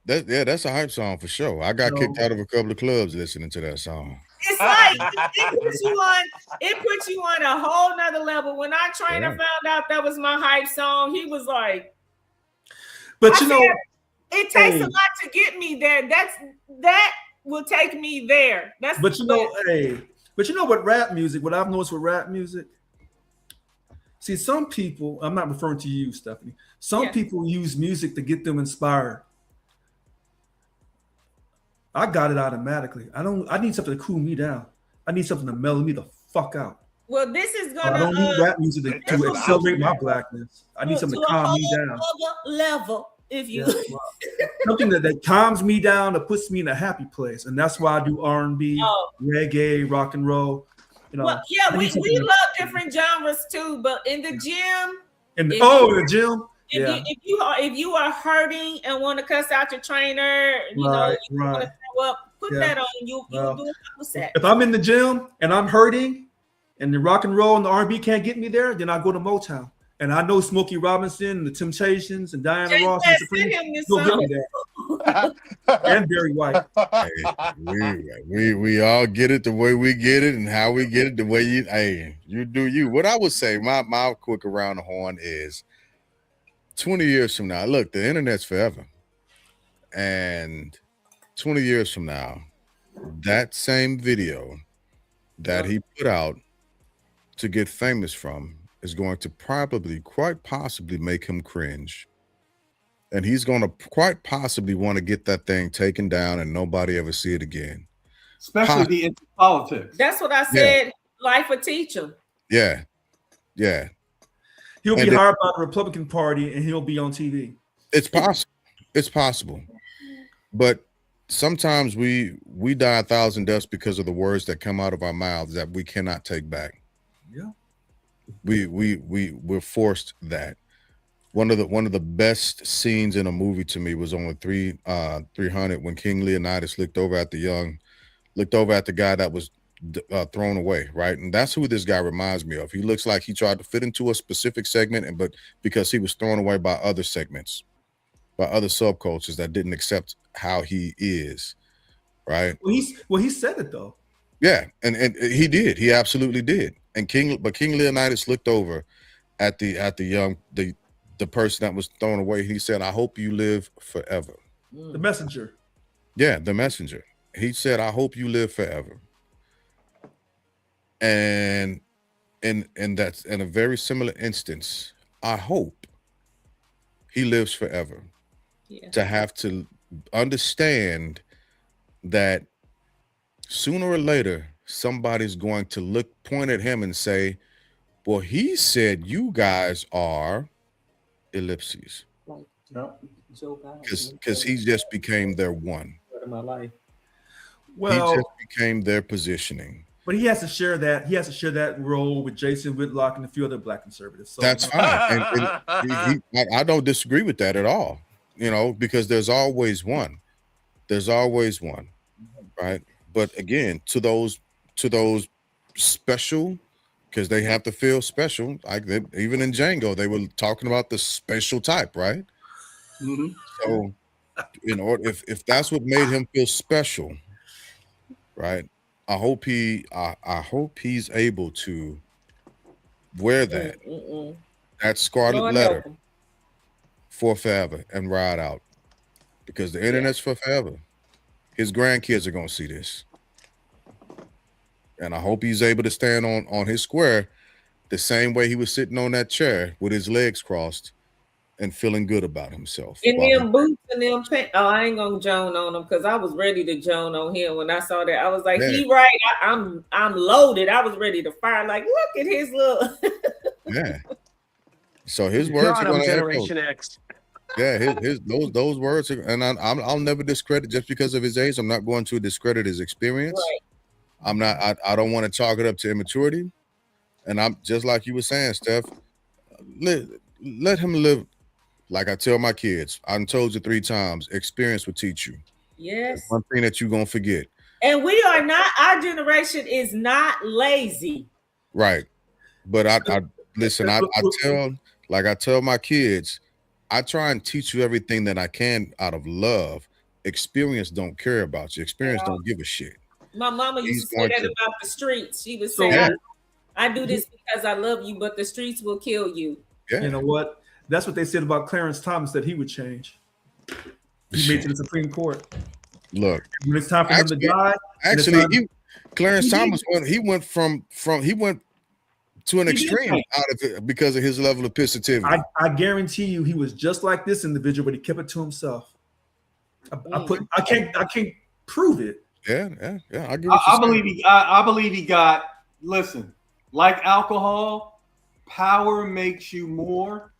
That's a hype song for sure. I got No. kicked out of a couple of clubs listening to that song. It's like it puts you on a whole nother level. When our trainer Yeah. found out that was my hype song, he was like, But I you know, said, it takes hey. a lot to get me there. That will take me there. That's but you know, hey, but you know what rap music, what I've noticed with rap music, see, some people, I'm not referring to you, Stephanie. Some Yeah. people use music to get them inspired. I got it automatically. I need something to cool me down. I need something to mellow me the fuck out. well, this is I gonna don't need rap music to That's what accelerate I'm my saying. blackness. I need something to a calm me whole down. other level. If you Something that calms me down, that puts me in a happy place, and that's why I do R&B, Oh. reggae, rock and roll. You know, well, yeah, I we need something to- love different genres too, but in the gym, and if the gym. if, Yeah, if you are hurting and want to cuss out your trainer, you know, right, you want right. to throw up, put Yeah. that on. You'll Well, do a couple sets. If I'm in the gym and I'm hurting, and the rock and roll and the R&B can't get me there, then I go to Motown. And I know Smokey Robinson, and the Temptations, and Diana Jay Ross, and West, Supreme. send him this You'll get me song. there. And Barry White. We all get it the way we get it, and how we get it the way you do you. What I would say, my quick around the horn is 20 years from now. Look, the internet's forever, and 20 years from now, that same video that he put out to get famous from is going to quite possibly make him cringe. And he's going to quite possibly want to get that thing taken down and nobody ever see it again. Especially the into politics. That's what I said. Life will teach him. Yeah. Yeah. He'll be And hired by the Republican Party, and he'll be on TV. It's possible. It's possible. But sometimes we die 1,000 deaths because of the words that come out of our mouths that we cannot take back. Yeah. We're forced that. One of the best scenes in a movie to me was on 300 when King Leonidas looked over at the guy that was thrown away, right? And that's who this guy reminds me of. He looks like he tried to fit into a specific segment, but because he was thrown away by other segments, by other subcultures that didn't accept how he is, right? Well, he said it though. Yeah, and he did. He absolutely did. And King Leonidas looked over at the person that was thrown away. He said, "I hope you live forever." The messenger. Yeah, the messenger. He said, "I hope you live forever." And that's in a very similar instance. I hope he lives forever. Yeah. To have to understand that sooner or later somebody's going to point at him and say, "Well, he said you guys are ellipses," because he just became their one. In my life. Well, He just became their positioning. but he has to share that. He has to share that role with Jason Whitlock and a few other Black conservatives. So That's fine. And I don't disagree with that at all, because there's always one. There's always one, right? But again, to those special, because they have to feel special. Even in Django, they were talking about the special type, right? Mm-hmm. So, if that's what made him feel special, right? I hope he's able to wear that scarlet Lord letter help him. for forever and ride out, because the internet's for forever. His grandkids are gonna see this, and I hope he's able to stand on his square the same way he was sitting on that chair with his legs crossed and feeling good about himself. In them boots and them pants. Oh, I ain't gonna joan on him because I was ready to joan on him when I saw that. I was like, Yeah. he right. I'm loaded. I was ready to fire. Like, look at his little. Yeah. So his words are God, I'm going to Generation echo. X. Yeah, his those words, and I'll never discredit just because of his age. I'm not going to discredit his experience. Right. I'm not. I don't want to chalk it up to immaturity. And I'm just like you were saying, Steph. Let him live. Like I tell my kids, I told you 3 times, experience will teach you. Yes. One thing that you're gonna forget. And we are not. Our generation is not lazy. Right. But I listen, I tell my kids, I try and teach you everything that I can out of love. Experience don't care about you. Experience don't give a shit. My mama used to say that about the streets. She would So, say, yeah. I do this because I love you, but the streets will kill you. Yeah. You know what? That's what they said about Clarence Thomas, that he would change. He made it to the Supreme Court. Look, when it's time for him to die. Clarence Thomas went to an extreme out of it because of his level of sensitivity. I guarantee you, he was just like this individual, but he kept it to himself. I can't prove it. Yeah. I believe he got. Listen, like alcohol, power makes you more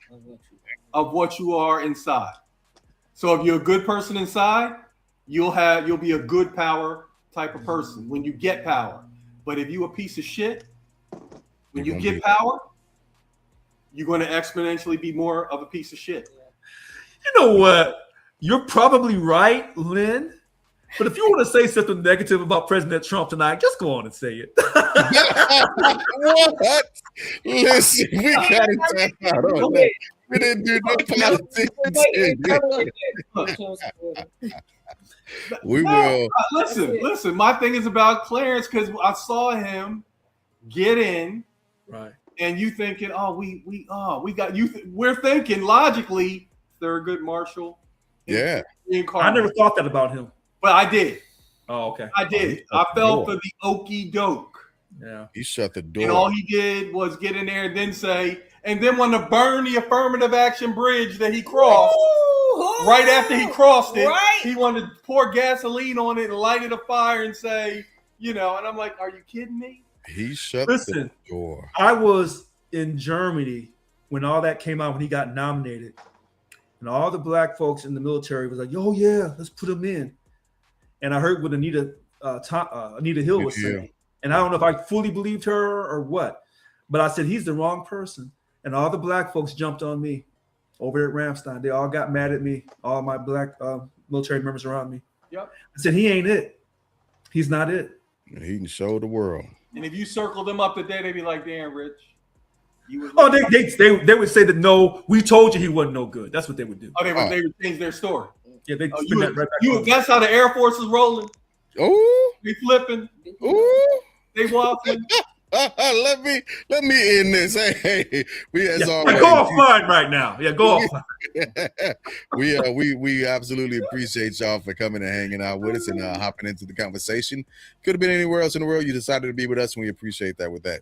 of what you are inside. So if you're a good person inside, you'll be a good power type of person when you get power. But if you a piece of shit, when you get power, you're going to exponentially be more of a piece of shit. You know what? You're probably right, Lynn. But if you want to say something negative about President Trump tonight, just go on and say it. What? Listen, we got to tap out on that. We didn't do no politics. We will. Listen. My thing is about Clarence because I saw him get in, right? And you thinking, we got you. We're thinking logically, Thurgood Marshall. Yeah, I never thought that about him, but I did. Oh, okay. I did. I fell for the okey doke. Yeah, he shut the door, and all he did was get in there and then say, and then want to burn the affirmative action bridge that he crossed. Right after he crossed it, he wanted to pour gasoline on it and light it afire and say, and I'm like, are you kidding me? He shut the door. I was in Germany when all that came out, when he got nominated. And all the black folks in the military was like, oh, yeah, let's put him in. And I heard what Anita Hill was saying. And I don't know if I fully believed her or what. But I said, he's the wrong person. And all the black folks jumped on me over at Ramstein. They all got mad at me, all my black military members around me. Yep. I said, he ain't it. He's not it. He can show the world. And if you circle them up today, they'd be like, damn, Rich. They would say that, no, we told you he wasn't no good. That's what they would do. Oh, they would change their story. Yeah, they spin that right back. That's how the Air Force is rolling. Oh, they flipping. Oh, they waffling. Let me end this. Hey, we as always. Go offline right now. Yeah, go offline. We absolutely appreciate y'all for coming and hanging out with us and hopping into the conversation. Could have been anywhere else in the world. You decided to be with us, and we appreciate that. With that,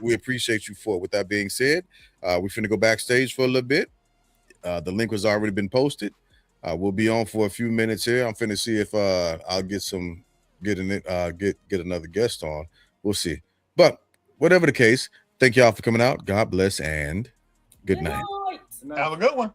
we appreciate you for it. With that being said, we're finna go backstage for a little bit. The link has already been posted. We'll be on for a few minutes here. I'm finna see if I'll get another guest on. We'll see. But whatever the case, thank y'all for coming out. God bless and good night. Have a good one.